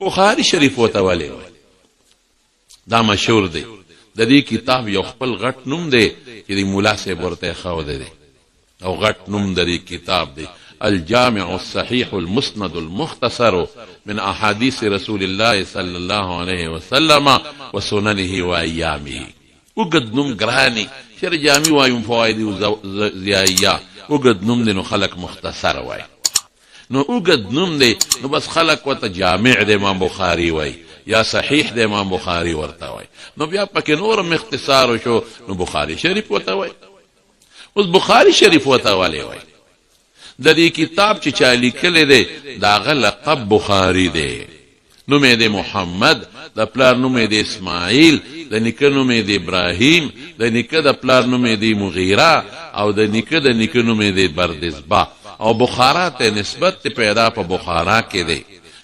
بخاری شریف وته ولې وای دا مشهور دی د دې کتاب یو خپل غټ نوم دی چې د مولا صاحب ورته خاوده دی او غټ نوم د دې کتاب دی الجامع الصحيح المسند المختصر من احاديث رسول الله صلى الله عليه وسلم وسننه وايامه وقد نوم ګرانی شر جامع وایم فواید زیایا وقد نوم دي نو خلق مختصر وای نو وقد نوم دي نو بس خلق وته جامع د امام بخاری وای یا صحیح د امام بخاری ورته وای نو بیا پکې نور اختصار شو نو بخاری شریف وته وای اوس بخاری شریف وته والی وای د دې کتاب چې چا لیکلی دی داغه لقب بخاری دی نوم یې دی محمد د پلار نوم یې دی اسماعیل د نیکه نوم یې دی ابراهیم د نیکه د پلار نوم یې دی مغیره او د نیکه د نیکه نوم یې دی بردزبه او بخارا ته نسبت پیدا په بخارا کې دی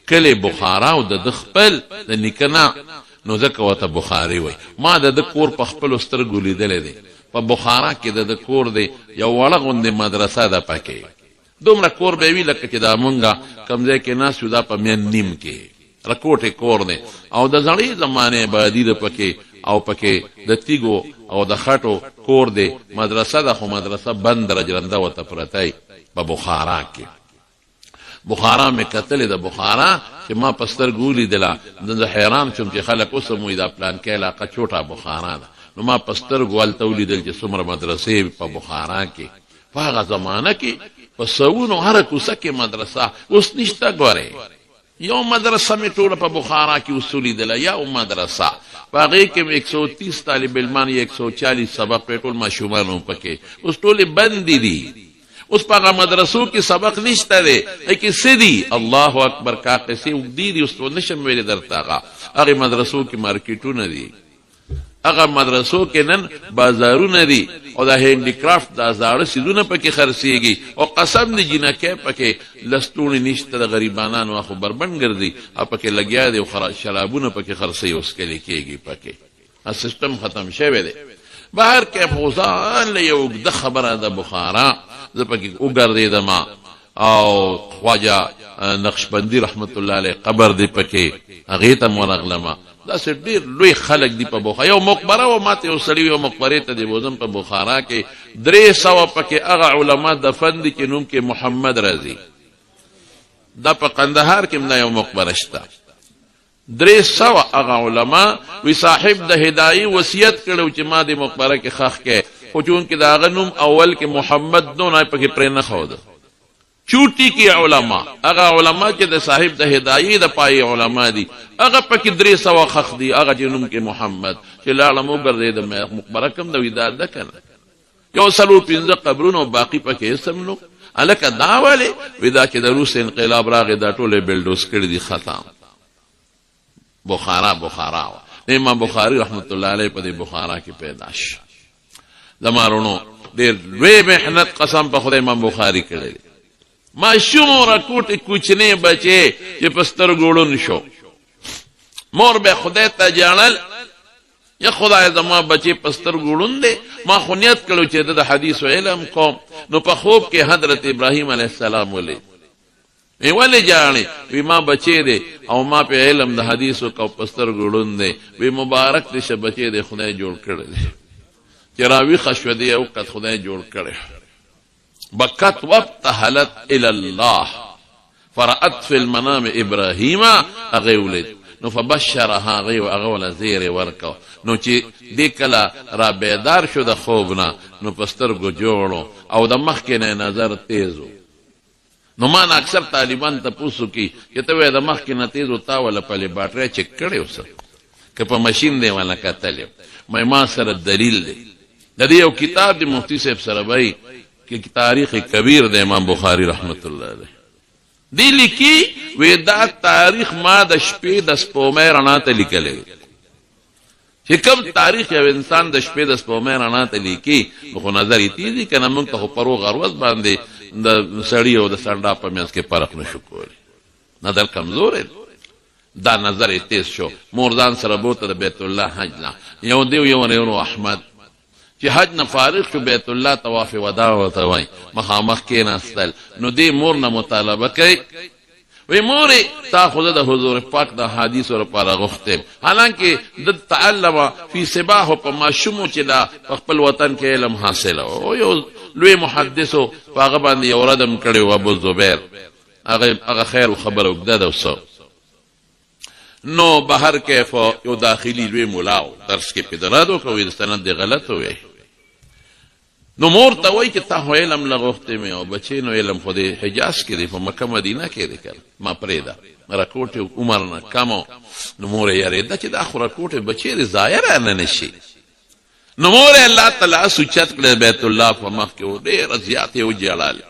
کله بخارا او د خپل د نیکه نه نو ځکه ورته بخاري وای ما د کور په خپل سترګو لیدلی دی په بخارا کې د کور دی یو وړه غوندې مدرسه ده پکې دومره کور به وي لکه چې دا مونږه کوم ځای کې ناست یو دا په مین نیم کې رکوټې کور دی او د زړې زمانې آبادي ده پکې او پکې د تیږو او د خټو کور دی مدرسه ده خو مدرسه بند رجرنده ورته پرتی په بخارا کې بخارا مې کتلې د بخارا چې ما په سترګو لیدله زه حیران شوم چې خلک اوس هم وایي دا پلانکې علاقه چوټه بخارا ده نو ما په سترګو هلته ولیدل چې څومره مدرسې په بخارا کې په هغه زمانه کې په سوونو هره کوڅه کې مدرسه اوس نشته ګورې یو مدرسه مې ټوله په بخارا کې اوس ولیدله یو مدرسه په هغې کې 130 طالب علمان یا 140 سبق پې ټول ماشومان هم پکې اوس ټولې بندې دي اوس په هغه مدرسو کې سبق نشته دی کې څه دي الله اکبر کا قصې اوږدې دي اوس نشم ویلی درته هغې مدرسو کې مارکیټونه دي هغه مدرسو کې نن بازارونه دي او د هینډیکرافټ دا زاړه څیزونه پکې خرڅېږي او قسم د جینکۍ پکې لستوڼې نشته د غریبانانو اخو بربند ګرځي او پکې لګیا دی او شرابونه پکې خرڅوي اوس کلي کېږي پکې سیستم ختم شوی دی بهر کې فوزان له یو اوږده خبره ده بخارا زه پکې وګرځېدم او خواجه نقشبندي رحمت الله علیه قبر دی پکې هغې ته ورغلمه داسې ډېر لوی خلک دي په بخارا یو مقبره و ماته یو سړي یو مقبرې ته دی بوزم په بخارا کې 300 پکې هغه علما دفن دي چې نوم کې محمد راځي دا په قندهار کې دا یو مقبره شته 300 هغه علما وی صاحب د هدایي وصیت کړو چې ما د مقبره کې خښ کې خو چونکې د هغه نوم اول کې محمد نو نه پکې پرې نه ښوده چوټي کې علما هغه علما چې د صاحب د هدایي د پای علما دي هغه پکې 300 خښ دي هغه چې نوم کې محمد چې لاړم وګرځېدم مقبره کوم د وداد ده که نه یو 15 قبرونه باقي پکې اسم نو هلکه دا ولې ودا چې د روس انقلاب راغی دا ټولې بلډوز کړي دي ختم بخارا امام بخاری رحمت الله علیه په دې بخارا کې پیدا شو زمارونو ډېر لوی محنت قسم په خدای امام بخاری کړی ماشوم راکوټې کوچنی بچې چې په سترګو ړوند شو مور به خدای ته جاړل یا خدای زما بچې په سترګو ړوند دی ما خو نیت کړو چې د حدیث علم کوم نو په خوب کې حضرت ابراهیم علیه السلام ولید ولې جاړې وی ما بچې دی او ما په علم د حدیثو کو په سترګو ړوند دی وی مبارک دې شه بچې دی خدای جوړ کړی دی چې راویښه شوه دی او قد خدای جوړ کړی بکت وابتهلت الى الله فرأت في المنام ابراهیم هغې ولید نو فبشرها هغې هغه وله زیری ورکو نو چې دې کله را بیدار شو د خوب نه نو په سترګو جوړو او د مخکې نه نظر تیزو نو ما نه اکثر طالبان تپوسو کی چې ته وایې د مخکې نه تیزو تا وله پلې باټرۍ چک کړی اوسه که په مشین دی وله کتلی ما سره دلیل دی د دې یو کتاب د مفتی صاحب سره وایي کہ تاریخ کبیر د امام بخاری رحمت الله علیه دی لیکي وی دا تاریخ ما د شپې د سپومې رڼا ته لیکلی چې کوم تاریخ یو انسان د شپې د سپومې رڼا ته لیکي خو نظر یې تیز دي که نه موږ ته خو پرو غروز باندې د سړي او د سنډا په منځ کې فرق نشو کولی نظر کمزور دا نظر یې تیز شو مور ځان سره بوته د بیت الله حج نه یو دیو یو احمد چې حج نه فارغ شو بیت الله طواف وداع ورته وایي مخامخ کېناستل نو دې مور نه مطالبه کوي وی مورې تا خو د حضور پاک د حدیثو لپاره غوښتم، حالانکه د تعلم فی سباحو په ماشومو چې دا په خپل وطن کې علم حاصله او یو لوی محدثو په هغه باندې یو ردم کړی و ابو زبیر، هغه خیر خبره اوږده ده وسو نو بهر کیف یو داخلي لوی ملاو درس کې پدراد وکړو د سند دی غلط وی نو مور ته وایي چې تا خو علم لغوښتې مې او بچې نو علم خو د حجاز کې دی په مکه مدینه کې دی که ما پرېږده راکوټې عمر نه کم نو مور یې یارېده چې دا خو راکوټې بچې د ضایع رانه نه شي نو مور یې الله تعالی سوچت کړی بیت الله په مخ کې و ډېره زیاتې وجړل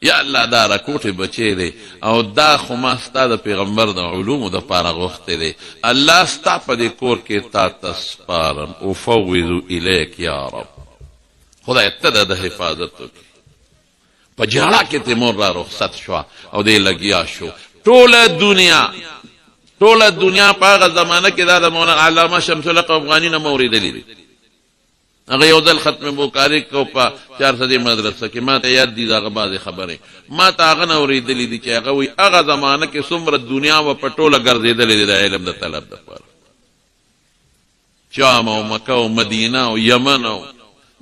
یا الله دا راکوټې بچې دی او دا خو ما ستا د پیغمبر د علومو دپاره غوښتې دی الله ستا په دې کور کې تا ته سپارم افوض الیک یا رب خدای ته د حفاظت وکړي په جاړه کې تیمور را رخصت شوه او دی لګیا شو ټوله دنیا په هغه زمانه کې دا د مولانا علامه شمس الحق افغاني نه مو اورېدلي دي هغه یو ځل ختم بخاري کو په 400 مدرسه کې ما ته یاد دي دغه بعضې خبرې ما ته هغه نه اورېدلي دي چې هغه وایي هغه زمانه کې څومره دنیا و په ټوله ګرځېدلې دي د علم د طلب دپاره شام او مکه او مدینه او یمن او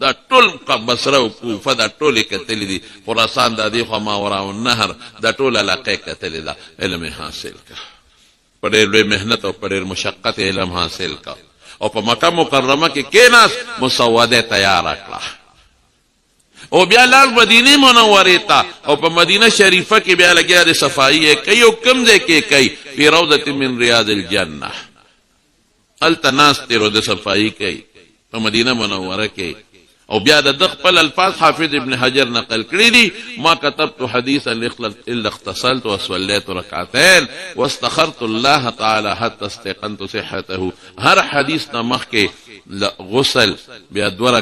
دا ټول بصره او کوفه دا ټولې کتلې دي خراسان دا دې خوا ماوراء النهر دا ټول علاقې کتلې ده علم حاصل کا په ډېر لوی محنت او په ډېر مشقت علم حاصل کا او په مکه مکرمه کې کېناست مسوده تیاره کړه او بیا لال مدینه منورې ته او په مدینه شریفه کې بیا لګیا د صفایي کوي او کوم ځای کې کوي فی روضة من ریاض الجنه هلته ناست دی روضه صفایي کوي په مدینه منوره کې او بیا د خپل الفاظ حافظ ابن حجر نقل کړی دي ما كتبت حديثا الا اغتسلت وصليت ركعتين واستخرت الله تعالى حتى استيقنت صحته هر حدیث نه مخکې غسل بیا 2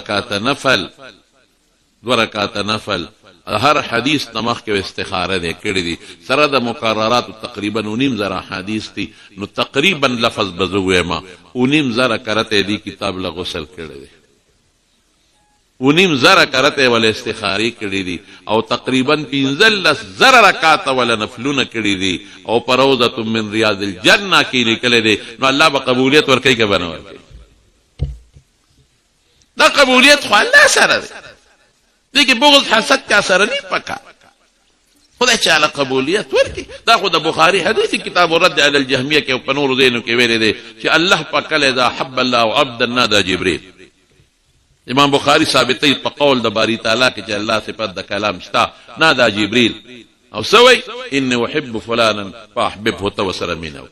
رکعات نفل هر حدیث نه مخکې استخاره دی کړی دي سره د مقررات تقریبا 9,000 حدیث دي نو تقریبا لفظ بزوې ما 9,000 کرته دي کتاب له غسل کړی دی 9,000 کرته ول استخاری کړی دي او تقریبا 15,000 رکعات ول نفلونه کړی دي او پروضه من ریاض الجنه کې لیکل دي نو الله به قبولیت ورکړي که بنه ورکړي دا قبولیت خو الله سره دی دې کې بغض حسد چا سره نه پکا خدای چاله قبولیت ورکړي دا خو د بخاري حدیث کتاب الرد علی الجهمیه کې په نور دینو کې ویلي دي چې الله پاک له دا حب الله عبد النادى جبريل امام بخاری ثابتې په قول د باری تعالی کې چې الله صفات د کلام شتا نادا جبريل او سوي ان احب فلانا فاحببه توسر منه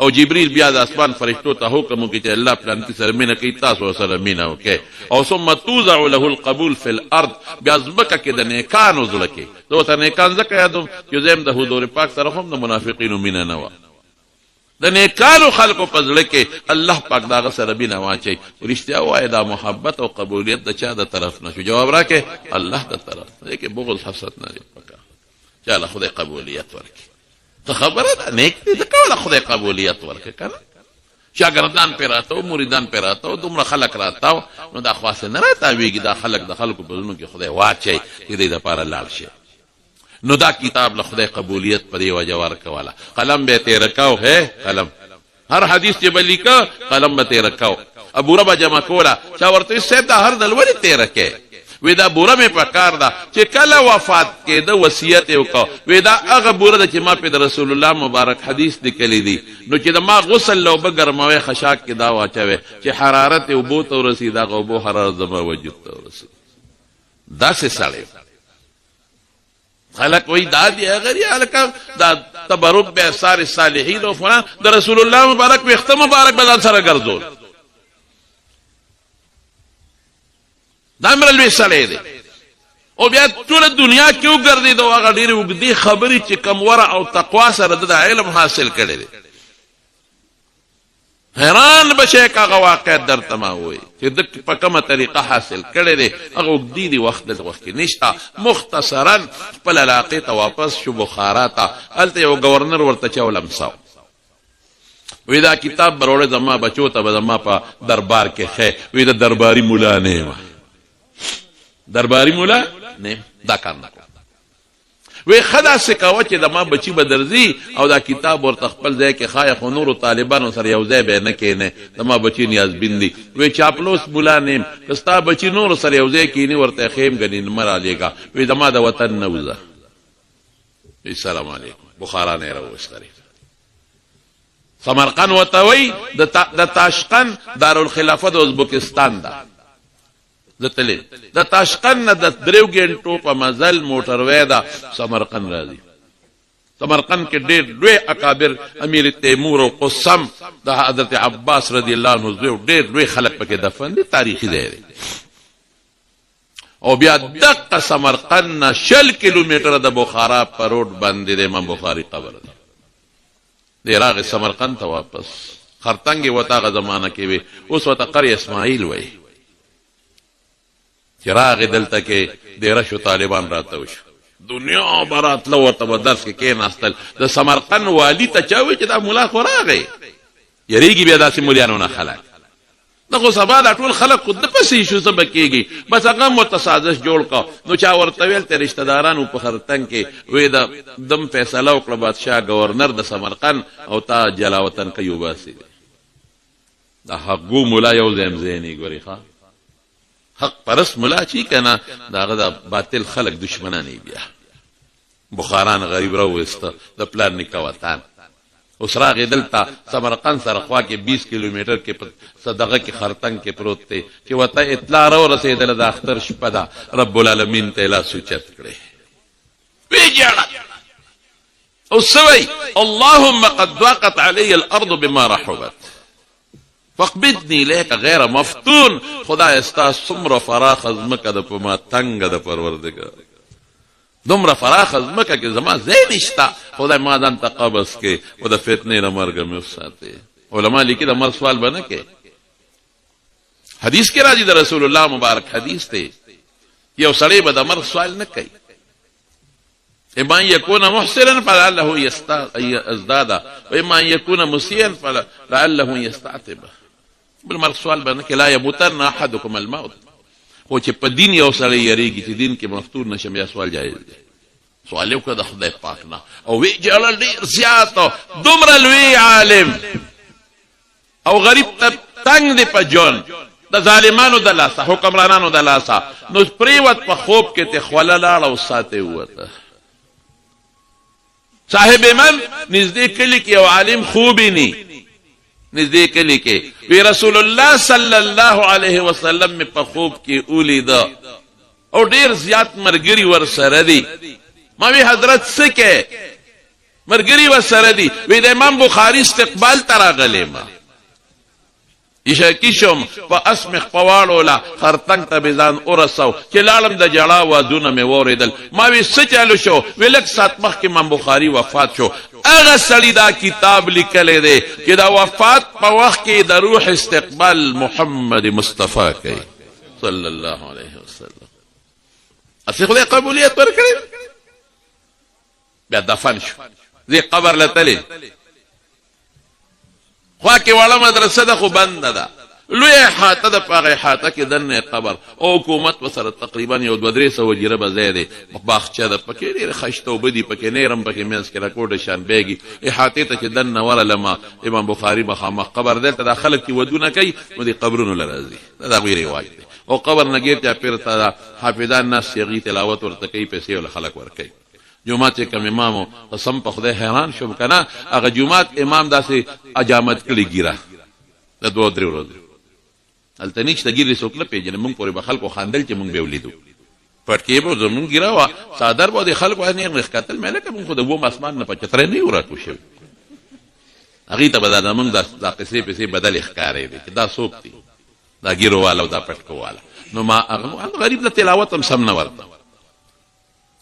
او جبريل بیا د اسمان فرشتو ته حکم کوي چې الله پلان کې سره مینه کوي تاسو سره مینه وکي او ثم توزع له القبول في الارض بیا ځمکه کې د نیکانو زړه کې دوته نیکان ځکه یادوم چې زم د حضور پاک سره هم د منافقینو مینه نه و د نیکانو خلقو په زړه کې الله پاک داغه سره مینه واچي رښتیا وایي دا محبت او قبولیت د چا د طرف نه شو جواب راکې الله د طرف نه کې بغض حسد نه پکا چې الله خدای قبولیت ورکړي ته خبره ده نیک دي د کوله خدای قبولیت ورکړي کنه شاګردان پیراتو مریدان پیراتو دومره خلق راتاو نو دا خاصه نه راتاویږي دا خلق د خلقو په زړونو کې خدای واچي چې دې لپاره لاړ شي نو دا کتاب له خدای قبولیت په دی وجه ورکواله قلم به تیر کاو ہے قلم هر حدیث چې بلیکا قلم به تیر کاو ابو ربا جمع کولا چا ورته سید دا هر دل ولی تیر کې وې دا بوره مې پکار ده چې کله وفات کې د وصیت وکړه وې دا هغه بوره ده چې ما په رسول الله مبارک حدیث لیکلی دي نو چې د ما غسل لو بګرموي خشاک کې دا واچوي چې حرارت او بو ته ورسي دا غو بو حرارت زما وجود ته ورسي دا څه سړی خلق وی دا دی اگر یا لکه دا تبرک به اثار صالحین او فلان د رسول الله مبارک په ختم مبارک بدل سره ګرځول دا امر لوی سړی دی او بیا ټول دنیا کې وګرځي دا هغه ډېرې اوږدې خبرې چې کم ورع او تقوا سره د علم حاصل کړی دی حیران بشي هغه واقع درته ما وایي چې د په کومه طریقه حاصل کړی دی هغه اوږدې دي وخت د وخت کې نشته مختصرا خپل علاقې ته واپس شو بخارا ته هلته یو ګورنر ورته چولمساو وی دا کتاب بروړې زما بچو ته به زما په دربار کې ښه وی د درباري مولا نه درباری مولا نه دا کار نه وی خدا سکاوه چې د ما بچی به درځي او دا کتاب ورته خپل ځای کې خای خو نورو طالبانو سره یو ځای به نه کینې د ما بچی نیازبین دي وی چاپلوس مولا نیم که ستا بچی نورو سره یو ځای کینی ورته خیم ګنې نه رالیږه وی د ما د وطن نه وځه السلام علیکم بخارا نه راوستری سمرقند ورته وی د تاشقند دارالخلافه د ازبکستان ده د تاشقند نه د 3 غنټو په مزل موټروی ده سمرقند راځي سمرقند کې ډېر لوی اکابر امیر تیمور او قسم د حضرت عباس رضی الله عنه ډېر لوی خلک پکې دفن دي تاریخي ځای دی او بیا دقه سمرقند نه 60 کیلومتره د بخارا په روډ باندې د امام بخاري قبر دی دی راغی سمرقند ته واپس خرطنګ وته هغه زمانه کې وي اوس ورته قريه اسماعیل وایي چې راغی دلته کې ډېره شو طالبان راته وشو دنیا براتله ورته به درس کې کېناستل د سمرقند والي ته چا وایي چې دا ملا خو راغی یریږي بیا داسې مولیانو نه خلک دا خو سبا دا ټول خلک خود پسې شو څه به کېږي بس هغه ورته سازش جوړ کړه نو چا ورته ویل ته رشته دارانو په خرطنګ کې وی د دم فیصله وکړه بادشاه ګورنر د سمرقند او تا جلاوطن کوي وباسي دا حقو مولا یو زمزینی ګوري ښا حق پرست ملا چی کنه داغه د باطل خلق دشمنانی بیا بخاران غریب راوسته د پلان نکواتان اوس راغی دلته سمرقند سره خوا کې 20 کیلومتر کې صدقه کې خرطنګ کې پروت دی چې وته اطلاع را رسیدله د اختر شپه ده رب العالمین ته لا سوچت کړي ویجاړه او سوي اللهم قد ضاقت علي الارض بما رحبت فقبضني لك غیر مفتون خدای استا څومره فراخ ازمکه د په ما تنګه د پروردګار دومره فراخ ازمکه کې زما ځای نشته خدای ما ځان ته قبض کې او د فتنې نه مرګ مې وساتي علما لیکي د مرګ سوال به نه کوي حدیث کې راځي د رسول الله مبارک حدیث دی یو سړی به د مرګ سوال نه کوي اما ان يكون محسنا فلعله يزداد واما ان يكون مسيئا فلعله يستعتب بالمرګ سوال به نه کوي لا يموتن احدكم الموت خو چې په دین یو سړی یریږي چې دین کې مفتون نشم یا سوال جایز دی سوال یو که د خدای پاک نه او وی جلال ډېر زیات دومره لوی عالم او غریب ته تنگ دی په جون د ظالمانو د لاسه حکمرانانو د لاسه نو پریوت په خوب کې ته خوله لاړه او ساته وته صاحب من نزدې کلی کې یو عالم خوبی نی نزدې کلی کې وی رسول الله صلی الله علیه وسلم په خوب کې اولید او ډیر زیات مرګري ور سره دي ما وی حضرت سکه مرګري ور سره دي وی د امام بخاری استقبال تراغلی ما ایشه کیشم په اسمخ پواړو لا خرطنګ ته بزان اورسو چې لاړم د جړا وادونه مې وریدل ما وی سچالو شو ولک سات مخ کې امام بخاری وفات شو هغه سړی دا کتاب لیکلی دی چې دا وفات په وخت کې د روح استقبال محمد مصطفی کوي صلی الله علیه وسلم اسی خدای قبولیت ورکړي بیا دفن شو دې قبر لتلی خوا کې واړه مدرسه ده خو بنده ده لوی احاطه ده په هغه احاطه کې دننه قبر او حکومت ورسره تقریبا یو 200 جریبه به ځای دی باغچه ده پکې ډېرې ښایسته اوبه دي پکې نیرم پکې منځ کې راکوټه شان بیګي احاطې ته چې دننه ورلمه امام بخاري مخامخ قبر دلته دا خلک چې ودونه کوي نو دې قبرونو له راځي دا د هغوی رواج دی او قبر نه ګیر چاپېر ته حافظان ناست چې هغوی تلاوت ورته کوي پیسې له خلک ورکوي جمعات چې کم امامو قسم په خدای حیران شوم که نه هغه جمعات امام داسې اجامت کړي ګیره د 2-3 ورځې هلته نشته ګیرې څوک نه پېژني موږ پورې به خلکو خاندل چې موږ به ولیدو پټکې به زموږ ګیره وه څادر به د خلکو نېغ ښکتل مې لکه موږ خو د وم اسمان نه په چترۍ نه یو راکو شوي هغوی ته به دا زموږ دا قصې پسې بدلې ښکارېدې چې دا څوک دي دا ګیرو والا او دا پټکو والا نو ما هغه غریب د تلاوت هم سم نه ورته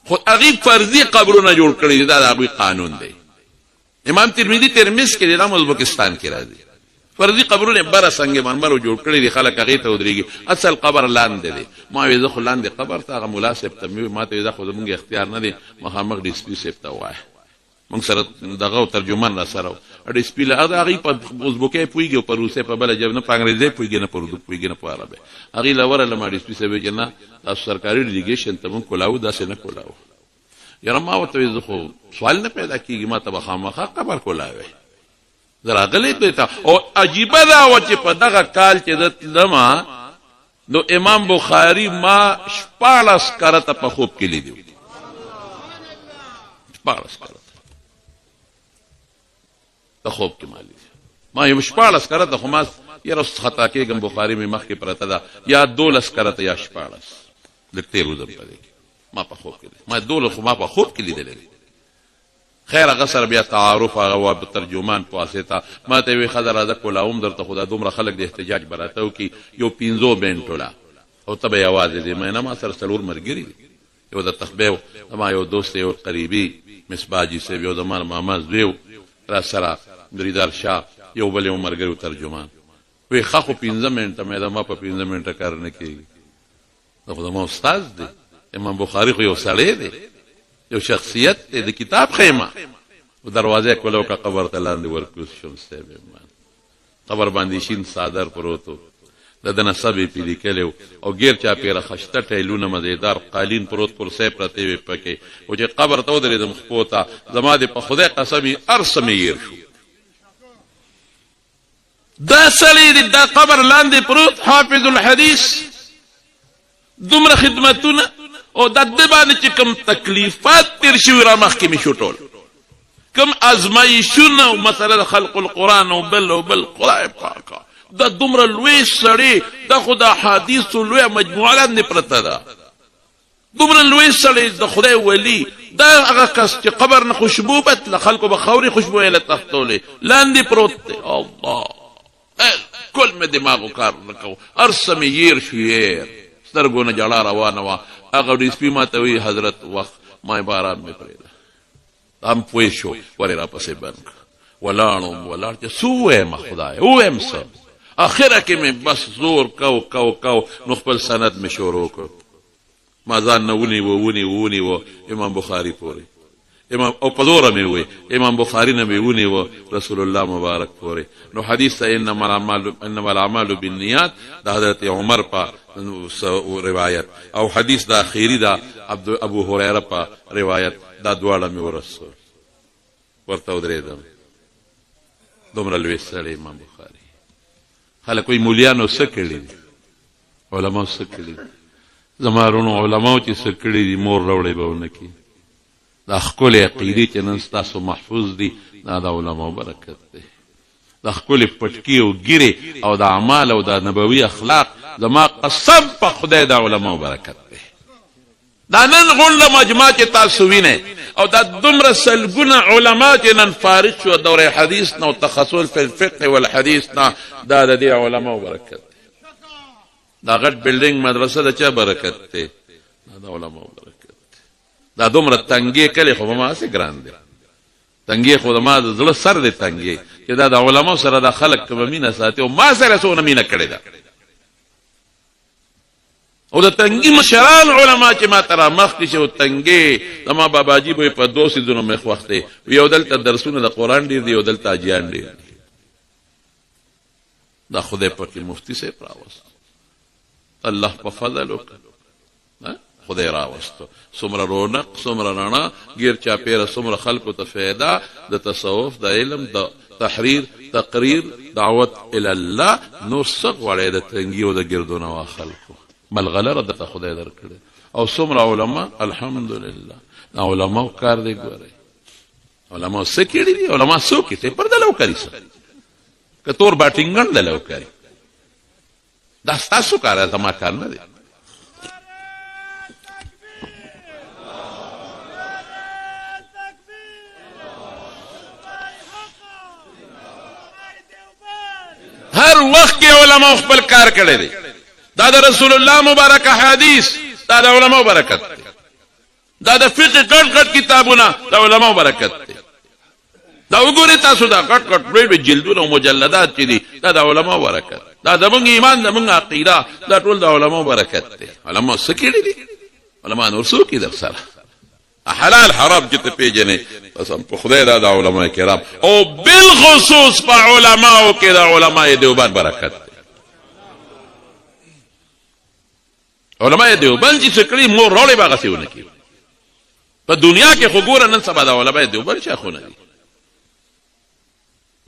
خو هغوی فرضي قبرونه جوړ کړي دي دا د هغوی قانون دی امام ترمذي ترمذ کې دی دا ازبکستان کې راځي فرضي قبرونه بره سنگ مرمرو جوړ کړي دي خلک هغې ته ودرېږي اصل قبر لاندې دی ما وی زه خو لاندې قبر ته هغه ملا صاحب ته مې ما ته وی دا خو زمونږ اختیار نه دی مخامخ ډي سپي صاحب ته ووایه موږ سره دغه ترجمان را سره و ډي سپي هغې په ازبکۍ پوهېږي او په روسۍ په بله ژبه نه په انګریزۍ پوهېږي نه په اردو پوهېږي نه په عربۍ هغې له ورله ما ډي سپي صاحب چې نه تاسو سرکاري ډیلیګیشن ته موږ کولاو داسې نه کولاو یاره ما ورته وې زه خو سوال نه پیدا کېږي ما ته به خامخا قبر کولاوی زه راغلی دوی ته او عجیبه دا وه چې په دغه کال چې زه تلمه نو امام بخاري ما 14 کرته په خوب کې لیدي 14 کرته په خوب کې ما لیدي ما یو 14 کرته خو ما یاره خطا کېږم بخاري مې مخکې پرته ده یا 12 کرته یا 14 لږ تېر وزم په دې کې ما په خوب کې ما 12 خو ما په خوب کې لیدلی خیر هغه سره بیا تعارف هغه وا په ترجمان په واسطه ما ته وی خضر راځه کولاوم درته خدا دومره خلک د احتجاج براته وکي یو 15 بنټولا او ته به आवाज دې ما نه ما سره څلور مرګري یو د تخبیو ما یو دوست یو قریبي مصباحجي سه یو د مال ماما زیو را سره بریدار شاه یو بل یو مرګري ترجمان وی خو 15 منټه مې دا ما په 15 منټه کار نه کیږي دا خو ما استاد دی امام بخاری خو یو سړی دی یو شخصیت دی د کتاب خیمه و دروازه کولو کا قبر ته لاندې ورکوس شم صاحب قبر باندې شین صادر پروتو د نسبې پیلي کلو او غیر چا پیره خشته ټیلونه مزیدار قالین پروت پر سه پرته وي پکې او چې قبر ته ودرې د مخپوتا زما د په خدای قسمي ارسمه ير شو دا سړی د قبر لاندې پروت حافظ الحديث دومره خدمتونه او د دې باندې چې کوم تکلیفات تیر شوي را مخکې مې شو ټول کوم ازمایښونه او مثلا خلق القرآن او بل خدای پاکه دا دومره لوی سړی دا خو د احادیثو لویه مجموعه لاندې پرته ده دومره لوی سړی د خدای ولی دا هغه کس چې قبر نه خوشبو بتله خلکو به خاورې خوشبو یې له تختولې لاندې پروت دی الله کل مې دماغو کار نه کوو هر څه مې یېر شو یېر سترګو نه جړه روانه وه هغه ډي سپي ما ته وایي حضرت وخت ما باران مې پرېږده هم پوه شو ولې راپسې بند کړه ولاړ چې څه ووایم خدایه ووایم څه اخره کې مې بس زور کو نو خپل سند مې شروع کړ ما ځان نه ونیوه امام بخاري پورې امام او په زوره مې ووی امام بخاري نه مې ونیوه رسول الله مبارک پورې نو حدیث ته انما الاعمال بالنیات د حضرت عمر په روایت او حدیث د اخیری د ابو هريره په روایت دا دواړه مې ورسول ورته ودرېدم دومره لوی سړی امام بخاري خلک وایي مولیانو څه کړي دي علماو څه کړي دي زما وروڼو علماو چې څه کړي دي مور راوړی به ونه کړي دا ښکلې عقیدې چې نن ستاسو محفوظ دي دا د علماو برکت دی دا ښکلې پټکي او ګیرې او د اعمال او د نبوي اخلاق زما قسم په خدای د علماو برکت دی دا نن غونډه مجمع چې تاسو وینئ او دا دومره سلګونه علما چې نن فارغ شو دوره حدیث نه او تخصص په الفقه والحدیث نه دا د دې علماو برکت دی دا غټ بلډینګ مدرسه د چا برکت دی دا د علماو برکت دا دومره تنګې کلی خو به ما هسې ګران دی تنګې خو د ما د زړه سر دی تنګې چې دا د علماو سره دا خلک که به مینه ساتي او ما سره څونه مینه کړې ده او د تنګي مشران علما چې ما ته را مخکې شي او تنګې زما باباجي به یې په 2 سیزونو مخ وخت دی یو دلته درسونه د قرآن ډېر دي یو دلته حاجیان ډېر دي دا خدای پاک مفتي صاحب راوست الله په فضل وکړه خدای راوستو څومره رونق څومره رڼا غیر چاپیره څومره خلکو ته فایده د تصوف د علم د تحریر تقریر دعوت الی الله نور څه غواړئ د تنګي او د ګردونو خلکو ملغلره درته خدای درکړی او څومره علما الحمدلله دا علماو کار دی ګورئ علماو څه کړي دي علما څوک دي پر دلو کوي څه که تور باټینګن دلو کوي دا ستاسو کار دی زما کار نه دی هر وخت کې علماء خپل کار کړی دی دا د رسول الله مبارک حدیث دا د علماء برکت دی دا د فقه ګڼ کتابونه د علماء برکت دی دا وګورئ تاسو دا ګڼ لوی جلدونه او مجلدات چې دي دا د علماء برکت دا زموږ ایمان زموږ عقیده دا ټول د علماء برکت دی علماء څه کړي دي علماء نور څوک دي در سره حلال حرام چې ته پیژنې قسم په خدای دا د علماء کرام او بالخصوص په علماو کې د علماء دیوبند برکت دی علماء دیوبند چې څه کړي مور راوړې به هغسې ونه کړي په دنیا کې خو ګوره نن سبا د علماء دیوبند شیخونه دي.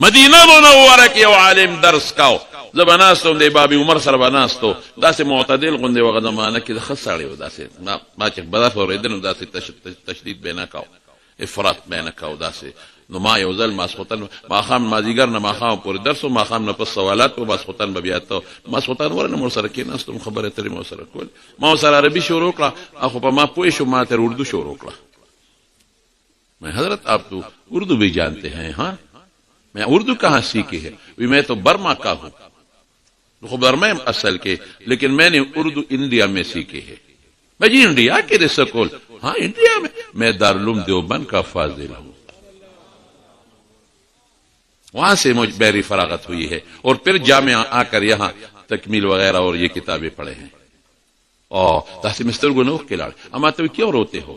مدینه منوره کې یو عالم درس کاو، زه به ناستم د بابي عمر سره به ناستو، داسې معتدل غوندې وغه زمانه کې د ښه سړی و، داسې ما چې به داسې اورېدل نو داسې تشدید به نه کاو، افراط به نه کاو داسې. نو ما یو ځل ماسخوتن ماښام مازدیګر نه ماښام پورې درس و، ماښام نه پس سوالات و، ماسخوتن به بیا ته ماسخوتن ورنه مور سره کېناستم، خبرې اترې مو سره کول. ما ورسره عربي شروع کړه، خو په ما پوه شو، ما تر اردو شروع کړه. میں حضرت آپ تو اردو بھی جانتے ہیں؟ ہاں. میں اردو کہاں سیکھی ہے؟ میں تو برما کا ہوں، برما اصل کے، لیکن میں نے اردو انڈیا میں سیکھی ہے. میں جی انڈیا کے سکول؟ ہاں انڈیا میں دارالعلوم دیوبند کا فاضل ہوں. وہاں سے مجھ بحری فراغت ہوئی ہے، اور پھر جامعہ آ کر یہاں تکمیل وغیرہ اور یہ کتابیں پڑھے ہیں. تاسې مستر گنوخ کے لاړ. اما تو کیوں روتے ہو؟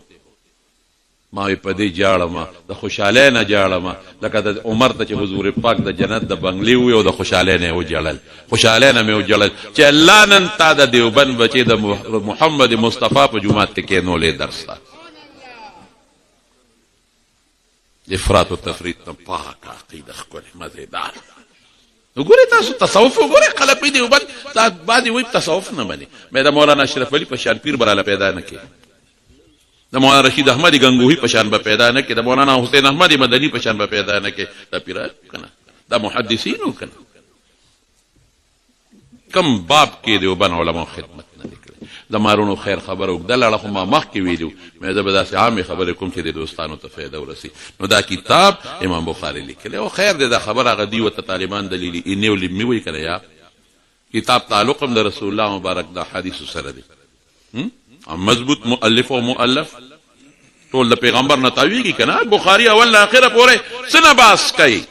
ما وی پدې جاړم د خوشاله نه جاړم، لکه د عمر ته چې حضور پاک د جنت د بنگلې وي او د خوشاله نه وجړل، خوشاله نه مې وجړل چې الله نن تا د دیوبند بچي د محمد مصطفی په جمعات کې کېنولې درس تا. افراط و تفریط ته پاک عقیده ښکلې مزېدار. وګورئ تاسو تصوف وګورئ، خلک وایي دیوبند بعضې وایي تصوف نه مني. مې د مولانا اشرف علي په شان پیر براله پیدا نه کړي، د مولانا رشید احمدی گنگوہی پشان به پیدا نه کې، د مولانا حسین احمدی مدنی پشان به پیدا نه کې. دا پیران کنه، دا محدثین کنه، کم باب کې دیوبند علماء خدمت نه کړي. د مارونو خیر خبر وګدل اړه خو ما مخ کې ویلو، مې زه به داسې عامې خبرې کوم چې د دوستانو ته فایده ورسي. نو دا کتاب امام بخاری لیکلی او خیر دی، دا خبر هغه دی ورته طالبان دلیلي اینیو لمي وایي که نه، یا کتاب تعلق هم د رسول الله مبارک د حدیثو سره دی، مضبوط مؤلف او مؤلف ټول د پیغمبر نه تاویږي کنه. بخاری اول نه اخره پورې سنه باس کوي.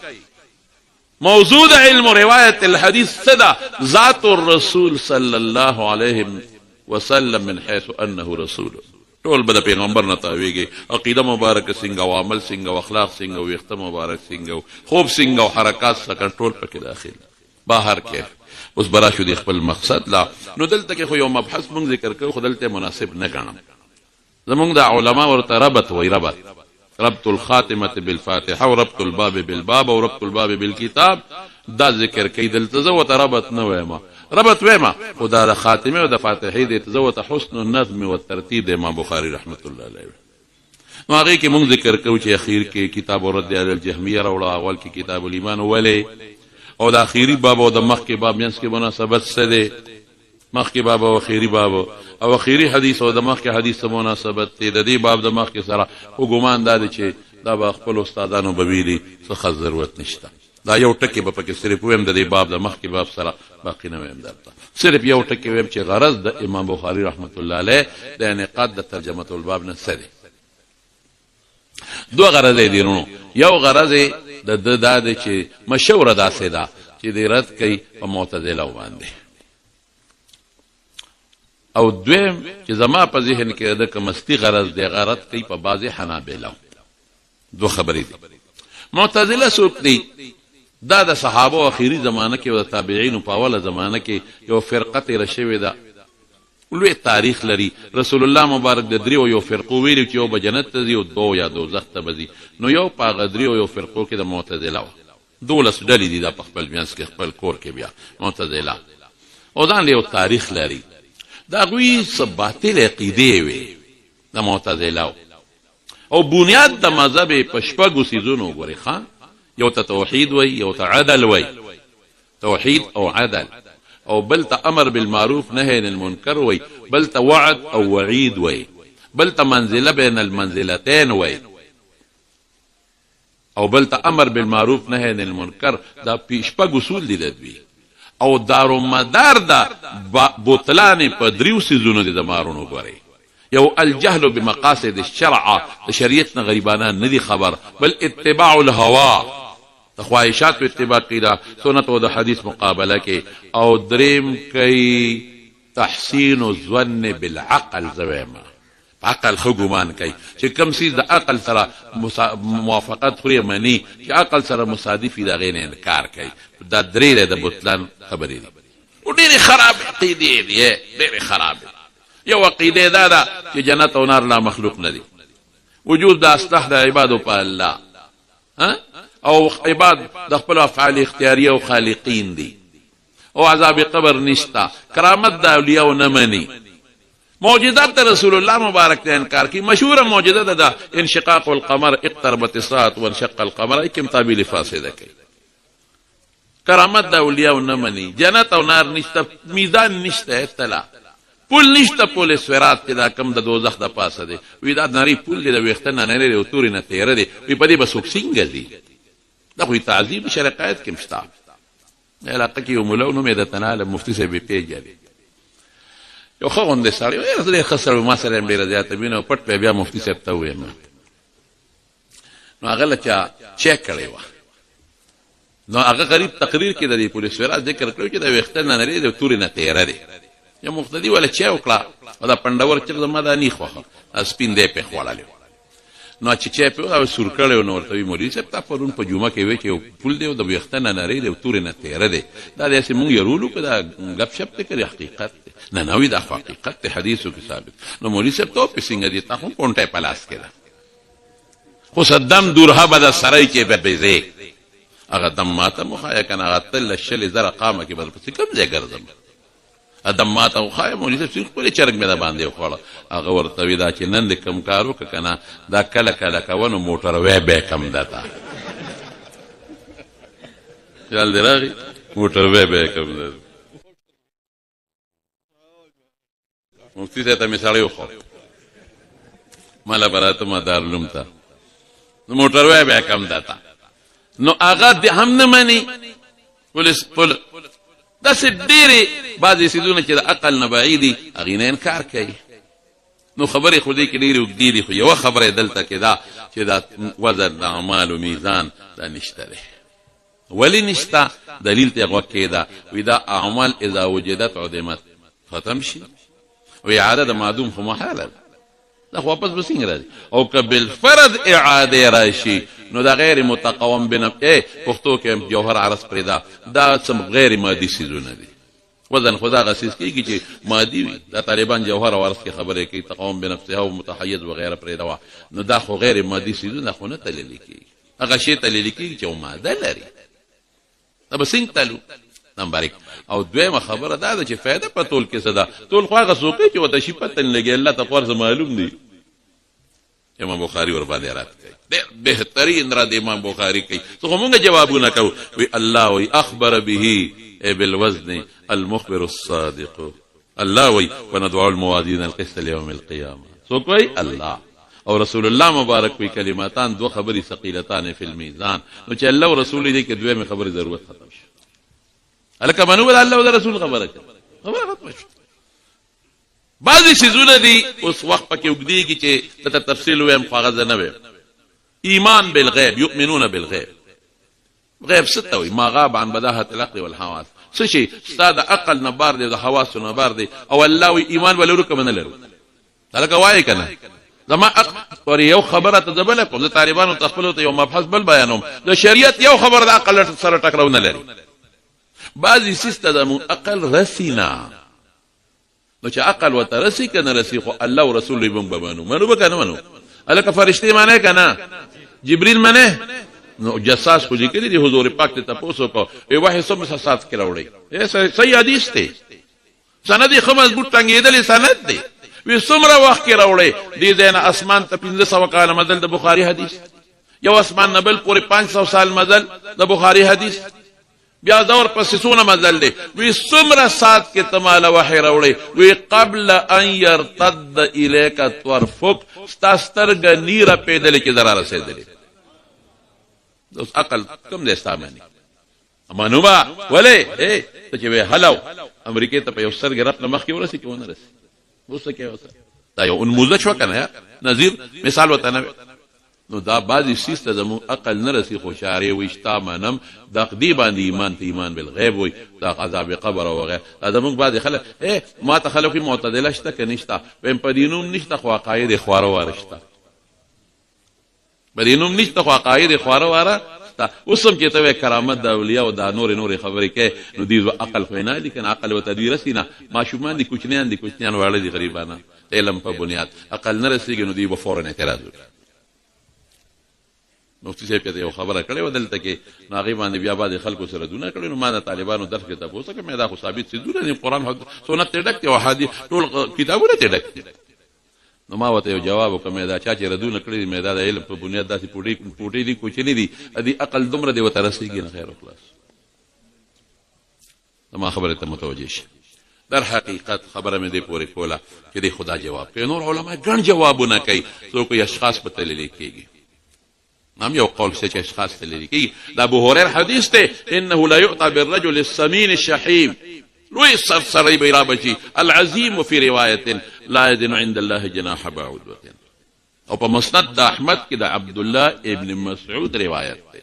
موضوع علم و روایت الحدیث صدا ذات الرسول صلی الله علیه وسلم من حيث انه رسول. ټول به د پیغمبر نه تاویږي، عقیده مبارک څنګه او عمل څنګه او اخلاق څنګه او ویښته مبارک څنګه او خوب څنګه او حرکات څنګه، ټول پکې داخل. بهر کې اوس برا شو دی خپل مقصد لا. نو دلته کې خو یو مبحث مونږ ذکر کوو، خو دلته مناسب نه ګڼم. زمونږ د علما ورته ربط وایي، ربط الخاتمه بالفاتحه او ربط الباب بالباب او ربط الباب بالکتاب، دا ذکر کوي. دلته زه ورته ربط نه وایم، ربط وایم خو دا د خاتمه او د فاتحې د زه ورته حسن النظم والترتیب د امام بخاری رحمت الله علیه. نو هغې کې مونږ ذکر کوو چې اخیر کې کتاب الرد علی الجهمیه راوړه، اول کې کتاب الایمان ولې، او د اخیری باب او د مخکې باب منځ کې مناسبت څه دی؟ مخکې باب او اخیری باب او اخیری حدیث او د مخکې حدیث څه مناسبت دی؟ د دې باب د مخکې سره خو ګمان دا دی چې دا به خپل استادانو به ویلي، څه خاص ضرورت نشته. دا یو ټکې به پکې صرف ویم د دې باب د مخکې باب سره، باقي نه ویم درته. صرف یو ټکې ویم چې غرض د امام بخاري رحمت الله علیه د انعقاد د ترجمه الباب نه څه دی؟ دوه غرض دي نو. یو غرض د ده دا دی چې مشوره داسې ده چې د رد کوي په معتزله باندې، او دویم چې زما په ذهن کې د کمستی غرض دی، غرض کوي په بعضې حنابلو. دو خبرې دي. معتزله څوک دی؟ دا د صحابه او اخیری زمانه کې او د تابعینو په اوله زمانه کې یو فرقه تېره شوې ده، لوی تاریخ لري. رسول الله مبارک د دریو یو فرقو ویلي چې یو به جنت ته ځي او دو یا دوزخ ته به ځي. نو یو په هغه دریو یو فرقو کې د معتزله وه، 12 ډلې دي دا په خپل منځ کې خپل کور کې بیا معتزله، او ځان یو تاریخ لري. د هغوی څه باطل عقیدې وې د معتزله، او بنیاد د مذهب یې په شپږو څیزونو وګورئ ښه. یو ته توحید وی، یو ته عدل وی، توحید او عدل، او بل ته امر بالمعروف نهی عن المنکر وی، بل ته وعد او وعید وی، بل ته منزله بین المنزلتین وی، او بل ته امر بالمعروف نهی عن المنکر. دا شپږ اصول دي د دوی، او دارومدار د بوتلان په دریو څیزونو دي د مارونو ګورئ. یو الجهل بمقاصد الشرع، د شریعت نه غریبانان نه دي خبر، بل اتباع الهوا، د خواهشاتو اتباع کوي، د سنت او د حدیث مقابله کې، او دریم کوي تحسین الظن بالعقل. زویمه په عقل ښه ګمان کوي چې کوم څیز د عقل سره موافقت خوري مني، چې عقل سره مصادف وي د هغې نه انکار کوي. دا درې د بطلان خبرې دي، او ډېرې خراب عقیدې دي، ډېرې خراب. یو عقیده دا ده چې جنت او نار لا مخلوق نه دي، وجود د اصلح د عبادو په الله او عباد د خپل افعال اختیاري او خالقین دي او عذاب قبر نشتا کرامت د اولیاء نه مني معجزات رسول الله مبارک ته انکار کی مشهور معجزه ده انشقاق القمر اقتربت الساعه وانشق القمر کوم تعبیر فاسده کوي کرامت د اولیاء نه مني جنت او نار نشته میزان نشته اطلاع پول نشته پول سورات دا کم د دوزخ د پاسه دی وی دا ناری پول دی د وختن نه لري او توري نه تیر دی وی په دې بسوک څنګه دی دا خو تعذيب شرقات کې مشتا علاقه کې مولو نو مې د تنال مفتي سي به پیجاري یو خوند سړی ورته خسر ما سره ډیر زیات بینو پټ په بیا مفتي سي ته وې نو هغه لچا چیک کړی و نو هغه غریب تقریر کې د پولیس ورا ذکر کړو چې د وختن نه لري د توري نه تیر دی یا مقتدی ولا چا وکړه او دا پندور چې زما دا نه خوخه سپین دې په خوالاله نو چې چا په او سور کړو نو ورته مولوی صاحب تا پرون په جمعه کې وی چې پول دی او د وختنه نه لري د تور نه تیر دی دا داسې مونږ یرولو کدا غب شپ ته کوي حقیقت نه نوې دا حقیقت ته حدیثو کې ثابت نو مولوی صاحب ته په څنګه دي تا هم پونټه پلاس کړه خو صدام دورها بد سړی کې به بيزي هغه دم ماته مخایا کنه هغه تل شل زره قامه کې بل پس کوم ځای ګرځم ادم ماته خو مولوی صاحب څنګه په چرګ مې دا باندې خوړه هغه ورته وی دا چې نن د کم کارو کنه دا کله کله کوونو موټر وې به کم دتا خیال دی راغی موټر وې به کم دتا مفتي ته مثال یو خو مالا براته ما دارلوم ته نو موټر وې به کم دتا نو هغه د هم نه مانی پولیس دا سه ډېرې بعضې څیزونه چې د عقل نه بعیدي هغې نه انکار کوي نو خبرې خو دې کې ډېرې اوږدې دي خو یوه خبره یې دلته کې دا چې دا وزن د اعمالو میزان دا نشته دی ولې نشته دلیل ته یې غوږ کېده وایي دا اعمال اذا وجدت عدمت ختم شي او اعاده د معدوم خو محاله ده دا خو واپس به څنګه راځي او که بالفرض اعاده راشي نو دا غیر متقوم بنفع پښتو کې جوهر عرض پرېدا دا سم غیر مادي سيزونه دي وزن خدا غسیس کیږي چې مادي وي دا طالبان جوهر عرض کې خبره کوي تقوم بنفسها او متحيز وغيرها پرېدا نو دا خو غیر مادي سيزونه خو نه تللی کیږي هغه شی تللی کیږي چې ماده لري دا به څنګه تلو نمبر 1 او دویمه خبره دا ده چې فائدہ په تول کې صدا تول خو هغه سوقي چې وته شي پتن لګي الله تقوار معلوم دي امام بخاری ور باندې رات کوي بهترین را د امام بخاری کوي څه موږ جوابونه کوو وی الله وی اخبر به بالوزن المخبر الصادق الله وی وندعو الموازين القسط ليوم القيامه سو کوي الله او رسول الله مبارک وی کلماتان دو خبري ثقيلتان في الميزان نو چې الله او رسول دې کې دویمه خبره ضرورت ختم شي الکه منو الله او رسول خبره ختم شي بعضی سيزونه دي اوس وخت پکې وګديږي چې ته تفصیل وایم کاغذ نه وي ایمان بالغیب یؤمنون بالغیب غیب ستوي ما غاب عن بداهه العقل والحواس څه شي استاد عقل نه بار دي د حواس نه بار دي او الله وي ایمان ولرو کوم نه لرو تلکه وای کنه زما اور یو خبره ته زبل کوم د طالبانو تخپل ته یو مبحث بل بیانوم د شریعت یو خبر د عقل سره ټکراو نه لري بعضی سیسته د عقل رسینا نو چې عقل وترسي کنه رسي خو الله او رسول یې بم بمانو منو بکنه منو الکه فرشتي معنی کنه جبريل معنی نو جساس خو لیکلي دي حضور پاک ته تاسو کو ای وحی سم سات کې راوړي صحیح حدیث ته سند خمس بوت ټنګېدل سند دی وی څومره وخت کې راوړي دي زین اسمان ته 1500 کال مدل د بخاری حدیث یو اسمان نبل پورې 500 سال مدل د بخاری حدیث بیا دور پس سونه مزل دی وی څومره سات کې تماله وحی راوړي وی قبل ان يرتد اليك طرفك استسترګ نیره پیدل کې ضرر رسیدلی اوس عقل کوم دې ستامني امانو با ولې ته چې وی هلو امریکای ته په یو سرګ رات مخ کې ورسې کې ونه رسې اوس کې اوس دا یو نموذج شو کنه نظیر مثال وته نو دا بعضی سیسته زمو عقل نه رسی خوشاره وشتا منم د قدی باندې ایمان ته ایمان بالغیب وي دا عذاب قبر او غیره دا موږ بعضی خلک ما ته خلک معتدله شته کنيشتا په پدینوم نشته خو عقاید خواره وارشته بدینوم نشته خو عقاید خواره واره اوسم چې ته کرامت د اولیاء او د نور خبرې کې نو دې عقل خو نه دي کنه عقل او تدبیر سینا ماشومان دي کوچنیان واړه دي غریبانه علم په بنیاد عقل نه رسیږي نو دې به فورن اعتراض مفتي صاحب ته یو خبره کړې و دلته کې نو هغې باندې بیا بعضې خلکو سره دونه کړې نو ما د طالبانو درس کې تپوس وکړه دا خو ثابت څیزونه دي قرآن سنت ترې ډک دي او حدیث ټول کتابونه ترې ډک دي نو ما ورته یو جواب وکړ دا چا چې ردونه کړي دي دا د علم په بنیاد داسې پوټې دي کوچني دي دې عقل دومره دې ورته رسېږي نه خیر وخلاص زما خبرې ته متوجه شي در حقیقت خبره مې دې پورې کوله چې دې خدا جواب کوي نور علما ګڼ جوابونه کوي څوک اشخاص په تللی کېږي نام یو قول چې اشخاص تللی کېږي دا ابو هريره حدیث ته انه لا يعطى بالرجل السمين الشحيم لوی سرسری به رابشي العظیم في روایت لا يدن عند الله جناح بعوضة او په مسند د احمد کې د عبد الله ابن مسعود روایت ده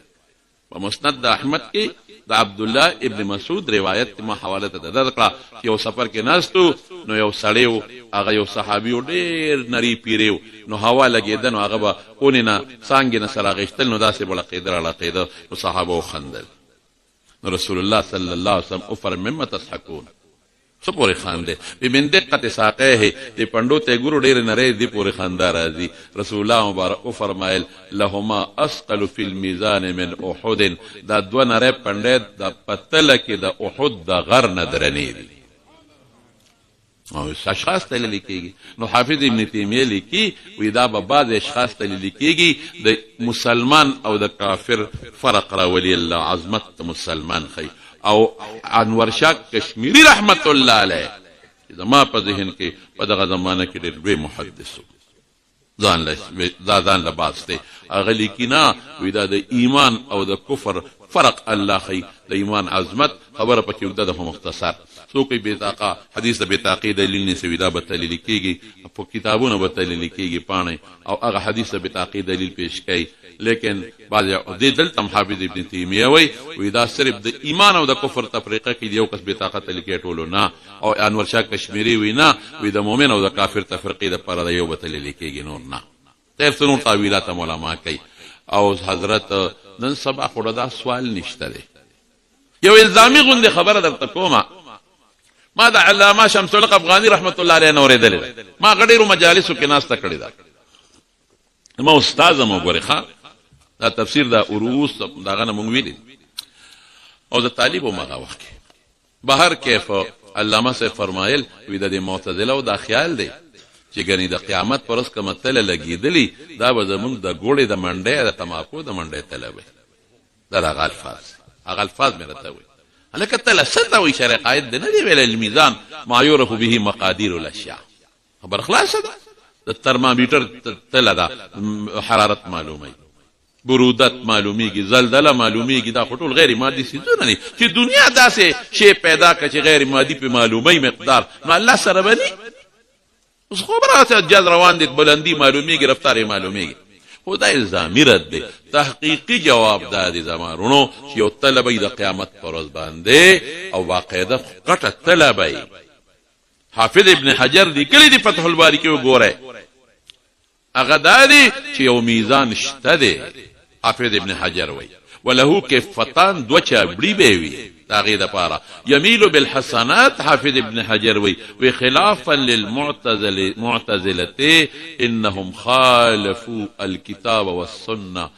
په مسند د احمد کې د عبد الله ابن مسعود روایت ما حواله ته درکړه یو سفر کې ناستو نو یو سړیو هغه یو صحابي ډېر نری پیریو نو هوا لګېده نو هغه به اونې نه څانګې نه سره غېښتل نو داسې به لقېده رالقېده نو صحابه وخندل نو رسول الله صلی الله علیه وسلم وفرمایل مما تضحکون څه پورې خاندې من دقت ساقیه دې پنډو ته ګورو ډېرې نری دې پورې خندا راځي رسول الله مبارک وفرمایل لهما اثقل فی المیزان من احد دا دوه نری پنډې د پتله کې د احد د غر نه درنې دي او اشخاص ته لیکل کېږي نو حافظ ابن تیمیه لیکي وی دا به بعض اشخاص ته لیکل کېږي د مسلمان او د کافر فرق راولي الله عظمت مسلمان خی او انور شاه کشمیری رحمت الله علیه زما په ذهن کې په دغه زمانه کې ډېر لوی محدث ځان له باسته هغه لیکي نه وی دا د ایمان او د کفر فرق الله خی د ایمان عظمت خبره پکې وده ده مختصر څوک بېطاقه حدیث د بېطاقې دلیل نه سوي دا به تللی کېږي په کتابونو به تللی کېږي پاڼې او هغه حدیث د بېطاقې دلیل پیش کوي لیکن بعض دې دلته حافظ ابن تیمیه وی دا صرف د ایمان او د کفر تفریقه کې یو کس بېطاقه تللی کوي ټولو نه او انور شاه کشمیری وی نه وی د مؤمن او د کافر تفریقې دپاره د یو به تللی کېږي نور نه طیب څه نور تاویلات علما کوي او حضرت نن سبا خو دا سوال نشته دی یو الزامي غوندې خبره درته کومه ما د علامه شمس الحق افغاني رحمت الله علیه اورېدلې ما غډېرو مجالسو کې ناسته کړې ده ما استاد مو ګورې ښه دا تفسیر دا عروس دغه نه مونږ ویلي او د طالب مغه وخت بهر کیف علامه سے فرمایل وی د معتزله او د خیال دی چې ګنې د قیامت پر ورځ کومه تله لګېدلې دا به زمونږ د ګوړې د منډۍ د تماکو د منډۍ تله وي دا هغه الفاظ مې راته وایي هلکه تله څه ته وایي شرع قاید دی نه دی ویلی الميزان ما یعرف به مقادیر الاشیاء خبر خلاصه ده د ترمامیټر تله ده حرارت معلوموي برودت معلومیږي زلزله معلومیږي دا خو ټول غیر مادي څیزونه دي چې دنیا داسې شی پیدا کړه چې غیر مادي په معلومي مقدار نو الله سره بني اوس خبره جز روان دي بلندی معلومیږي رفتار معلومیږي خو دا الزامي رد دی تحقیقي جواب دا دی زمانونو چې یو طلبه د قیامت پر ورځ باندې او باقاعده غټه طلبه حافظ ابن حجر لیکلي دي فتح الباري کې وګورئ هغه دا دی چې یو میزان شته دی حافظ ابن حجر وی وله کفتان دو چابړي به وي داغه د پاره يميل بالحسنات حافظ ابن حجر وی خلافا للمعتزله انهم خالفوا الكتاب والسنه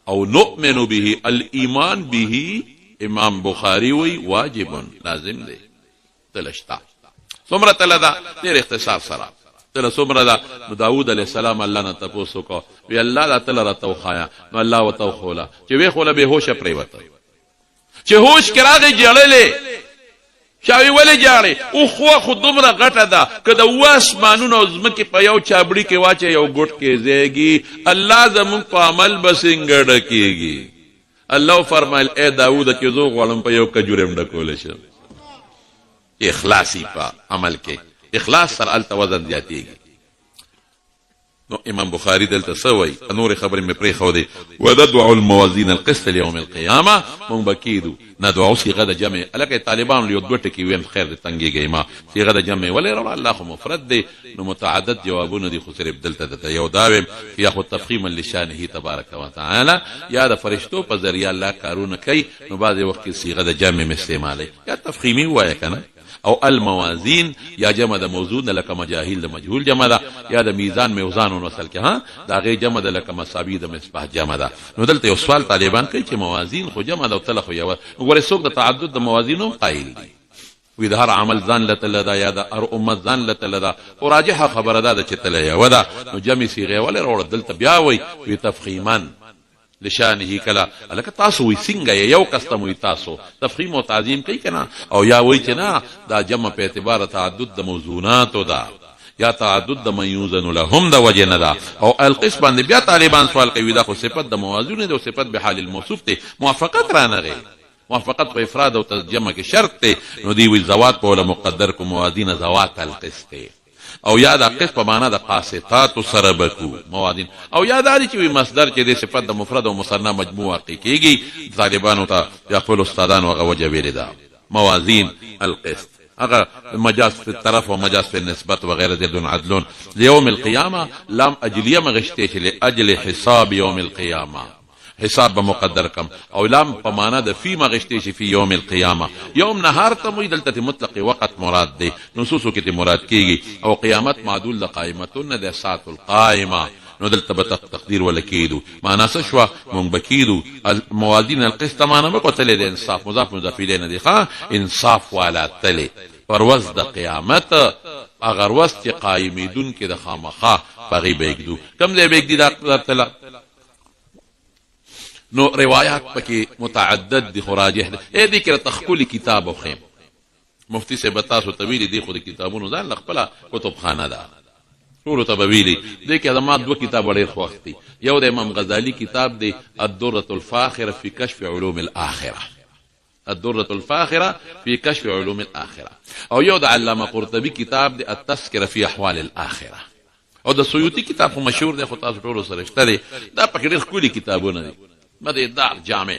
او نؤمن به الايمان به امام بخاري وی واجب لازم دی تلشتا څومره تلدا ډېر اختصار سره تل څومره دا نو داود علیه السلام الله نه تاسو کو وی الله دا تل راته خایا نو الله وتو خولا چې وی خوله به هوش پریوته چې هوش کراغه جړلې شاوی ولې جاړي او خو دومره غټه ده کله واسمانونو زمکه په یو چابړي کې واچي یو ګټ کې زیږي الله زمون په عمل بسنګړ کېږي الله فرمایل اے داود کې زو غړم په یو کجورم ډکول شه اخلاصي په عمل کې اخلاص سره التوازن زیاتېږي نو امام بخاري دلته سوي نور خبرې مې پرې خو دي ودعوا الموازين القسط ليوم القيامه مونږ بکیدو ندعو صيغه د جمع الکه طالبان یو دوه ټکی وین خیر د تنګيږي ما صيغه د جمع ولې الله خو مفرد دي نو متعدد جوابونه دي خو صرف دلته د یو داوم یا خو تفخيما لشانه تبارك وتعالى یا د فرشتو په ذریعہ الله کارونه کوي نو بعض وخت صيغه د جمع استعمالي یا تفخيمي وای کنه او الموازین یا جمع د موزون لکه مجاهیل د مجهول جمع ده، یا د میزان موزان او نسل کې ها دا غي جمع د لکه مصابیح د مصباح جمع ده. نو دلته یو سوال طالبان کوي چې موازین خو جمع ده او تل خو یو وګوره څوک د تعدد د موازینو قائل دي وی د هر عمل ځان لته لدا یا د هر امت ځان لته لدا او راجحه خبره ده چې تل یو ده. نو جمع صيغه ولې وروړه دلته بیا وی تفخیما لشانه کلا الکه تاسو وی څنګه یو کستم وی تاسو تفخیم او تعظیم کوي کنه، او یا وی چې نه دا جمع په اعتبار تعدد د موزونات او دا یا تعدد د میوزن لهم د وجه نه ده. او القسم باندې بیا طالبان سوال کوي دا خو صفت د موازون ده او صفت به حال الموصوف ته موافقت را نه غي، موافقت په افراد او تجمع کې شرط ته. نو دی وی زوات په مقدر کو موازین زوات القسط او یا دا قسط په معنا د قاسطات سره بکو موازین، او یا دا چې وی مصدر چې د صفت د مفرد او مثنى مجموعه کېږي طالبانو ته یا خپل استادانو هغه وجه ویل ده موازین القسط اگر مجاز في الطرف ومجاز في النسبت وغير دون عدلون ليوم القيامه لم اجليه مغشتي لاجل حساب يوم القيامه حساب بمقدر کم او لام په معنا د فی مغشتي فی یوم القیامه یوم نهار ته وی دلته مطلق وقت مراد دی نصوصو کې مراد کیږي او قیامت معدول د قائمتون د ساعت القائمه. نو دلته به تقدیر ولکیدو معنا څه شو مونږ بکیدو موازین القسط معنا به کوتل د انصاف مضاف مضاف الیه نه دی ښا انصاف والا تل پرواز د قیامت اگر وست قائمیدون کې د خامخا پغی بیگدو کم دی بیگدی د تل. نو روایات پکې متعدد دي خراجه اے ذکر تخکل کتاب او خیم مفتی سے بتاسو طویل دي خود کتابونو ځان خپل کتب خانه ده ټول تبویلی دي کې ادمات دو کتاب ډېر خوختي. یو د امام غزالی کتاب دی الدرة الفاخرة في كشف علوم الآخرة، الدرة الفاخرة في كشف علوم الآخرة، او یو د علامه قرطبي کتاب دی التذکرة في احوال الآخرة، او د سیوطي کتاب خو مشهور دی خو تاسو ټول سره شته دی دا پکې ډېر ښکلي کتابونه دي مده دار جامع.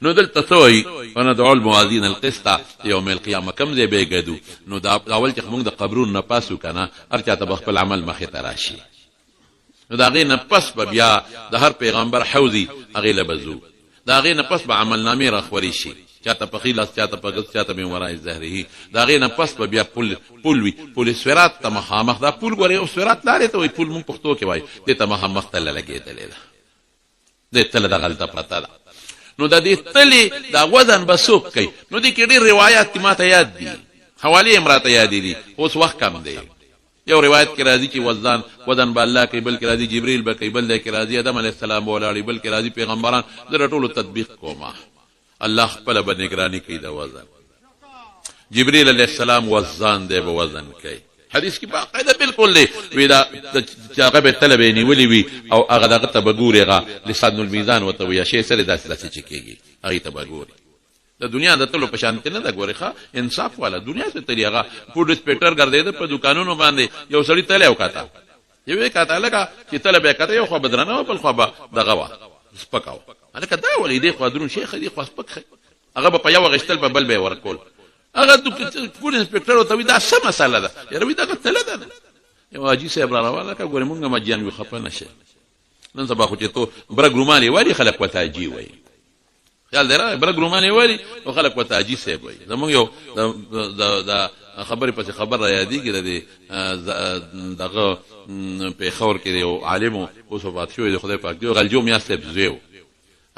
نو دلته توي انا دعوا الموازين القسط يوم القيامه كم زي بيګدو. نو دا اول چې موږ د قبرونو نه پاسو کنه ارچا ته خپل عمل مخه تراشي. نو دا غي نه پس بیا د هر پیغمبر حوزي اغه لبزو دا غي نه پس به عمل نامه راخوري شي چاته پخیل چاته پګت چاته به ورای زهره دا غي نه پس بیا پول سورات ته مخامخ دا پول ګوري او سورات لاره ته وي پول مون پښتو کې وای ته ته مخامخ تل لګیدل ده تل دا غلطه پرتا ده. نو د دې تل دا وزن بسوک کوي. نو دې کې ډېر روایت ما ته یاد دي حوالی امراته یاد دي اوس وخت کم دی. یو روایت کې راځي چې وزن به الله کوي، بل کې راځي جبريل به کوي، بل کې راځي آدم علیه السلام ولاړی، بل کې راځي پیغمبران د ټولو تطبیق کوما الله خپل به نگرانی کوي د وزن. جبريل علیه السلام وزن دی به وزن کوي حدیث کی باقاعده بالکل دی ودا چاغه به طلبه نیولې وی او هغه دغه تبګورغه لسان الميزان وته وی شی سره داسې چکیږي هغه تبګوري د دنیا د ټولو په شان نه دا ګورخه انصاف والا دنیا ته طریقه فود انسپیکټر ګرځیدل په دکانونو باندې یو سړی تله وکاته یو کاته لکه چې طلبه کته یو خو بدرنه بل خو دغه وا سپکاو الکه دا ولې دی خو درون شیخ دی خو سپک هغه په یو غشتل په بل به ورکول هغه د فود انسپیکټر او توی دا څه مسله ده یره دا تله ده یو اجي صاحب را روانه کا ګورې مونږه مجان وي خپه نشه نن سبا خو چې تو برګ رومالي والی خلک وته اجي وای خیال درا برګ رومالي والی او خلک وته اجي صاحب وای زمونږ یو د خبرې پس خبر را یادېږي دغه په خور کې یو عالم او صفات شوی د خدای پاک دی غلجوم یا صاحب زیو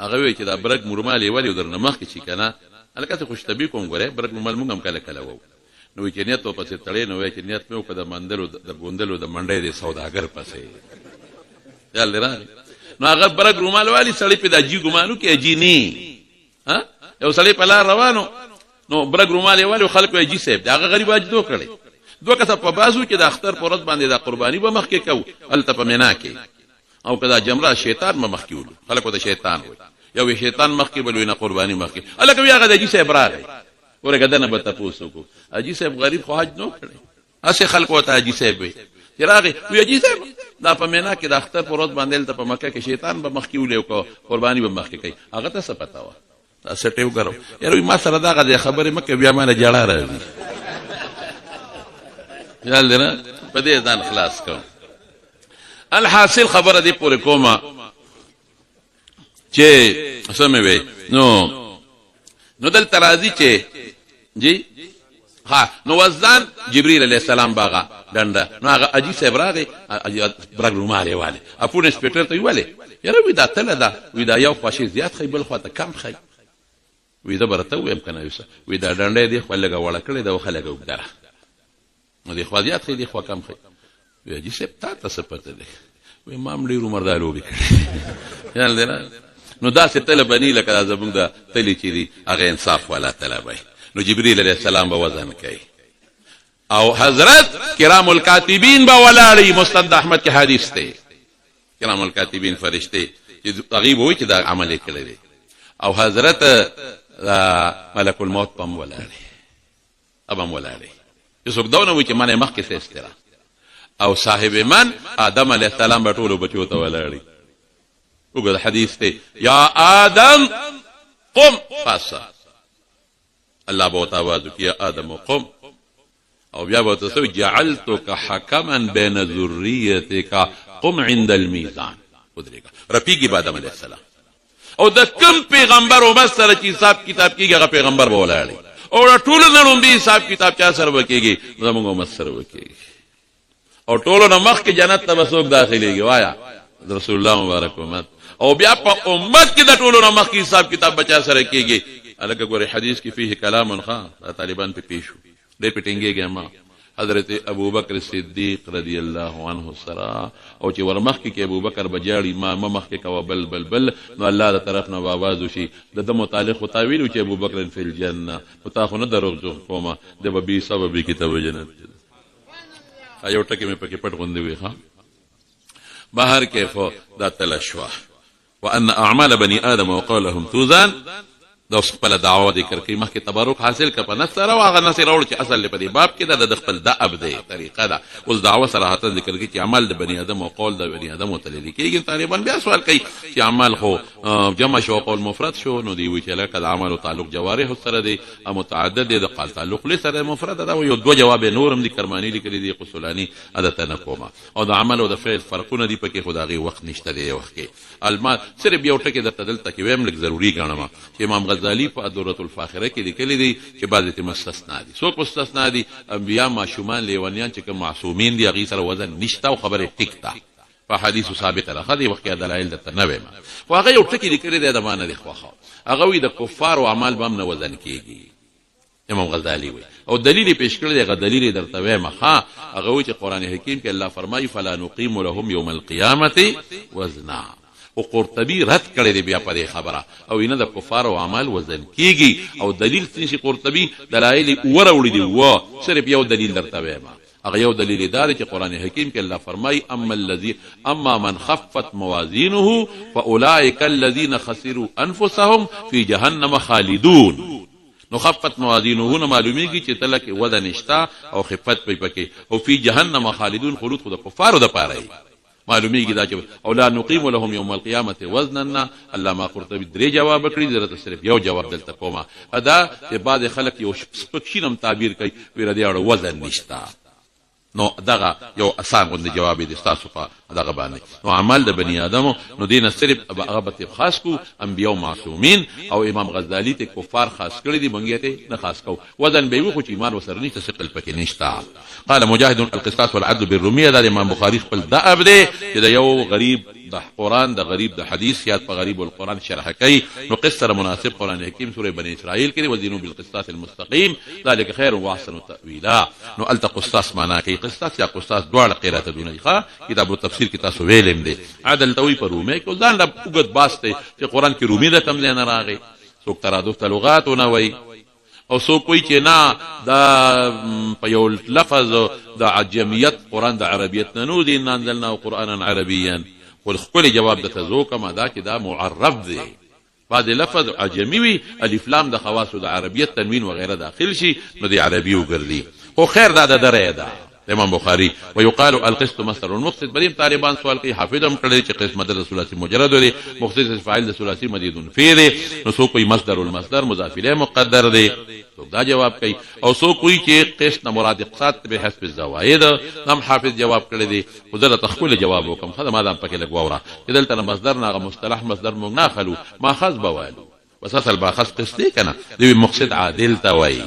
هغه وی چې دا برګ رومالي والی درنه مخ کې چې کنه الکه خوش طبيع کوم غره برګ مل مونږ هم کله وو نو چې نیت په پسې تړې نو چې نیت مې وکړه مندلو د ګوندلو د منډې د سوداګر پسې یال لري نو هغه برګ رومال والی سړی په د جی ګمانو کې اجي ني ها یو سړی په لار روانو نو برګ رومال والی خلک اجي صاحب هغه غریب اجدو کړي دوه کسه په بازو کې د اختر پرد باندې د قرباني به مخ کې کو الته په مینا کې او کدا جمره شیطان مخ کې ول خلکو د شیطان وي یو شیطان مخ کې بل وینه قرباني مخ کې الکه بیا هغه د اجي صاحب راغی ورګه نه به تاسو کو اجي صاحب غریب خو حج نو کړي اسه خلکو ته اجي صاحب وي چراغي وی اجي صاحب دا په مینا کې د اختر پروت باندې ته په مکه کې شیطان به مخ کې ولې کو قرباني به مخ کې کوي هغه ته څه پتا و تاسو ټیو غرو یاره ما سره دا خبره مکه بیا ما نه جړا راځي یال نه په دې ځان خلاص کو. الحاصل خبره دې پورې کومه چې سمې وي نو دل ترازی چې جی ها نو وزن جبريل عليه السلام باغا ډنډه نو هغه اجي صاحب راغی برګ روماله والے اپون انسپکټر ته ویله یاره وی دا تل دا وی دا یو خواشي زیات خی بل خو ته کم خی وی دا برته ویم کنه یوسه وی دا ډنډه دی خو لګه وړه کړی دا خلګه وګدره نو دی خو زیات خی دی خو کم خی وی اجي صاحب تا څه پته دی وی مام ډیرو مردالو به یال دی نو دا څه طلبنی لکه زبون دا تلی چي دي هغه انصاف والا طلبای نو جبريل عليه السلام به وزن کوي او حضرت کرام الکاتبین به ولاړی مستند احمد کې حدیث ته کرام الکاتبین فرشته چې تغیب وي چې دا عمل کړی دی او حضرت ملک الموت پم ولاړی ابم ولاړی یوسف داونه وي چې منه مخ کې څه استرا او صاحب من آدم علیه السلام به ټولو بچو ته ولاړی وګوره حدیث ته یا آدم قم فاسا الله بہت آواز کیا آدم قم او بیا بہت سو جعلتک حکما بین ذریتک قم عند المیزان ودریگا رفیقی با آدم علیہ السلام او دا کم پیغمبر او بس سره چې حساب کتاب کیږي هغه پیغمبر به ولاړی او ټول نړوم به حساب کتاب چا سره وکيږي زموږ امت سره وکيږي او ټول نو مخ کې جنت ته وسوک داخليږي وایا رسول الله مبارک امت او بیا په امت کې د ټول نو مخ کې حساب کتاب بچا سره کیږي الګه ګوري حدیث کې فيه کلام خان طالبان په پیشو دې پټینګيږي ما حضرت ابو بکر صدیق رضی الله عنه سره او چې ورمخ کې ابو بکر بجاړي ما مخ کې کو بل بل بل نو الله تعالی طرف نو आवाज وشي د متعلق تعویل چې ابو بکر فی الجنه متاخونه دروغ کومه د به سبب کتاب جنت ایو ټکه مې پکې پټ غوندې وي ها بهر کې دا تلشوا وان اعمال بني ادم وقولهم توزان دا خپل دعوه ذکر کوي مخکې تبرک حاصل کړه په نصر او هغه نصر اول چې اصل په دې باب کې د خپل دعب دی طریقه ده اوس دعوه صراحت ذکر کوي چې عمل د بني ادم او قول د بني ادم متللی کېږي طالبان بیا سوال کوي چې عمل خو جمع شو قول مفرد شو نو دی وی چې لکه العمل او تعلق جوارح سره دی او متعدد دی د قال تعلق لسره مفرد دا یو دوه جواب نورم دي کرمانی لیکلي دي قصولانی عادت نه کومه او د عمل او د فعل فرقونه دي پکې خدای وخت نشته دی وخت کې الما صرف یو ټکی د تدل تک ویم لک ضروری غنما چې امام غزالی په ادورۃ الفاخره کې لیکلي دي چې بعضی ته مستثنا دي څوک مستثنا دي انبیاء معصومان لیونیان چې کوم معصومین دي هغه سره وزن نشته او خبره ټیکتا په حدیث ثابت راغلي دی وخت دلایل د تنوع خو هغه یو ټکی لیکلي دی د معنی دی خو هغه وی د کفار او اعمال بم نه وزن کیږي امام غزالی وی او دلیل پیش کړی دی دلیل درته وایم ها هغه وی چې قران حکیم کې الله فرمایي فلا نقیم لهم یوم القیامه وزنا او قرطبی رد کړی دی بیا په خبره او اینه د کفار او اعمال وزن کیږي او دلیل څه قرطبی دلایل وروړي دی و صرف یو دلیل درته وایم هغه یو دلیل دار چې قران حکیم کې الله فرمایي اما من خفت موازینه فاولئک الذین خسروا انفسهم فی جهنم خالدون نو خفت موازینه نو معلومیږي چې تلک وزن نشتا او خفت په پکې او فی جهنم خالدون خلود خود کفار د پاره معلومیږي دا چې او لا نقیم لهم یوم القیامه وزنا الله ما قرطبی درې جواب کړی درته صرف یو جواب دلته کومه ادا چې بعض خلک یو سپکشینم تعبیر کوي ور دې اړه وزن نشتا نو دغه یو اسان غوندې جواب دي تاسو په دغه باندې نو عمل د بنی ادم نو دینه صرف هغه خاص کو انبیاء معصومین او امام غزالی ته کفار خاص کړی دي بنګیته نه خاص کو وزن به وي خو چې ایمان وسره نشته ثقل پکې نشتا قال مجاهد القصاص والعدل بالروميه دا امام بخاری خپل دعب دی چې دا یو غریب د قران د غریب د حدیث یاد په غریب القران شرح کوي نو قصه مناسب قران حکیم سوره بنی اسرائیل کې وزنوا بالقسطاس المستقيم ذلك خير واحسن تاويلا نو التقصاص معنا کوي قسطاس یا قسطاس دواړه قرات دونه ښه کتاب التفسیر کې تاسو ویلم دي عدل توي په رومه کې ځان لا وګت باسته چې قران کې رومي ده تم نه راغی څوک ترادف لغات نه وای او سو کوئی چې نه دا په یو لفظ د عجمیت قران د عربیت نه نو دي انزلنا قرانا عربيا والخپل جواب د تزو کما دا چې دا معرب دی بعد لفظ عجمی وی الف لام د خواص د عربیت تنوین وغیرہ داخل شي نو دی عربي وګرځي خو خیر دا د درې ده امام بخاری ويقال القسط مصدر المقصد بدیم طالبان سوال کوي حافظم کړي چې قسم مدد ثلاثي مجرد دی مختص فاعل د ثلاثي مزيد فی دی نو سو کوئی مصدر المصدر مضاف الیه مقدر دی تو دا جواب کوي او سو کوئی چې قسط مراد اقصاد به حسب الزوائد نم حافظ جواب کړي دی حضرت تخول جواب وکم خدای ما دام پکې لګوره دلته مصدر نه مصطلح مصدر مونږ نه خلو ما خذ بوالو وساس الباخذ قسط کنه دی مقصد عادل توي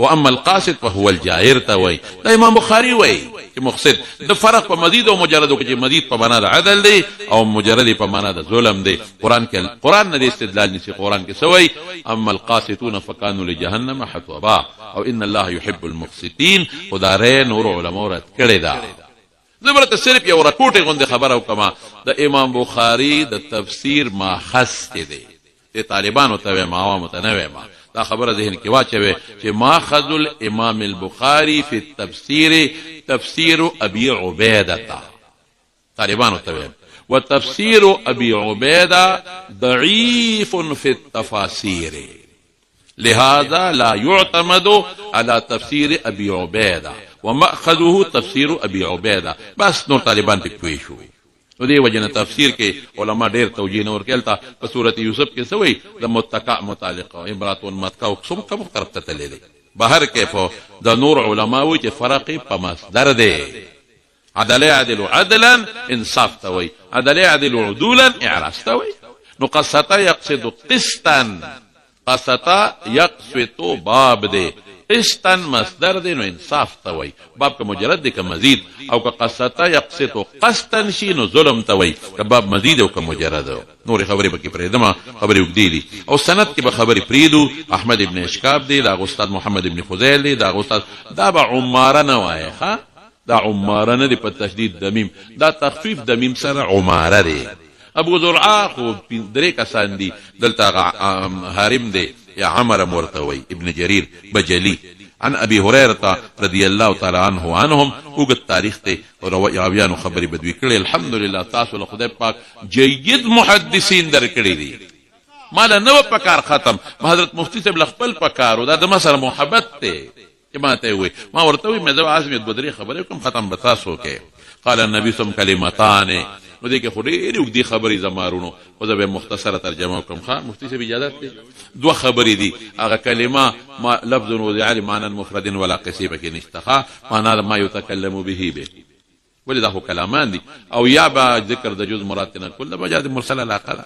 واما القاصد فهو الجائر ته وای دا امام بخاری وای چې مقصد د فرق په مزید او مجرد کې مزید په معنا د عدل دی او مجرد په معنا د ظلم دی قران نه استدلال نشي قران کې سوی اما القاسطون فكانوا لجهنم حطبا او ان الله يحب المقسطين خدای نور علماء رات کړي دا زبرت صرف یو راپورټ غونډه خبره وکما د امام بخاری د تفسیر ماخذ کې دی د طالبانو ته ما عوام ته نه ما دا خبره ذهن کې واچوي چې ماخذ الامام البخاري في التفسير تفسير ابي عبيده طالبانو ته وتفسير ابي عبيده ضعيف في التفاسير لهذا لا يعتمد على تفسير ابي عبيده ومأخذه تفسير ابي عبيده بس نور طالبان پک پوي شو نو دی وجنه تفسیر کې علما ډېر توجیه نور کېلتا په سورۃ یوسف کې سوی د متقع متعلقه امراتون متقع کوم کوم طرف ته تللی بهر کې د نور علما وی چې فرق په مصدر دی عدل يعدل عدلا انصاف توي عدل يعدل عدولا اعراض توي نو قسطا يقصد قسطا قسطا يقصد باب دی قسطا مصدر دی نو انصاف توي باب کا مجرد دی کا مزید او کا قسطا يقصد قسطا شي نو ظلم توي کا باب مزید او کا مجرد نور خبرې بکی پریدما خبرې وګدیلی او سند کې به خبرې پریدو احمد ابن اشکاب دی دا استاد محمد ابن فضیل دی دا استاد دا به عماره نه وای ها دا عماره نه دی په تشدید د میم دا تخفیف د میم سره عماره دی ابو زرعه خو درې کسان دي دلته حارم دی یا عمر مرتوي ابن جرير بجلي عن ابي هريره رضي الله تعالى عنهم وګ تاریخ ته راویانو خبري بدوي کړي الحمدلله تاسو له خدای پاک جيد محدثين درکړي دي مال نو پکار ختم حضرت مفتی صاحب خپل پکارو دا د مسره محبت ته جماعته وي ما ورته وي مې د عظمت بدري خبره کوم ختم بتاسو کې قال النبي صم كلمتان نو دې کې خوري وګدي خبري زمارونو او زه به مختصره ترجمه کوم ښا مفتی صاحب اجازه دي دوه خبري دي هغه کلمه ما لفظ وضع معنى مفرد ولا قصيبه کې نشته معنا ما يتكلم به ولذا هو كلامان دي او يا با ذكر د جزء مراتنا كل مجاز مرسل العقل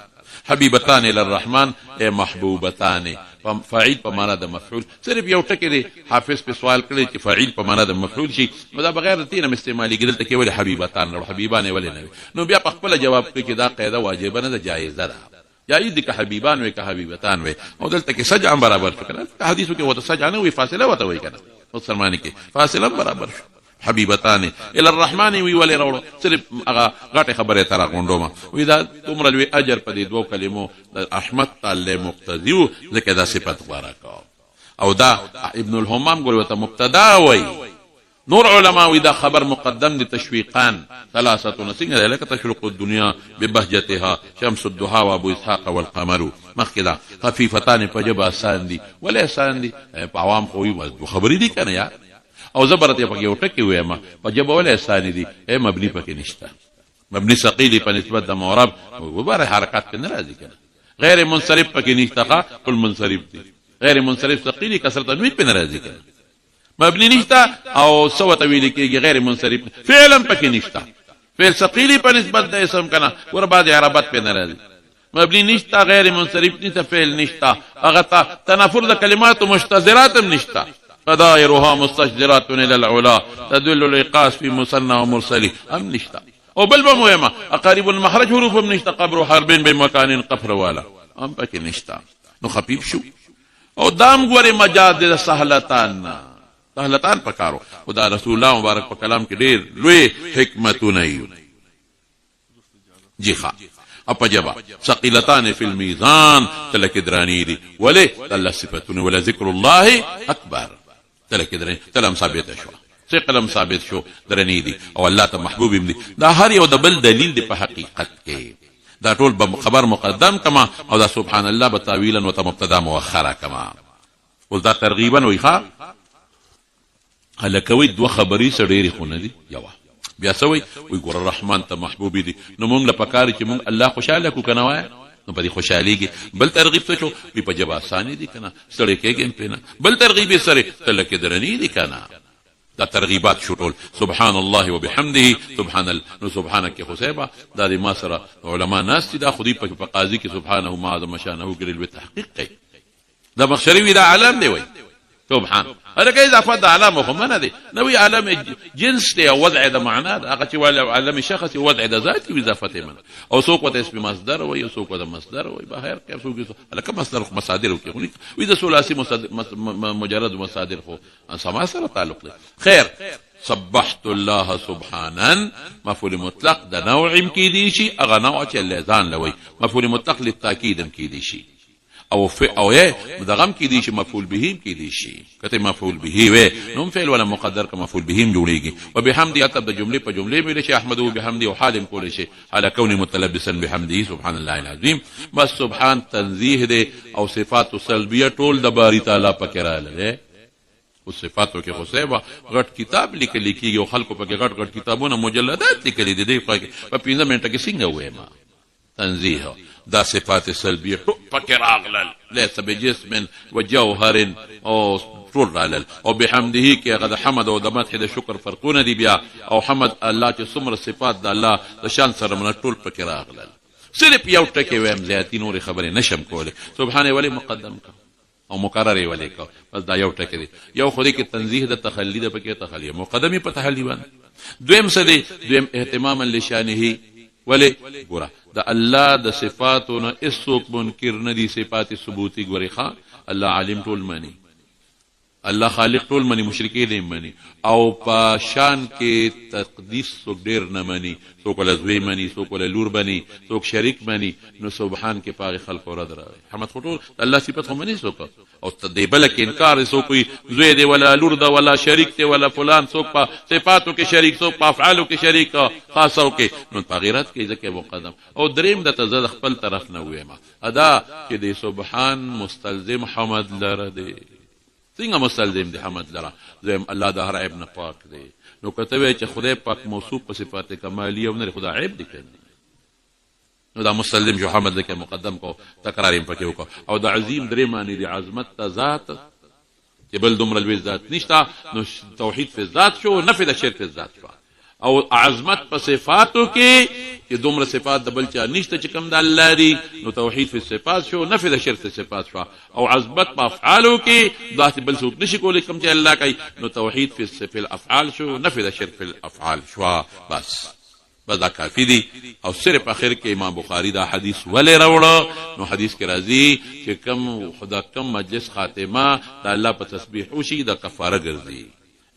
حبيبتان الى الرحمن اي محبوبتان فاعل په معنا د مفعول صرف یو ټکی دی حافظ په سوال کړی چې فاعل په معنا د مفعول شي نو دا بغیر تینه استعمالي کېدل ته کې ولې حبيبتان او حبيبان ولې نه نو بیا په خپل جواب کې دا قاعده واجب نه ده جایزه ده جایز دي که حبيبان وي که حبيبتان وي او دلته کې سجع برابر کړه حدیثو کې وته سجع نه وي فاصله وته وي کنه او سلمانی کې فاصله برابر شو حبيبتان الى الرحمن وی ولې راوړو صرف هغه غټه خبره تر غونډوما وی دا تمره لوی اجر په دې دوه کلمو احمد تعالی مقتدی ځکه دا صفت بارکا او دا ابن الهمام ګور وته مبتدا وی نور علماء وی دا خبر مقدم دي تشويقان ثلاثه نسنه لك تشرق الدنيا ببهجتها شمس الضحى وابو اسحاق والقمر مخکدا خفيفتان فجب آسان دي ولا آسان دي په عوام خو وی خبرې دي کنه یا او زبرت په یو ټکی وایم په جبه ولا ثاني دي اے مبني پکې نشته مبني ثقيل په نسبت د معرب وبره حرکت کې ناراضي کنه غیر منصرف پکې نشته کل منصرف دي غیر منصرف ثقيل کسر تنوین په ناراضي کنه مبني نشته او سو تویل کېږي غیر منصرف فعلا پکې نشته فعل ثقيل په نسبت د اسم کنه ور بعد عربت په ناراضي مبني نشته غیر منصرف نشته فعل نشته هغه تنافر د کلمات مشتزرات نشته قدائرها مستشجرات الى العلا تدل الايقاس في مثنى ومرسل ام نشتا او بل بمهمه اقارب المخرج حروف نشتا قبر حرب بمكان قفر والا ام پکې نشتا نو خفيف شو او دام ګوره مجاز سهلتان پکارو خدا رسول الله مبارک په کلام کې ډېر لوی حکمتونه جی ښا اپا جبا ثقيلتان في الميزان تلك دراني دي ولي تل صفتون ولا ذكر الله اكبر تلك دراني تلم ثابت شو ثقلم ثابت شو دراني دي او الله ته محبوب دي دا هر یو د بل دلیل دی په حقیقت کې دا ټول خبر مقدم کما او دا سبحان الله بتاویلا وتمبتدا مؤخرا کما ول دا ترغیبا ویخا هلکوي دوه خبري سړيري خونه دي یو بیا سوي وي ګور الرحمن ته محبوب دي نو مونږ لپاره چې مونږ الله خوشاله کو کنه وای نو په دې خوشاليږي بل ترغیب څه شو په جواب ثاني دي کنه سړی کېږي په نه بل ترغیب سره تل کې درنی دي کنه دا ترغیبات شټول سبحان الله وبحمده سبحانك حسيبه دا دې ما سره علما ناس دي دا خودي په قاضي کې سبحانه ما اعظم شانه ګرل به تحقیق کوي دا مخشري دا علم دی وای سبحان هلکه اضافت د علامه خو منه دی نوی علم جنس دی او وضع د معنا ده هغه چې علم شخص وضع د ذات وي اضافت منه او څوک ورته اسم مصدر وي او څوک ورته مصدر وي بهر کې څوک هلکه مصدر خو مصادر کې وي د ثلاثي مجرد مصادر خو سما سره تعلق دی خیر سبحت الله سبحانا مفعول مطلق د نوع کې دی شي هغه نوع چې لزان لوي مفعول مطلق للتاکید کې دی شي او دغم کې دی شي مفعول به کې دی شي کته مفعول به وي نو فعل ولا مقدر کا مفعول به جوړيږي وبحمد عتب د جمله په جمله ویل شي احمد وبحمد او حال کول شي على كون متلبسا بحمده سبحان الله العظیم بس سبحان تنزیه دی او صفات سلبیه ټول د باری تعالی پکې رااله او صفاتو کې خو سیبا غټ کتاب لیکل کېږي او خلکو پکې غټ کتابونه مجلدات لیکل دي په 15 منټه کې څنګه وایم تنزیه دا صفات سلبیه پکې راغلل ليس بجسم وجوهر او ټول راغلل او بحمده کې هغه د حمد او د مدح د شکر فرقونه دي بیا او حمد الله چې څومره صفات د الله د شان سره من ټول پکې راغلل صرف یو ټکی وایم زیاتی نور خبره نشم کوله سبحان ولی مقدم کا او مقرر ولی کا بس دا یو ټکی دی یو خو دې کې تنزیه د تخلی د پکې تخلی مقدمه په تخلی باندې دویم څه دی دویم اهتماما لشانه ولی ګوره د الله د صفاتونو هیڅوک منکر نه دي صفات ثبوتی ګوري ښا الله عالم ټول مانی الله خالق ټول منی مشرکین یې منی او په شان کې تقدیس څوک ډیر نه منی څوک له زوی منی څوک له لور منی څوک شریک منی نو سبحان کې پاغه خلق ورته راوي حمد خطور الله صفات هم منی څوک او تدیبل کې انکار څوک زوی دی ولا لور دی ولا شریک دی ولا فلان څوک په صفاتو کې شریک څوک په افعالو کې شریک خاصو کې نو تغیرات کې ځکه مقدم او دریم د تزاد خپل طرف نه وېما ادا چې دی سبحان مستلزم حمد لره دی څنګه مستلزم دی حمد لرا زم الله د هر عیب نه پاک دی نو کته وی چې خدای پاک موصوف په صفات کمالیه او نه خدای عیب دي نو دا مستلزم جو حمد لکه مقدم کو تکرار یې پکې وکړه او د عظیم درې معنی دی عظمت ته ذات چې بل دومره لوی ذات نشته نو توحید فی ذات شو نفی د شرک فی ذات شو او عظمت په صفاتو کې چې دومره صفات د بل چا نشته چې کوم د الله دی نو توحید فی صفات شو نفی د شرک صفات شو او عظمت په افعالو کې ذات بل څوک نشي کولی کوم چې الله کوي نو توحید فی الافعال شو نفی د شرک فی الافعال شو بس دا کافی دی او صرف اخر کې امام بخاری دا حدیث ولې راوړو نو حدیث کې راځي چې کم خدا کم مجلس خاتمه د الله په تسبیح وشي د کفاره ګرځي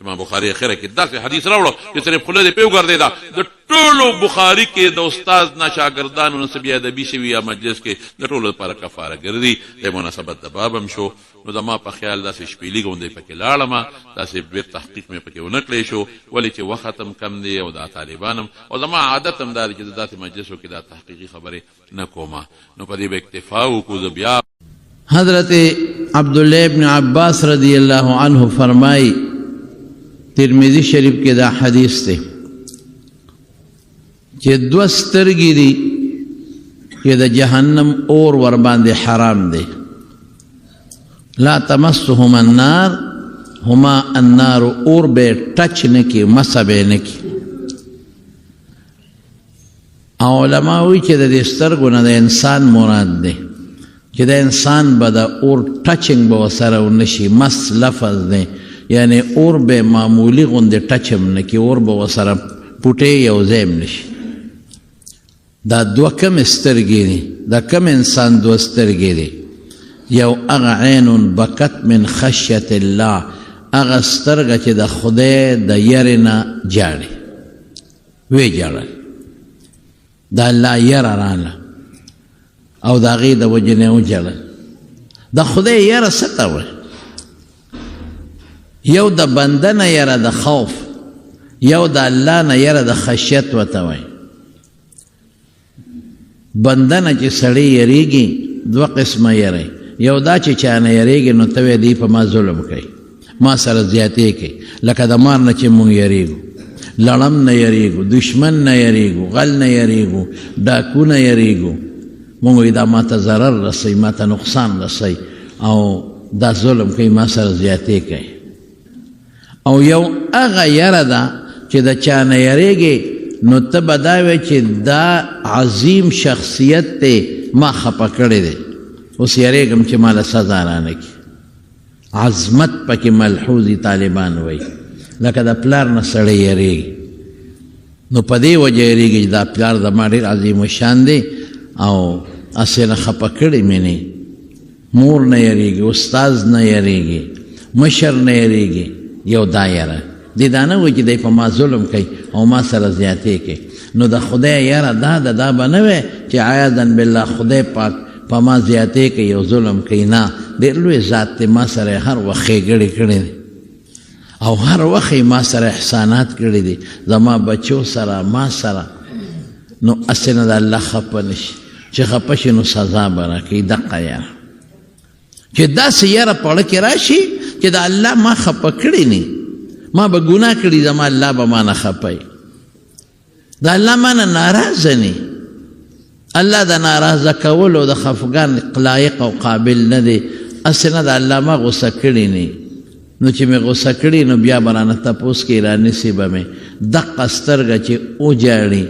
امام بخاری اخره کې داسې حدیث راوړو چې صرف خله دې پیو ګرځي دا د ټولو بخاری کې د استاد نه شاګردانو نسب ادبي شوی یا مجلس کې د ټولو لپاره کفاره ګرځي د مناسبت د بابم شو نو زما په خیال داسې شپېلې غوندې پکې لاړم داسې ډېر تحقیق مې پکې ونه کړی شو ولې چې وخت هم کم دی او دا طالبانم او زما عادت هم دا دی چې داسې مجلسو کې دا تحقیقي خبرې نه کومه نو په دې به اکتفا وکړو بیا حضرت عبدالله ابن عباس رضی الله عنه فرمائی ترمذی شریف کې دا حدیث دی چې دو سترګې دي چې د جهنم اور ور باندې حرام دی لا تمسهما النار هما النار اور به ټچ نه کی مس به نه کی علماء وی چې د سترګو نه د انسان مراد دی چې د انسان به د اور ټچینګ به سره ونشي مس لفظ دی یعنی اور به معمولی غوندې ټچم نه کی اور به وسره پټې یو ځای نشي دا دوه کم سترګې دي دا کم انسان دوه سترګې دي یو هغه عین بکت من خشیت الله هغه سترګه چې د خدای د یری نه جاړي وی جاړل دا الله یره رانه او د هغې د وجې نه وجړل د خدای یره څه ته وایي یو د بنده نه یره د خوف یو د الله نه یره د خشیت ورته وایي بنده نه چې سړی یریږي دوه قسمه یری یو دا چې چا نه یریږي نو ته وایې دی په ما ظلم کوي ما سره زیاتې کوي لکه د مار نه چې مونږ یریږو لړم نه یریږو دشمن نه یریږو غل نه یریږو ډاکو نه یریږو مونږ دا ما ته ضرر رسوي ما ته نقصان رسوي او دا ظلم کوي ما سره زیاتې کوي او یو هغه یره ده چې د چا نه یریږي نو ته به دا وایې چې دا عظیم شخصیت دی ما خفه کړی دی اوس یریږم چې ما له سزا رانه کړي عظمت پکې ملحوظي طالبان وای لکه د پلار نه سړی یریږي نو په دې وجه یریږي چې دا پلار زما ډېر عظیم الشان دی او هسې نه خفه کړی مې نه مور نه یریږي استاز نه یریږي مشر نه یریږي یو دا یره دې دا نه وایي چې دی په ما ظلم کوي او ما سره زیاتې کوي نو د خدای یره دا به نه وی چې عیاذا بالله خدای پاک په ما زیاتې کوي او ظلم کوي نه ډېر لوی ذات دی ما سره هر وخت ښېګړې کړې دی او هر وخت ما سره احسانات کړي دي زما بچو سره ما سره نو هسې نه د الله خفه نه شي چې خفه شي نو سزا به راکوي دقه یاره چې داسې یاره په اړه کې راشي چې د الله ما خفه کړي نه ما به ګناه کړي زما الله به ما نه خفه د الله ما نه ناراضه نه الله د ناراضه کولو د خفګان لایق او قابل نه دی هسې نه د الله ما غوسه کړي نه نو چې مې غوسه کړي نو بیا به رانه تپوس کې رانیسي به مې دقه سترګه چې وجاړي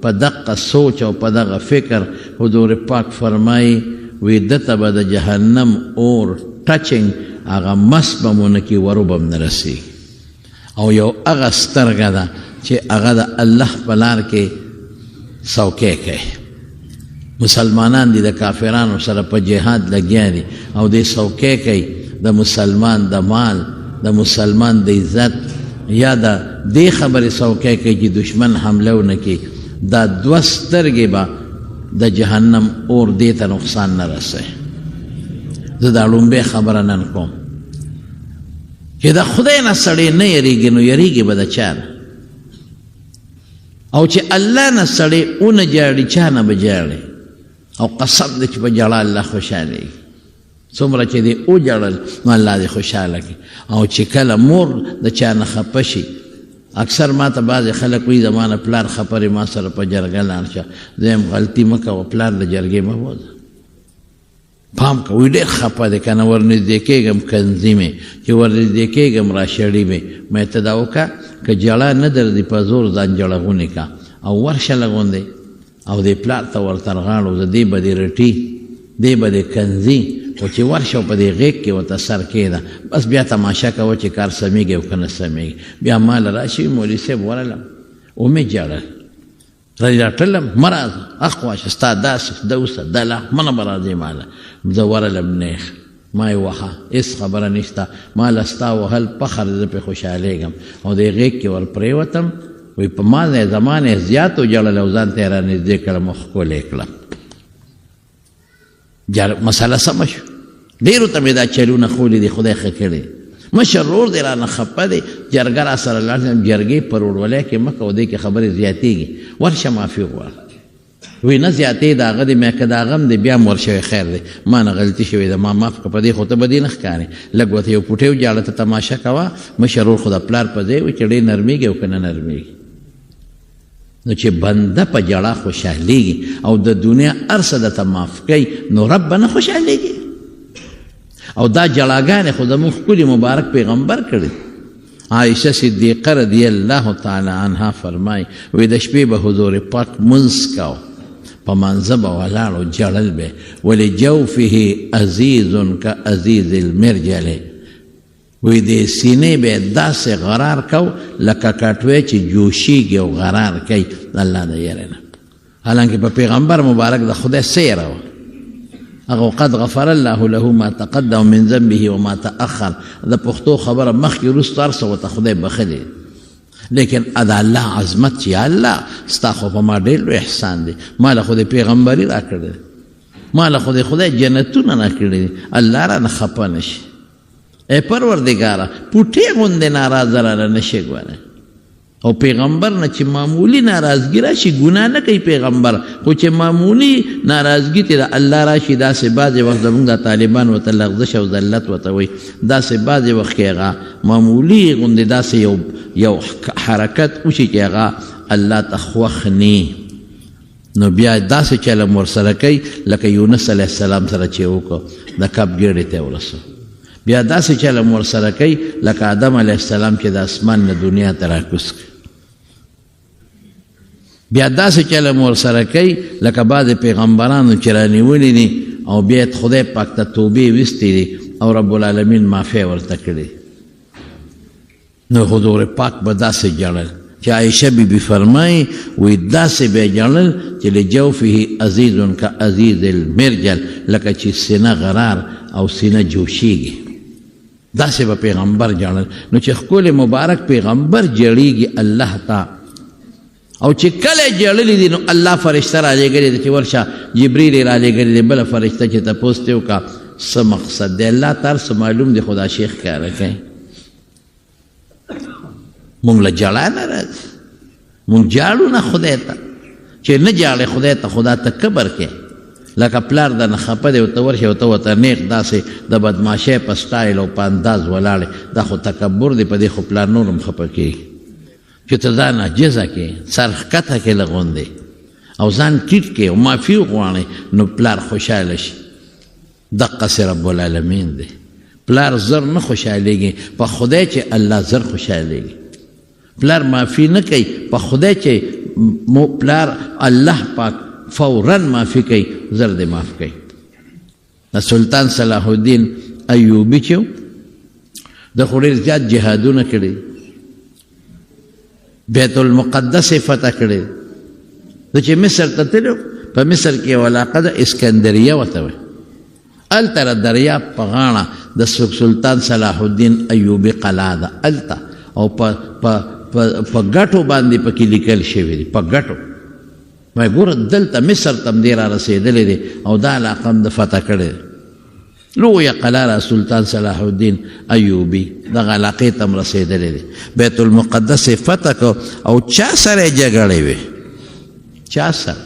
په دقه سوچ او په دغه فکر حضور پاک فرمایي وی دته به د جهنم اور ټچنګ هغه مس به مو نه کي ورو به م نه رسېږي او یو هغه سترګه ده چې هغه د الله په لار کې څوکۍ کوي مسلمانان دي د کافرانو سره په جهاد لګیا دي او دې څوکۍ کوي د مسلمان د مال د مسلمان د عزت یا د دې خبرې څوکۍ کوي چې دشمن حمله ونه کړي دا دوه سترګې به د جهنم اور دې ته نقصان نه رسوي زه دا لومبۍ خبره نن کوم چې د خدای نه سړی نه یریږي نو یریږي به د چا نه او چې الله نه سړی ونه جاړي چا نه به جاړي او قسم دی چې په جړه الله خوشحالېږي څومره چې دی وجړل نو الله دې خوشحاله کړي او چې کله مور د چا نه خفه شي اکثر ما ته بعضې خلک وایي زما نه پلار خفه دی ما سره په جرګه لاړ شه زه یم غلطي مه کوه پلار د جرګې مه بوځه پام کوئ ډېر خفه دی که نه ورنږدې کېږم کنځي مې چې ورنږدې کېږم راشړي مې مې ته دا وکړه که جړه نه درځي په زور ځان جړغونې کا او ورشه لغوندې او دې پلار ته ورترغاړو زه دې به دې رټي دې به دې کنځي خو چې ورشه په دې غېږ کې ورته سر کېږده بس بیا تماشه کوه چې کار سمیږي او که نه سمیږي بیا ما له راشي مولوي صاحب ورلم ومې جړل رټلم مه راځه اخواشه ستا داسې دوسه دله منه به راځې ماله زه ورلم نیخ ما یې وهه هېڅ خبره نشته ما له ستا وهل فخر زه پرې خوشحالېږم او دې غېږ کې ور پرېوتم وی په ما نه زما نه زیات وجړل او ځان ته یې رانږدې کړم او ښکلی کړم مسله سمه شو ډېرو ته مې دا چلونه ښولي دي خدای ښه کړی مشر ورور دی رانه خفه دی جرګه را سره لاړ شم جرګې په روډولۍ کې مه کوه دې کې خبرې زیاتېږي ورشه معافي غواړه وی نه زیاتې د هغه دی مې که د هغه هم دی بیا هم ورشوی خیر دی ما نه غلطي شوې ده ما معاف که په دې خو ته به دې نه ښکارې لږ ورته یو پوټی وجاړه ته تماشه کوه مشر ورور خو د پلار په ځای وي چې ډېر نرمېږي او که نه نرمېږي نو چې بنده په جړه خوشحالېږي او د دنیا هر څه درته معاف کوي نو رب به نه خوشحالېږي او دا جړاګانې خو زموږ ښکلي مبارک پیغمبر کړي عایشه صدیقه رضی الله تعالی عنها فرمایي وایي د شپې به حضور پاک منځ کوه په منځه به ولاړ او جړل به ولجوفه عزیز کعزیز المرجل وی دې سینې به داسې غرار کو لکه کټوی چې جوشیږي او غرار کوي الله د یارې نه حالانکه په پیغمبر مبارک د خدای سیره وه هغه قد غفر الله له ما تقدم من ذنبه وما تأخر د پښتو خبره مخکې وروسته هر څه ورته خدای بخلي لیکن دا الله عظمت چې الله ستا خو په ما ډېر لوی احسان دی ما له خدای پیغمبري را کړی ما له خدای جنتونه را کړي الله را نه خفه نه شي ای پروردګاره پوټې غوندې ناراضه رانه نشي ګوره او پیغمبر نه چې معمولی ناراضګي راشي ګناه نه کوي پیغمبر خو چې معمولی ناراضګي ته د الله راشي داسې بعضې وخت زموږ د طالبان ورته لغزش او ذلت ورته وایي داسې بعضې وخت کې هغه معمولی غوندې داسې یو حرکت وشي چې هغه الله ته خوښ نه نو بیا داسې چلم ورسره کوي لکه یونس علیه السلام سره چې وکړو د کب ګېډې ته ورسو بیا داسې چلم ورسره کوي لکه آدم علیه السلام چې د اسمان نه دنیا ته راکوز کړي بیا داسې چلم ورسره کوي لکه بعضې پیغمبرانو چې رانیولي دي او بیا خدای پاک ته توبې ویستې دي او رب العالمین معافی ورته کړې. نو حضور پاک به داسې جړل چې عایشه بی بی فرمایي وی داسې به جړل چې لجوفه عزیز کعزیز المرجل، لکه چې سینه غرار او سینه جوشیږي، داسې به پیغمبر جړل. نو چې ښکلی مبارک پیغمبر جړیږي الله ته، او چې کله جړلی دي نو الله فرشته رالیږلې ده چې ورشه جبریل یې رالیږلې دی بله فرشته چې تپوس دې وکړه څه مقصد دی. الله ته هر څه معلوم دی، خدا شیخ ښکاره کوي. مونږ له جړا نه راځي، مونږ جاړو نه خدای ته، چې نه جاړې خدای ته، خدا ته کبر کوي. لکه پلار د نه خفه دی ورته ورشي ورته ورته نیغ داسې د بدماشۍ په سټایل او په انداز ولاړې، دا خو تکبر دی، په دې خو پلار نور هم خفه کېږي چې ته ځان عاجزه کړې، سر ښکته کړې له غوندې او ځان ټیټ کړې او معافي وغواړې، نو پلار خوشحاله شي. دقسې رب العالمین دی، پلار زر نه خوشحالېږي، په خدای چې الله زر خوشحالېږي. پلار معافي نه کوي، په خدای چې پلار الله پاک فوراً معافي کوي، زر دې معاف کوي. د سلطان صلاح الدین ایوبي چې د خو ډېر زیات جهادونه کړي، بیت المقدس یې فتح کړی. د چې مصر ته تلو، په مصر کې یو علاقه ده اسکندریه ورته وایي، هلته د دریاب په غاړه د سلطان صلاح الدین ایوبي قلعه ده هلته، او په ګټو باندې پکې لیکل شوي دي، په ګټو. وایي ګوره دلته مصر ته هم دې را رسېدلی دی او دا علاقه هم د فتح کړې ده. لویه قلعه را سلطان صلاح الدین ایوبي دغه علاقې ته هم رسېدلی دی. بیت المقدس یې فتح کړ او چا سره یې جګړې وې؟ چا سره؟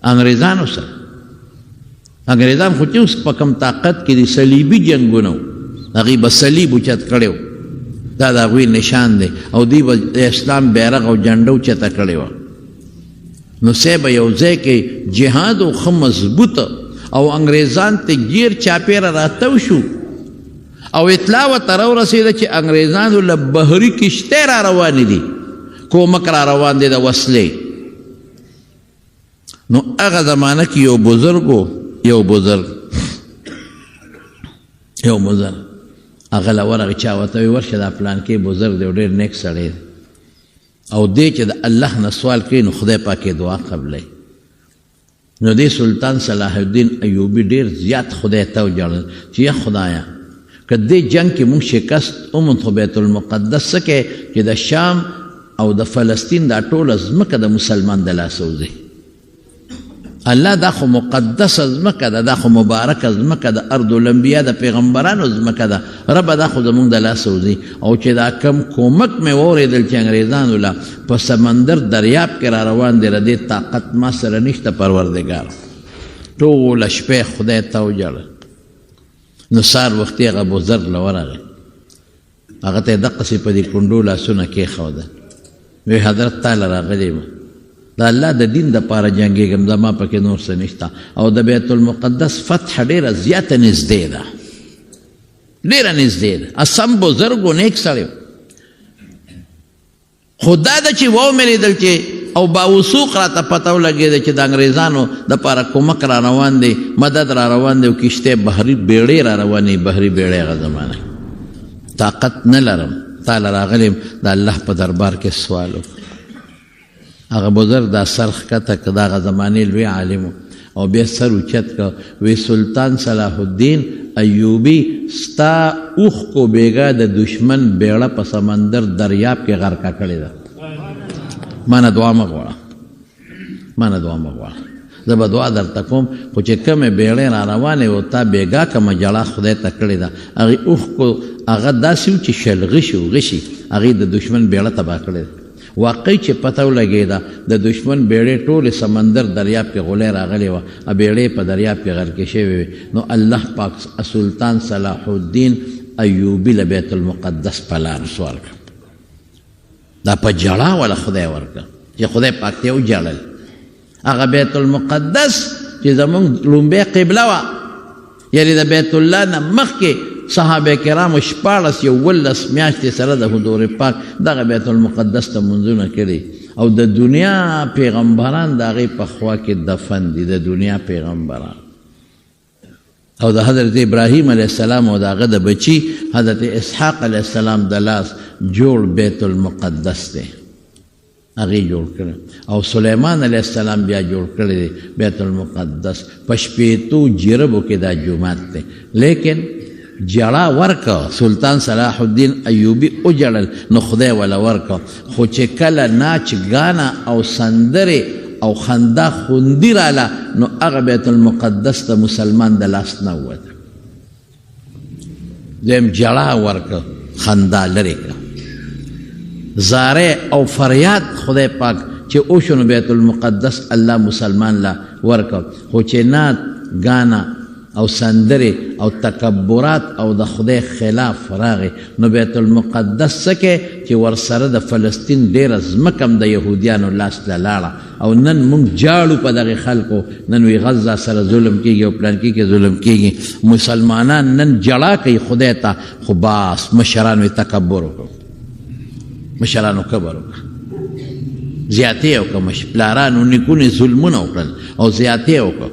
انګریزانو سره. انګریزان خو چې اوس په کم طاقت کې دي، صلیبي جنګونه وو، هغوی به صلیب اوچت کړی و، دا د هغوی نشان دی، او دوی به د اسلام بیرغ او جنډه اوچته کړې وه. نو سی به یو ځای کې جهاد و ښه مضبوطه، او انګریزان ته گیر چاپیره راتو شو، او اطلاع ورته راورسېده چې انګریزانو له بحري کشتۍ را روانې دي، کومک را روان دی د وسلې. نو هغه زمانه کې یو بزرګ هغه له ورغې چا ورته وایي ورشه دا پلانکې بزرګ دی او ډېر نیک سړی دی، او دی چې د الله نه سوال کوي نو خدای پاک یې دعا قبلوي. نو دی سلطان صلاح الدین ایوبي ډېر زیات خدای ته وژړل چې یا خدایه که دې جنګ کې موږ شکست وموند، خو بیت المقدس څه کوې چې د شام او د فلسطین دا ټوله ځمکه د مسلمان د لاسه وځي. الله دا خو مقدسه ځمکه ده، دا خو مبارکه ځمکه ده، ارض الانبیا د پیغمبرانو ځمکه ده، ربه دا خو زمونږ د لاسه وځي. او چې دا کم کومک مې واورېدل چې انګریزانو له په سمندر دریاب کې را روان دی، د دې طاقت ما سره نشته پروردګار. ټوله شپې خدای ته وژړل. نو سهار وختي هغه بزرګ له ورغی، هغه ته یې دقسې په دې کونډو لاسونه کېښودل، وی حضرت تا له راغلی یم، د الله د دین دپاره جنګېږم، زما پکې نور څه نشته، او د بیت المقدس فتح ډېره زیاته نږدې ده، ډېره نږدې ده. اسم بزرګ و نیک سړی، خو دا ده چې ومېلېدل چې او باوثوق راته پته ولګېده چې د انګریزانو دپاره کومک را روان دی، مدد را روان دی، او کشتۍ بحري بیړۍ را روانې، بحري بیړۍ هغه زمانه. طاقت نه لرم، تاله راغلیم د الله په دربار کې سوال وکړو. هغه بزرګ دا سر ښکته کړه، د هغه زمانې لوی عالم او بیا سر اوچت کړه، وی سلطان صلاح الدین ایوبي ستا اوښکو بیګا د دشمن بیړه په سمندر دریاب کې غرقه کړې ده. مانه دعا مه غواړه، مانه دعا مه غواړه، زه به دعا درته کوم، خو چې کومې بیړۍ را روانې و تا بیګا کومه جړه خدای ته کړې ده، هغې اوښکو هغه داسې و چې شلغشي و غشي، هغې د دشمن بیړه تباه کړې ده. واقعي چې پته ولګېده د دشمن بیړۍ ټولې سمندر دریاب کې غولی راغلې وه، بیړۍ په دریاب کې غرقې شوې وې. نو الله پاک سلطان صلاح الدین ایوبي له بیت المقدس په لار سوال کړ، دا په جړا وله خدای ورکړه چې خدای پاک ته وجړل. هغه بیت المقدس چې زمونږ لومبۍ قبله وه، یعنې د بیت الله نه مخکې صحابه کرامو 14 میاشتې سره د حضور پاک دغه بیت المقدس ته منځونه کړي، او د دنیا پیغمبران د هغې په خوا کې دفن دي، د دنیا پیغمبران. او د حضرت ابراهیم علیه السلام او د هغه د بچي حضرت اسحاق علیه السلام د لاس جوړ بیت المقدس دی، هغې جوړ کړی. او سلیمان علیه السلام بیا جوړ کړی دی بیت المقدس. په شپېتو جربو کې دا جومات دی. لیکن جړه ورکه سلطان صلاح الدین ایوبي وجړل نو خدای ولا ورکه، خو چې کله ناچ ګانا او سندرې او خندا خوندي راله نو هغه بیت المقدس د مسلمان د لاس نه ووته. دویم جړه ورکه، خندا لرې کړه، زاره او فریاد خدای پاک چې اوشو نو بیت المقدس الله مسلمان لا ورکه. خو چې نعت ګانا او سندرې او تکبرات او د خدای خلاف راغی نو بیت المقدس څه چې ورسره د فلسطین ډېره ځمکه هم د یهودیانو لاس ته لاړه. او نن موږ جاړو په دغې خلکو، نن وی غزه سره ظلم کېږي او پلانکي کې ظلم کېږي. مسلمانان نن جړه کوي خدای ته، خو باس مشرانو یې تکبر وکړو، مشرانو کبر وکړه، زیاتې یې وکړه، پلارانو نیکونو ظلمونه وکړل او زیاتې یې وکړه.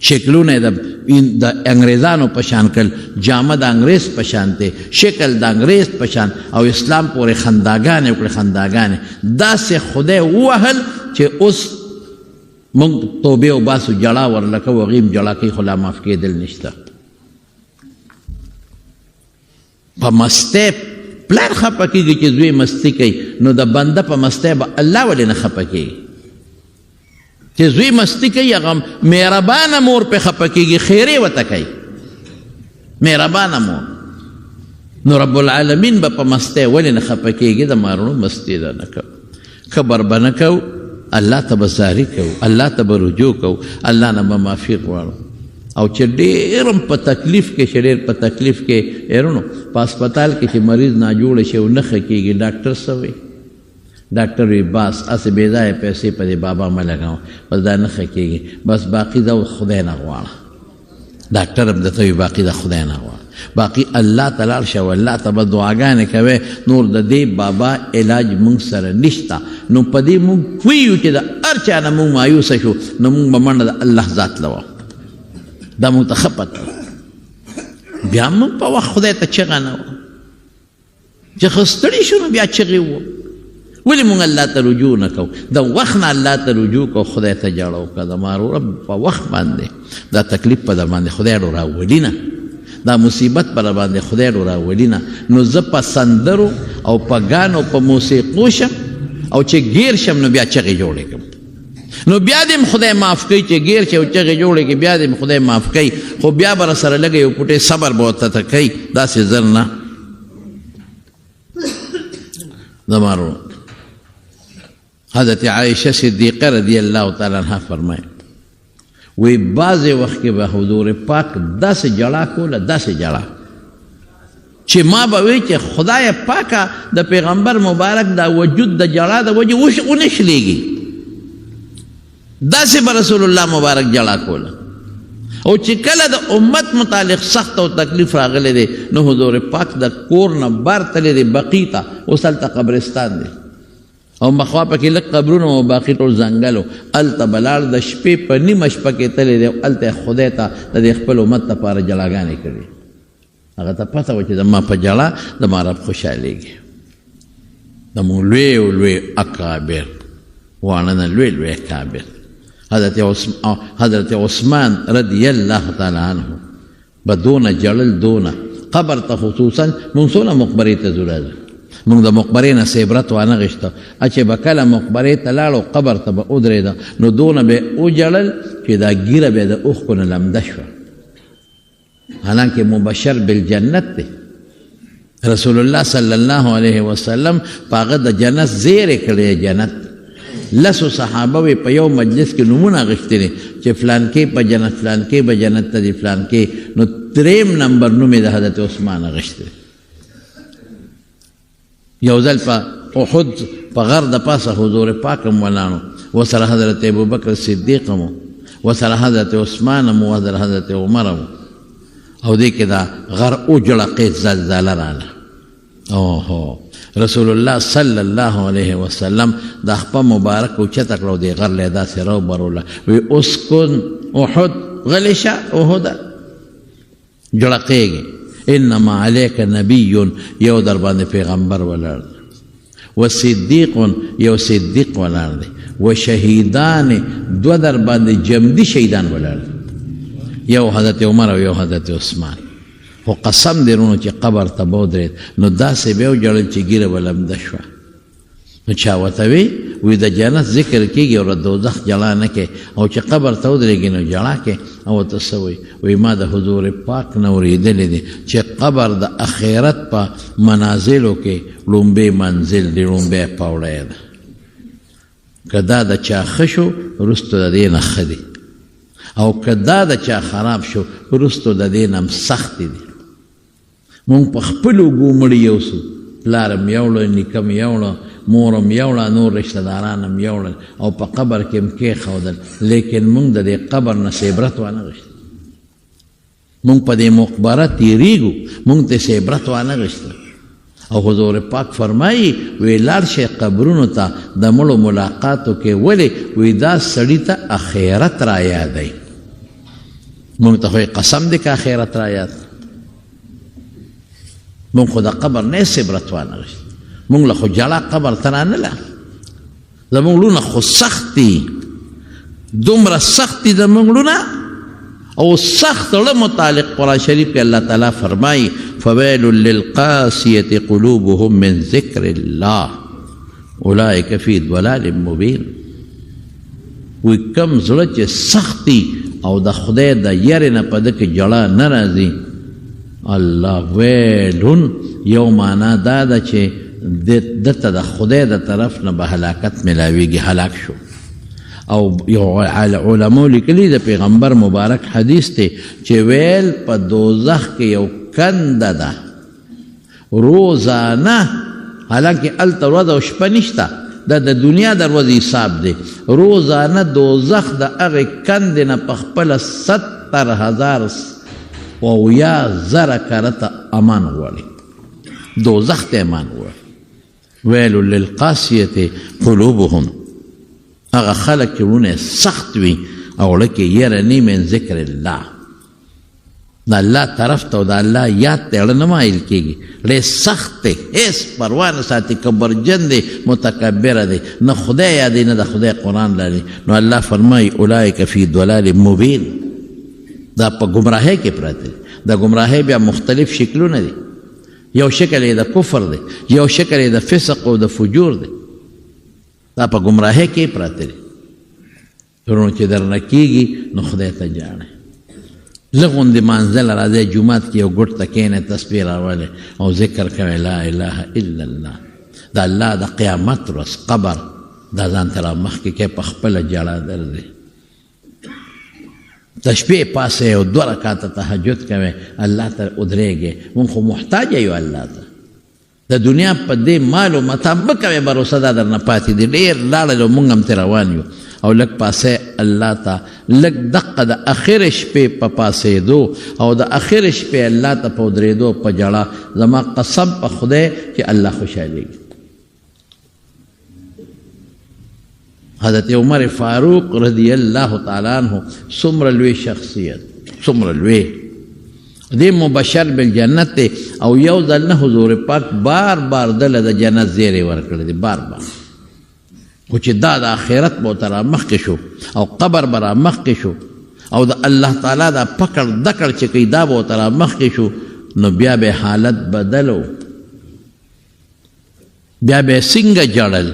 شکلونه د انګریزانو پشان کړل، جامه د انګریز پشان دی، شکل د انګریز پشان، او اسلام پورې خنداګانې وکړې، خنداګانې. داسې خدای ووهل چې اوس موږ توبې وباسو، جړه ورله کوو، هغې هم جړه کوي، خو لا معاف کېدل نشته. په مستۍ پلار خفه کېږي چې زوی مستي کوي، نو د بنده په مستۍ به الله ولې نه خفه کېږي چې زوی مستی کوي؟ هغه مهربانه مور پې خفه کېږي، خیرې ورته کوي، مهربانه مور. نو رب العالمین به په مستی ولې نه خفه کېږي؟ د مارونو مستی ده نه کوو، کبر به نه کوو، الله ته به زاري کوو، الله ته به رجوع کوو، الله نه به معافي غواړو. او چې ډېر هم په تکلیف کې چې ډېر په تکلیف کې هېرونو په هسپتال کې چې مریض ناجوړه شي او نه ښه کېږي، ډاکټر څه وایي؟ ډاکټر وی بس اسې بې ځایه پیسې په دې بابا مه لګوه، بس دا نه ښه کېږي، بس باقي دا خدای نه غواړه. ډاکټر هم درته وي باقي د خدای نه غواړه، باقي الله ته لاړ شه او الله ته به دعاګانې کوې. نور د دې بابا علاج موږ سره نشته. نو په دې موږ پوهیږو چې د هر چا نه موږ مایوسه شو نو موږ به منډه د الله ذات له وه، دا موږ ته ښه پته. بیا موږ په وخت خدای ته چغه نه وه چې ښه ستړي شو نو بیا چغې ووه. ولې مونږ الله ته رجوع نه کوو؟ د وخت نه الله ته رجوع کوو، خدای ته جړه وکړه. د مارو رب په وخت باندې دا تکلیف په در باندې خدای ډو راولي نه، دا مصیبت په در باندې خدای ډو راولي نه. نو زه په سندرو او په ګانو په موسیقو شم او چې ګیر شم نو بیا چغې جوړې کوم، نو بیا دې م خدای معاف کوي. چې ګیر شي او چغې جوړې کړي بیا دې م خدای معاف کوي، خو بیا به راسره لږه یو پوټی صبر به ورته کوي، داسې زر نه. د مارو حضرت عائشہ صدیقہ رضی اللہ تعالیٰ عنہ فرمائے وی بعض وقت کې به حضور پاک داسې جړه کوله، داسې جړه چې ما به وی چې خدای پاکه د پیغمبر مبارک دا وجود د جړه د وجې ونه شلېږي، داسې به رسول الله مبارک جړه کوله. او چې کله د امت متعلق سخت او تکلیف راغلی دی نو حضور پاک د کور نه بار تللی دی بقي ته، اوس هلته قبرستان دی او مخوا پکې لږ قبرونه او باقي ټول ځنګل و، هلته به لاړ د شپې په نیمه شپه کې تللی دی، هلته خدای ته د دې خپل امت لپاره جلاګانې کړي. هغه ته پته وه چې زما په جړه زما رب خوشحالېږي. زمونږ لوی او لوی اکابر واړه نه لوی لوی اکابر حضرت عثمان رضی الله تعالی عنه به دونه جړل، دونه قبر ته خصوصا مونږ څونه مقبرې ته ځو راځو، مونږ د مقبرې نه څه عبرت وانه غشته. چې به کله مقبرې ته لاړو قبر ته به ودرېده نو دونه به وجړل چې دا ږیره به د اوښکو نه لمده شوه، حالانکې مبشر بالجنت دی. رسول الله صلی الله علیه وسلم په هغه د جنت زیری کړی. جنت لسو صحابه وی په یو مجلس کې نومونه اخیستلي چې فلانکې په جنت، فلانکې به جنت ته دي، فلانکې. نو 3 نمبر نوم یې د حضرت عثمان اخیستی. یو ځل په احد په غر د پاسه حضور پاک هم ولاړو، ورسره حضرت ابوبکر صدیق هم ورسره حضرت عثمان هم ورسره حضرت عمر هم، او دې کې دا غر اوجړقې زلزله راغله. اوهو رسول الله صلی الله علیه وسلم د خپه مبارک اوچته کړه او دې غر له داسې راوبروله، وی اسکن احد غلی شه احده، جړقېږي. انما علیک نبی یو در باندې پیغمبر ولاړ دی، و صدیق یو صدیق ولاړ دی، و شهیدان دو در باندې جمدي شهیدان ولاړ دی، یو حضرت عمر او یو حضرت عثمان. خو قسم دی رونو چې قبر ته به ودرېد نو داسې به یې وجړل چې ږیره به لمده شوه. نو چا ورته وی د جنت ذکر کېږي او د دوزخ جړا نه کې، او چې قبر ته ودرېږي نو جړا کې. او ورته څه وی ما د حضور پاک نه اورېدلی دی چې قبر د اخرت په منازلو کې لومبی منزل دی، لومبی پوړی ده. که دا د چا ښه شو وروستو د دې نه ښه دی، او که دا د چا خراب شو وروستو د دې نه هم سختې دي. مونږ په خپلو اوږو مړي یوسو، پلارم یوړه، نیکم یوړه، مورم یوړه، نور رشته داران هم یوړل او په قبر کې هم کېښودل، لیکن مونږ د دې قبر نه څه عبرت وانه غوښته. مونږ په دې مقبره تېرېږو، مونږ ته څه عبرت وانه غوښته. او حضور پاک فرمایي وی لاړ شئ قبرونو ته د مړو ملاقاتو کې. ولې؟ وی دا سړي ته اخرت را یادوي. مونږ ته خو قسم دی که اخرت را یاد، مونږ خو د قبر نه څه عبرت وانه غوښته. مونږ له خو جړه قبر ته رانله، زمونږ لونه خو سخت دي، دومره سخت دي زمونږ لونه. او سخت له متعلق قرآن شریف کې الله تعالی فرمایي فویل للقاسیة قلوبهم من ذکر الله اولئک فی ضلال مبین. وی کم زړه چې سخت دي او د خدای د یرې نه په ده کې جړه نه راځي، الله ویلون یو معنا دا ده چې دته د خدای د طرف نه به هلاکت ملاویږي، هلاک شو. او یو علماء لیکلي د پیغمبر مبارک حدیث دی چې ویل په دوزخ کې یو کنده ده روزانه، حالانکه هلته ورځ او شپه نشته، دا د دنیا د ورځې حساب دی. روزانه دوزخ د هغې کندې نه په خپله 70,000 او یا زره کرته امان غواړي، دوزخ ته امان غواړي. ویل للقاسیة قلوبهم، هغه خلک چې ونه سخت وي او لکه یره نی من ذکر الله، د الله طرف ته او د الله یاد ته اړه نه مایل کېږي، ډېر سخت دی، هېڅ پروا نه ساتي، کبرجن دی، متکبره دی، نه خدای یادوي نه د خدای قرآن لري. نو الله فرمایي اولئک فی ضلال مبین، دا په ګمراهۍ کې پراته دي. د ګمراهۍ بیا مختلف شکلونه دي، یو شکل یې د کفر دی، یو شکل یې د فسق او د فجور دی، دا په ګمراهۍ کې پراته دي. ورونو چې درنه کېږي نو خدای ته جاړئ، لږ غوندې مانځه له راځئ جومات کې یو ګوټ ته کښېنئ، تسبیح راولئ او ذکر کوئ لا اله الا الله. د الله د قیامت ورځ قبر دا ځان ته رامخکې کړئ، په خپله جړه درځئ، د شپې پاسئ او 2 رکعاته تهجد کوئ، الله ته ودرېږئ. مونږ خو محتاج یو الله ته، د دنیا په دې مال او متاع مه کوئ، بروسه دا درنه پاتې دي، ډېر لاړل او مونږ هم ترې روان یو. او لږ پاسئ الله ته، لږ دقه د اخر شپې په پاسېدو او د اخر شپې الله ته په ودرېدو په جړه، زما قسم په خدای چې الله خوشحالېږي. حضرت عمر فاروق رضی الله تعالی عنہ څومره لوی شخصیت، څومره لوی، دې مبشر بالجنت دی، او یو ځل نه حضور پاک بار بار دله د جنت زیری ورکړی دی، بار بار. خو چې دا د آخرت به ورته رامخکې شو او قبر به رامخکې شو او د الله تعالی دا پکړ دکړ چې کوي دا به ورته رامخکې شو، نو بیا به حالت بدلو، بیا به څنګه جړل.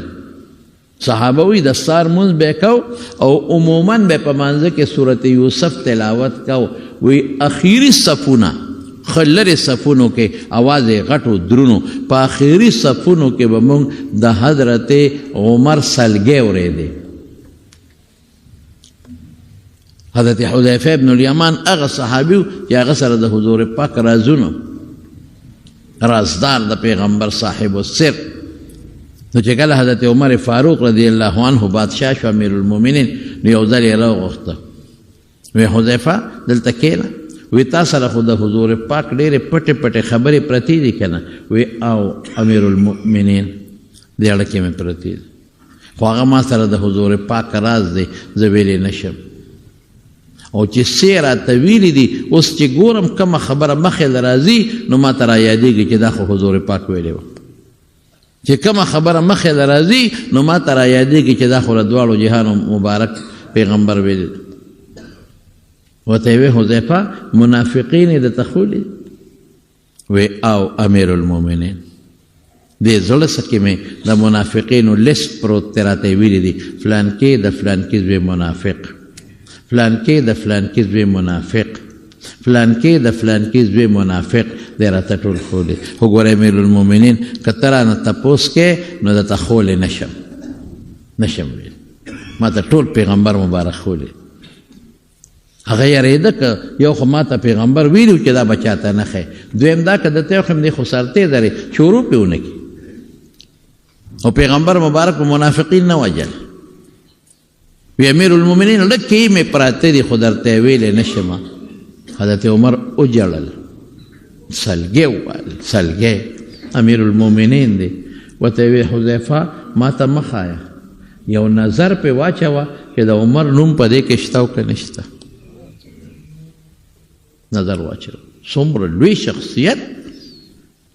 صحابه وی د سار مونځ به کو او عموما به په مانځه کې سورت یوسف تلاوت کو. وی اخیری صفونه خلر صفونو کې आवाज غټو درونو، په اخیری صفونو کې به مونږ د حضرت عمر سلګې اورېدې. حضرت حذیفه ابن الیمان هغه صحابي چې هغه سره د حضور پاک رازونو، رازدار د پیغمبر صاحب السر. نو چې کله حضرت عمر فاروق رضی الله عنه بادشاه شو، امیر المؤمنین، نو یو ځل یې راوغوښته، وی حذیفه دلته کښېنه، وی تا سره خو د حضور پاک ډېرې پټې پټې خبرې پرتې دي که نه؟ وی او امیر المؤمنین دې اړه کې مې پرتې دي، خو هغه ما سره د حضور پاک راز دی، زه ویلی نشم. او چې څه راته ویلي دي اوس چې ګورم کومه خبره مخې له راځي نو ما ته رایادېږي چې دا خو حضور پاک ویلې وه چې کومه خبره مخې له راځي نو ما ته رایادېږي چې دا خو له دواړو جهانو مبارک پیغمبر ویلي ورته یې وی حذیفه منافقین یې درته ښولي وی او امیر المؤمنین دې زړه څه کې مې د منافقینو لیست پروت دی راته یې ویلي دي فلان کې د فلان کې زوی منافق فلان کې د فلان کې زوی منافق فلان کې د فلان کې زوی منافق دی راته ټول ښولي خو ګوره امیر المؤمنین که ته رانه تپوس کې نو درته ښولی نشم ویل ما ته ټول پیغمبر مبارک ښولي هغه یارېده که یو خو ما ته پیغمبر ویلي چې دا به چاته نه ښیي دویم دا که درته وښیم دی خو سرتې درې شروع پې ونه کړي او پیغمبر مبارک په منافقین نه وجل وی امیر المؤمنین لږ کې مې پراته دي خو درته یې ویلی نشم حضرت عمر وجړل سلګۍ وویل سلګۍ امیر المؤمنین دی ورته یې وی حذیفه ما ته مه ښایه یو نظر پې واچوه چې د عمر نوم په دې کې شته او که نشته نظر واچوه څومره لوی شخصیت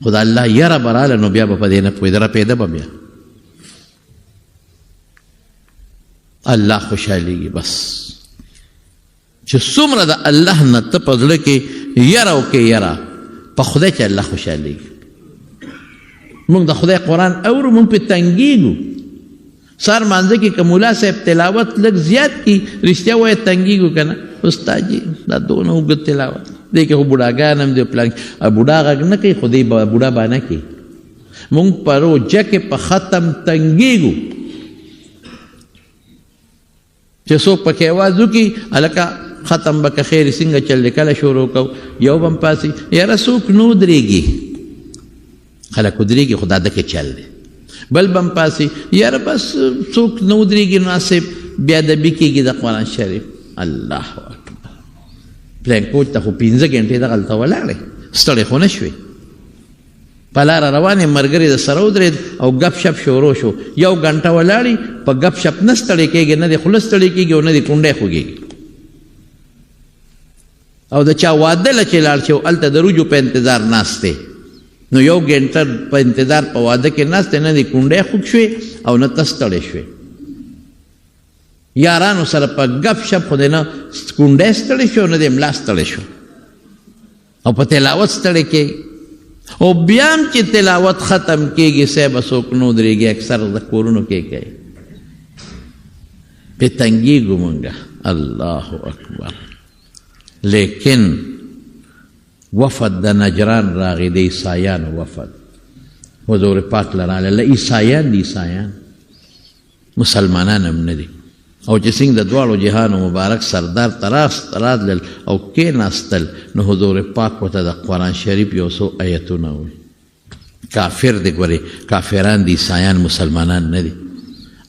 خو د الله یره به راله نو بیا به په دې نه پوهېده رپېده به بیا الله خوشحالېږي بس چې څومره د الله نه ته په زړه کې یره وکې یره په خدای چې الله خوشحالېږي موږ د خدای قرآن اورو موږ پې تنګېږو سار مانځه کې که ملا صاحب تلاوت لږ زیات کړي رښتیا وایه تنګېږو که نه استاد جي دا دونه اوږد تلاوت دی کې خو بوډاګان هم دی پلان بوډا غږ نه کوي خو دی بوډا به نه کوي موږ په روجه کې په ختم تنګېږو چې څوک پکې اواز وکړي هلکه ختم به که خیر څنګه چل دی کله شروع کوو یو به م پاسي یاره څوک نه ودرېږي خلک ودرېږي خو دا دکې چل دی بل به م پاسي یاره بس څوک نه ودرېږي مناسب بیا ادبي کېږي د قرآن شریف الله اکبر پلین کوچ ته خو 15 ګنټې دغلته ولاړې ستړی خو نه شوې په لاره روانې ملګري د سره ودرېد او ګپ شپ شروع شو یو ګنټه ولاړې په ګپ شپ نه ستړی کېږي نه د خوله ستړی کېږي او نه د کونډی خوږېږي او د چا واده له چې لاړ شي او هلته د روجو په انتظار ناست دی نو یو ګنټه په انتظار په واده کې ناست دی نه د کونډی خوږ شوې او نه ته ستړی شوې یارانو سره په ګپ شپ خو دی نه کونډی ستړی شو نه د ملا ستړی شو او په تلاوت ستړی کېږي او بیا هم چې تلاوت ختم کېږي صاحبه څوک نه ودرېږي اکثر د کورونو کې کوي پې تنګېږو مونږه الله اکبر لیکن وفد د نجران راغی د عیسایانو وفد حضور پاک لراله له عیسایان دي عیسایان مسلمانان هم نه دي او چې څنګه د دواړو جهانو مبارک سردار راتلل او کېناستل نو حضور پاک ورته د قرآن شریف یو څو ایتونه وویل کافر دی ګورې کافران دي عیسایان مسلمانان نه دي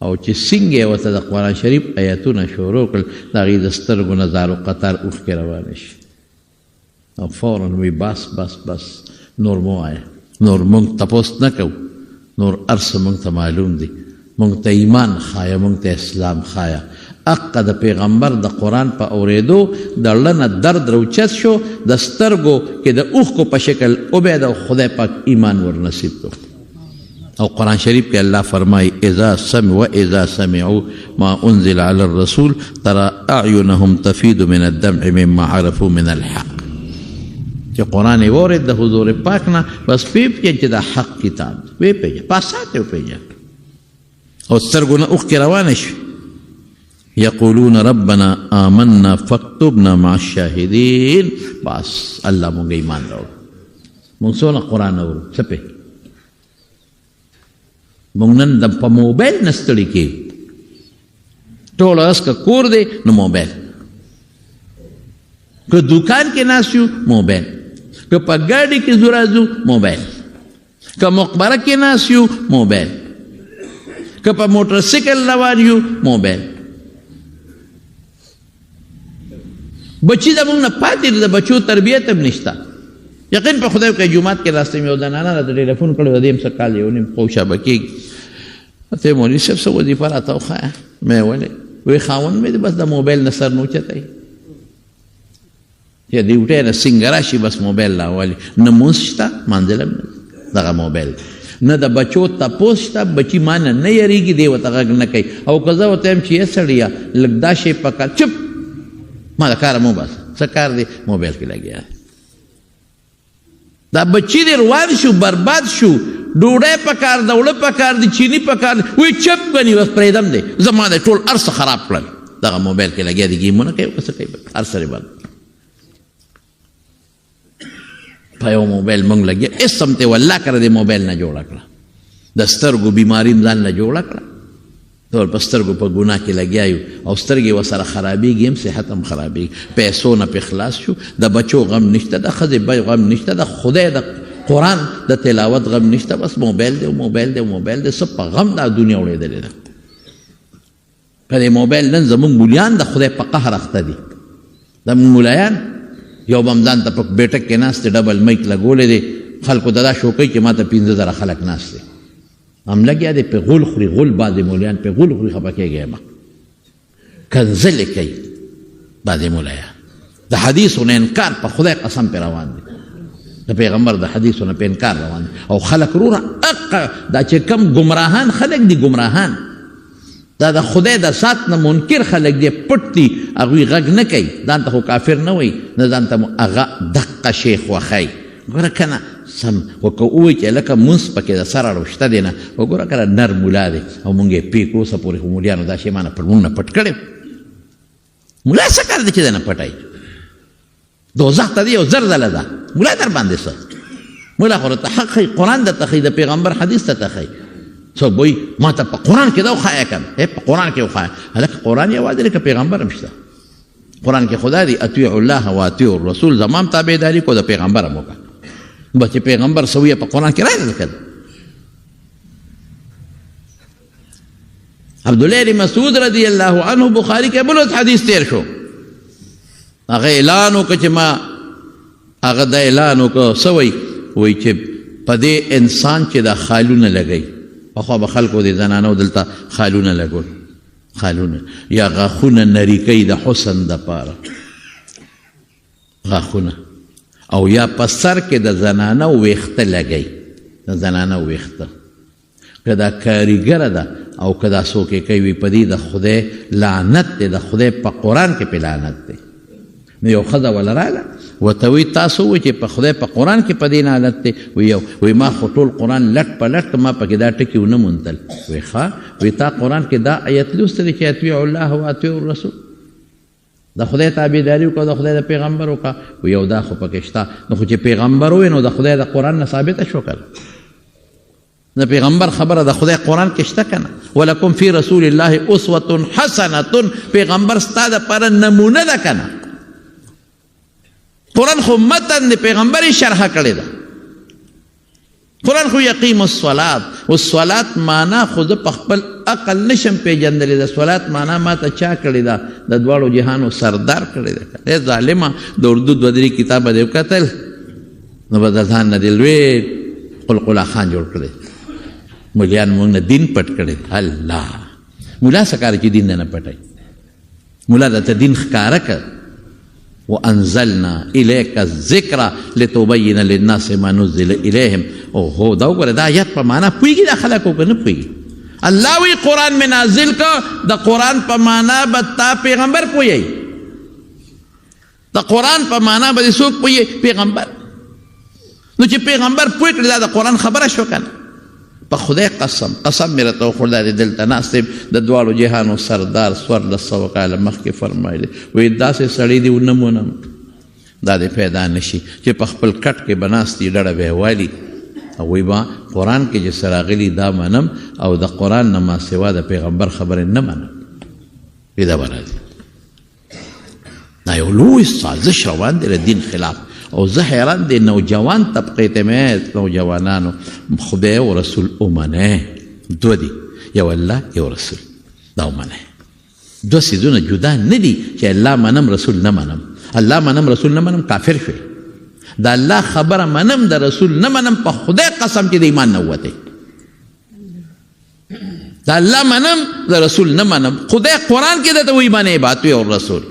او چې څنګه یې ورته د قرآن شریف ایتونه شروع کړل د هغې د سترګو نه زارو قطار اوښکې روانې شي او فورا وی بس بس بس نور مو وایه نور مونږ تپوس نه کوو نور هر څه مونږ ته معلوم دي مونږ ته ایمان ښایه مونږ ته اسلام ښایه حقه د پیغمبر د قرآن په اورېدو د زړه نه درد روچت شو د سترګو کې د اوښکو په شکل وبید او خدای پاک ایمان ورنصیب کړو او قرآن شریف کې الله فرمایي اذا سمعوا ما انزل على الرسول ترى اعینهم تفیض من الدمع مما عرفوا من الحق چې قرآن یې واورېد د حضور پاک نه بس ویې پېژنه چې دا حق کتاب ویې پېژنه په اساس یې وپېژنه او سترګو نه اوښکې روانې شوې یقولون ربنا آمنا فاکتبنا مع الشاهدین بس الله مونږ ایمان راوړو مونږ څونه قرآن اورو څه پې مونږ نن په موبایل نه ستړي کېږو ټوله ورځ که کور دی نو موبایل که دوکان کې ناست یو موبایل که په ګاډي کې ځو راځو موبایل که مقبره کې ناست یو موبایل که په موټر سایکل روان یو موبایل بچی د موږ نه پاتې د بچو تربیت هم نشته یقین په خدای که جومات کې راستم یو زنانه راته ټلیفون کړی و دې م څه کال یو نیم پوشابه کېږي ته مولوي صاحب څه وظیفه راته وښایه مې ولې وی خاوند مې بس د موبایل نه سر نه اوچتی چې ډیوټۍ نه څنګه راشي بس موبایل راولي نه مونځ شته مانځل دغه موبایل نه د بچو تپوس شته بچي ما نه یریږي دی ورته غږ نه کوي او که زه ورته یم چې یې سړیه لږ دا شی په کار چپ ما د کاره مو باسه څه کار دی موبایل کې لګیا دی دا بچی دی روان شو برباد شو ډوډۍ په کار ده اوړه په کار دي چینی په کار دی وایي چپ ګني بس پرېږدم دی زما دی ټول هر څه خراب کړل دغه موبایل کې لګیا دی ګیمونه کوي که څه کوي هر سړی بند په یو موبایل موږ لګیا اسم ته والله کړه د موبایل نه جوړه کړه د سترګو بیماري ځان نه جوړه کړه ټول په سترګو په ګناه کې لګیا یو او سترګې ورسره خرابېږي هم صحت هم خرابېږي پیسو نه پې خلاص شو د بچو غم نشته د ښځې بی غم نشته د خدای د قرآن د تلاوت غم نشته بس موبایل دی موبایل دی موبایل دی څه په غم دا دنیا وړېدلې ده په دې موبایل نن زموږ مولیان د خدای په قهر اخته دي زموږ مولیان یو به هم ځان ته په بیټک کې ناست دی ډبل میک لګولی دی خلکو ته دا شوقوي چې ما ته 15,000 خلک ناست دی هم لګیا دی پې غول خوري غول بعضې مولیان پې غول خوري خفه کېږي ما کنځلې کوي بعضې مولیان د حدیثو نه انکار په خدای قسم پې روان دی د پیغمبر د حدیثو نه پې انکار روان دی او خلک روره دا چې کم ګمراهان خلک دي ګمراهان دا د خدای د ذات نه منکر خلک دی پټ دي هغوی غږ نه کوي ځان ته خو کافر نه وایي نه ځان ته هغه دقه شی خوښوي ګوره که نه سم خو که ووایي چې لکه مونځ پکې د سره روشته دی نه وګوره که نر مولا دی او مونږ یې پې کړو اوسه پورې خو مولیانو دا شی مانه مونږ نه پټ کړی مولا څه کار دی چې دی نه پټوي دوزخ ته دی یو زر ځله ده مولا در باندې څه مولا خو راته حق ښایي قرآن درته ښایي د پیغمبر حدیث درته ښایي څوک وایي ما ته په قرآن کې دا وښایه که نه په قرآن کې وښایه هلکه قرآن یوازې دی که پیغمبر هم شته قرآن کې خدا دی اطیعوا الله و اطیعوا الرسول زما هم تابعداري کو د پیغمبر هم وکړه بس چې پیغمبر څه وایي په قرآن کې راغلی که عبدالله بن مسعود رضی الله عنه بخاري کې بل حدیث تیر شو هغه اعلان وکړه چې ما هغه دا اعلان وکړه څه وایي چې په دې انسان چې دا خالونه لګوي پخوا به خلکو د زنانو دلته خالونه لګول خالونه یا غاښونه نري کوي د حسن دپاره غاښونه او یا په سر کې د زنانه ویښته لګوي د زنانه ویښته که دا کاریګره ده او که دا څوک یې کوي په دې د خدای لعنت دی د خدای په قرآن کې پې لعنت دی نو یو ښځه وله راغله ورته وایي تاسو وایي چې په خدای په قرآن کې په دې لعنت دی وایي ما خو ټول قرآن لټ په لټ ما پکې دا ټکي ونه موندل وایي ښه وایي تا قرآن کې دا ایت لوستی دی چې اطیعوا الله و اطیعوا الرسول د خدای تابعداري وکړه د خدای د پیغمبر وکړه وایي یو دا خو پکې شته نو خو چې پیغمبر ووایي نو د خدای د قرآن نه ثابته شو که د پیغمبر خبره د خدای قرآن کې شته که نه ولکم فی رسول الله اسوة حسنة پیغمبر ستا دپاره نمونه ده که نه قرآن خو متن د پیغمبر شرح کړی ده قرآن خو یقیم الصلاة والصلاة معنا خو زه په خپل عقل نشم پیژندلی د صلات معنا ما ته چا کړې ده د دواړو جهانو سردار کړی ده ای ظالمه د اردو دوه درې کتابه دې وکتل نو به د ځان نه دې لوی قلقلا خان جوړ کړی مولیان موږ نه دین پټ کړی الله مولا څه کار چې دین نه پټوي مولا درته دین ښکاره کړ وانزلنا الیک الذکر لتبین للناس ما نزل الیهم او هو دا وګوره دا آیت په معنا پوهېږي دا خلک وکړه نه پوهېږي الله وی قرآن میں نازل کا دا قرآن په معنا به تا پیغمبر پوهېږي دا قرآن په معنا به دې څوک پوهېږي پیغمبر نو چې پیغمبر پوه کړي دا د قرآن خبره شو که نه په خدای قسم قسم مې راته وخوړ دا دې دلته ناست دی د دواړو جهانو سردار 1400 کاله مخکې فرمایلی وایي داسې سړی دې ونه مونم دا دې پیدا نشي چې په خپل کټ کې به ناست دي ډډه به یې والي او وایي با قرآن کې چې څه راغلي دا منم او د قرآن نه ما سوا د پیغمبر خبرې نه منم وایي دا به راځي دا یو لوی سازش روان دی د دین خلاف او زه حیران دی نوجوان طبقې ته مې نوجوانانو خدای او رسول ومنئ دوه دي یو الله یو رسول دا ومنئ دوه څیزونه جدا نه دي چې الله منم رسول نه منم الله منم رسول نه منم کافر شوی د الله خبره منم د رسول نه منم په خدای قسم چې د ایمان نه ووتی د الله منم د رسول نه منم خدای قرآن کې درته وایي منئ به اطیعوا الرسول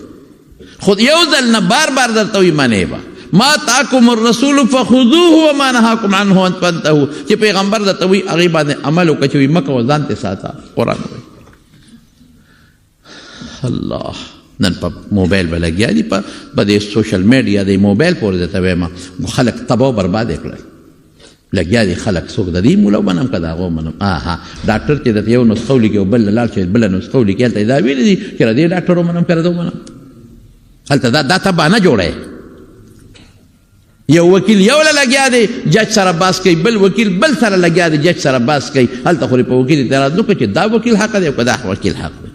خود یو ځل نه بار بار درته وي منې به ما تاکم الرسول فخذوه وما نهاکم عنه فانتهوا چې پیغمبر درته وي هغې باندې عمل وکړه چې وي مه کوه ځان ترې ساته قرآن وایي الله نن په موبایل به لګیا دي په دې سوشل میډیا د موبایل پورې درته وایم خلک تباه و برباد یې کړل لګیا دي خلک څوک د دې مولا ومنم که د هغه ومنم ډاکټر چې درته یو نسخه ولیکي او بل لاړ شي بله نسخه ولیکي هلته یې دا ویلي دي چې د دې ډاکټر ومنم که د ده ومنم هلته دا تباه نه جوړی یو وکیل یو له لګیا دی جج سره باس کوي بل وکیل بل سره لګیا دی جج سره باس کوي هلته خو په وکیل اعتراض نه کوي چې دا وکیل حق دی او که دا وکیل حق دی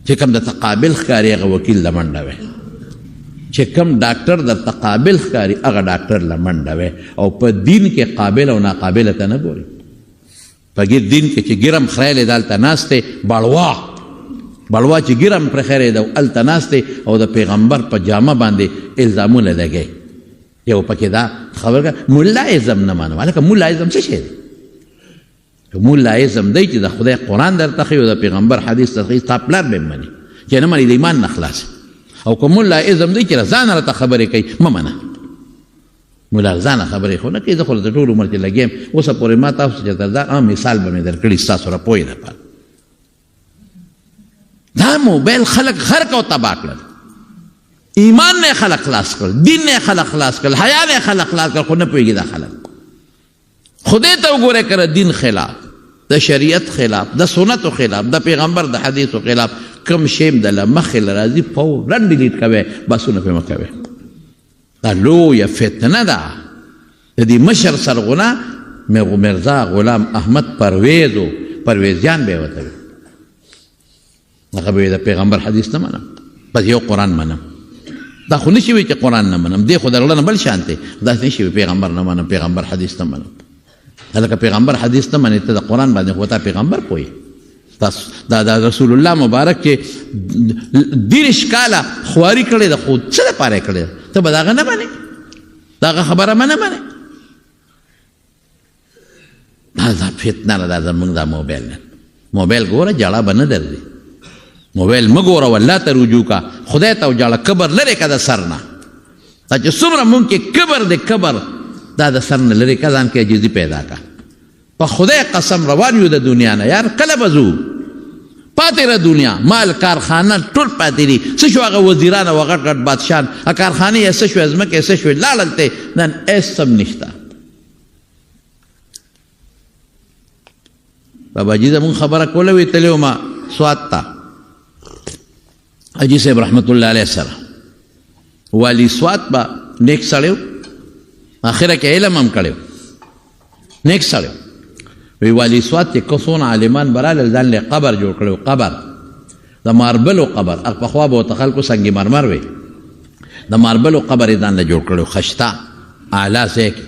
چې کوم د تقابل ښکاري هغه وکیل له منډه وی چې کوم ډاکټر د تقابل ښکاري هغه ډاکټر له منډه وی او په دین کې قابل او ناقابله ته نه ګوري په دین کې چې ګرم خریلی ده هلته ناست دی بړوا چې ګرم پرې خیری ده هلته ناست دی او د پیغمبر په جامه باندې الزامونه لګوي یو پکې دا خبر که ملایزم نه مانم هلکه ملایزم څه شی دی ملایزم دی چې د خدای قرآن درته ښیي او د پیغمبر حدیث درته ښیي ستا پلار به یې مني چې نه مني د ایمان نه خلاص او که ملایزم دی چې له ځانه راته خبرې کوي مه منه ملا ځانه خبرې خو نه کوي زه خو د ټول عمر چې لګیم اوسه پورې ما تاسو چې دا مثال به مې درکړي ستاسو را پوهې لپاره دا موبایل خلک غرق او تباه کړل ایمان نه خلک خلاص کړل دین نه خلک خلاص کړل حیا نه خلک خلاص کړل خو نه پوهېږي دا خلک خدای ته وګوره که دین خلاف د شریعت خلاف د سنتو خلاف د پیغمبر د حدیثو خلاف کم شی د له مخې له راځي فورا ډیلیټ کوئ بسونه پرې مه کوئ دا لویه فتنه ده د دې مشر سرغونه مرزا غلام احمد پرویزیان به یې ورته وي هغه به د پیغمبر حدیث نه منم بس یو قرآن منم دا خو نشي وی چې قرآن نه منم دی خو د غله نه بل شان دی داسې نشي وي پیغمبر نه منم پیغمبر حدیث نه منم هلکه پیغمبر حدیث نه منې ته د قرآن باندې خو تا پیغمبر پوهې دا رسول الله مبارک چې 30 کاله خواري کړې ده خو څه دپاره یې کړې ده ته به د هغه نه منې د هغه خبره به نه منې دا فتنه ده دا زموږ دا موبایل نه موبایل ګوره جړه به نه درځي موبایل مه ګوره والله ته رجوع کا خدای ته وجاړه کبر لرې که د سر نه دا چې څومره مونږ کې کبر دی کبر دا د سر نه لرې که ځان کې عجزي پیدا کا په خدای قسم روان یو د دنیا نه یار کله به ځو پاتې ره دنیا مال کارخانه ټول پاتې دي څه شو هغه وزیران او غټ غټ بادشاهان کارخانې یې څه شوې ځمکې یې څه شوې لاړل ته نن هېڅ هم نشته باباجي زمونږ خبره کوله وی تللی وم سوات ته حاجي صاحب رحمت الله علیه سره والي سوات به نیک سړی و اخره کې علم هم کړی نیک سړی وی والي سوات چې څونه عالمان به راغلل ځان له قبر جوړ کړی قبر د ماربلو قبر پخوا به ورته خلکو سنگ مرمر وی د ماربلو قبر یې ځان له جوړ کړی خشته اعلی ځای کې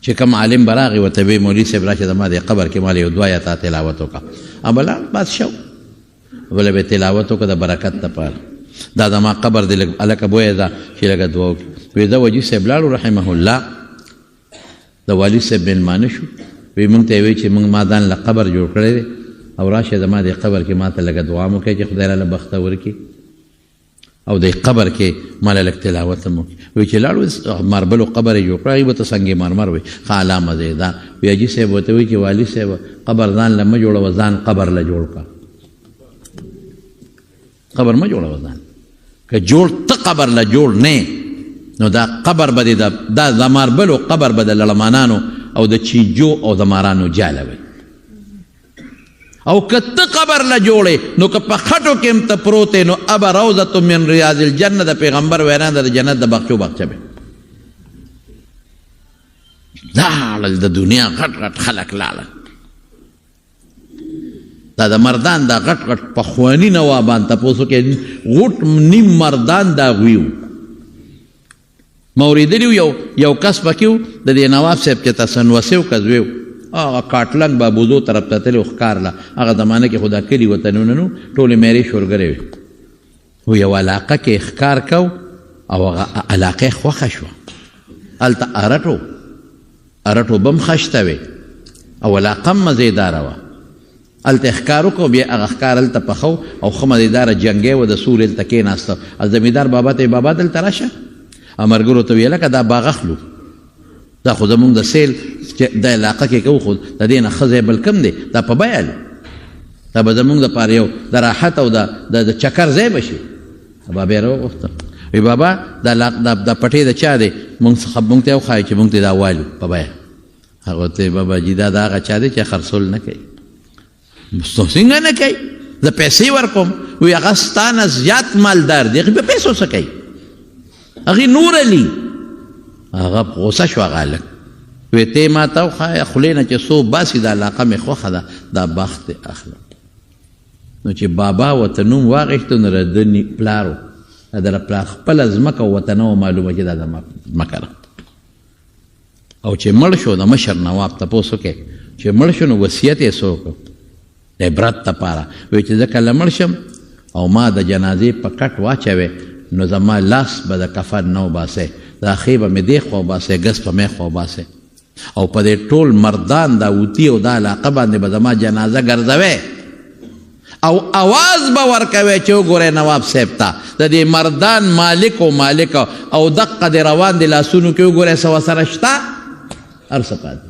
چې کوم عالم به راغی ورته وی مولوي صاحب راشه زما دې قبر کې مال یو 2 آیاته تلاوت وکړه بله بس شو بله به تلاوت وکړه د برکت دپاره دا زما قبر دی هلکه بویه ده چې لږه دعا وکړي وی زه وجي صاحب لاړو رحمه الله د والي صاحب مېلمانه شو وی مونږ ته یې وی چې مونږ ما ځان له قبر جوړ کړی دی او راشه زما دې قبر کې ما ته لږه دعا مو کوي چې خدای راله بخته ورکړي او د قبر کې ماله لږ تلاوت هم وکړي وی چې لاړو ماربلو قبر یې جوړ کړی هغې به ته سنګ مرمر وی ښه الله مزېدار وی حاجي صاحب ورته وی چې والي صاحب قبر ځان له مه جوړوه ځان قبر له جوړ کړه قبر مه جوړوه ځان که جوړ ته قبر له جوړ نه نو دا قبر به دا د ماربلو قبر به د لړمانانو او د چینجو او د مارانو جاله وي او که ته قبر له جوړې نو که په خټو کې هم ته پروت نو ابه روضة من ریاض الجنه د پیغمبر وینا ده د جنت د بخچو بخچه به لاړل د دنیا غټ غټ خلک لاړل دا د مردان دا غټ غټ پخواني نوابان تپوسو کې غټ نیم مردان دا غوي وو ما اورېدلي یو کس پکې و د دې نواب صاحب چې تسنوسي و کزوی و هغه کاټلن بابوزو طرف ته تللی و ښکار له هغه زمانه کې خو دا کلي وطنونه نو ټولې میرې شورګرې وې و یو علاقه کې ښکار کو او هغه علاقه یې خوښه شوه هلته ارټو بم خشته وې او علاقه هم مزېداره وه هلته ښکار وکړو بیا هغه ښکار هلته پخو او ښه مزېداره جنګی و د سور هلته کېناسته او زمیندار بابا ته بابا دلته راشه او ملګرو ته ویله که دا باغ اخلو دا خو زمونږ د سیل د علاقه کې کوو خو د دې نه ښه ځای بل کم دی دا په بیه دا به زمونږ دپاره یو د راحت او د چکر ځای به شي بابا یې راوغوښته وی بابا دا پټۍ د چا دی مونږ ته یې وښایه چې مونږ ته دا والو په بیه هغه ته بابا جي دا هغه چا دی چې خرڅول نه کوي څنګه نه کوي زه پیسې ورکوم وی هغه ستا نه زیات مالدار دی هغې په پیسو څه کوي هغې نور علي هغه غوسه شو هغه هلک وی ته ما ته وښایه خولې نه چې څو باسي دا علاقه مې خوښه ده دا بخت دې اخلم نو چې بابا ورته نوم واخېستو نو د ده پلار و د پلار خپله ځمکه ورته نه وه معلومه چې دا زما ځمکه ده او چې مړ شو د مشر نواب تپوس وکړې چې مړ شو نو وصیت یې څه وکړو د عبرت دپاره وایي چې زه کله مړ شم او ما د جنازې په کټ واچوې نو زما لاس به د کفن نه وباسئ دا ښې به مې دې خوا وباسئ ګز په مې خوا وباسئ او په دې ټول مردان دا اوتي او دا علاقه باندې به زما جنازه ګرځوئ او اواز به ورکوئ چې وګورئ نواب صاحب ته د دې مردان مالک او دقه د روان د لاسونو کې وګورئ څه ورسره شته هر څه پاتې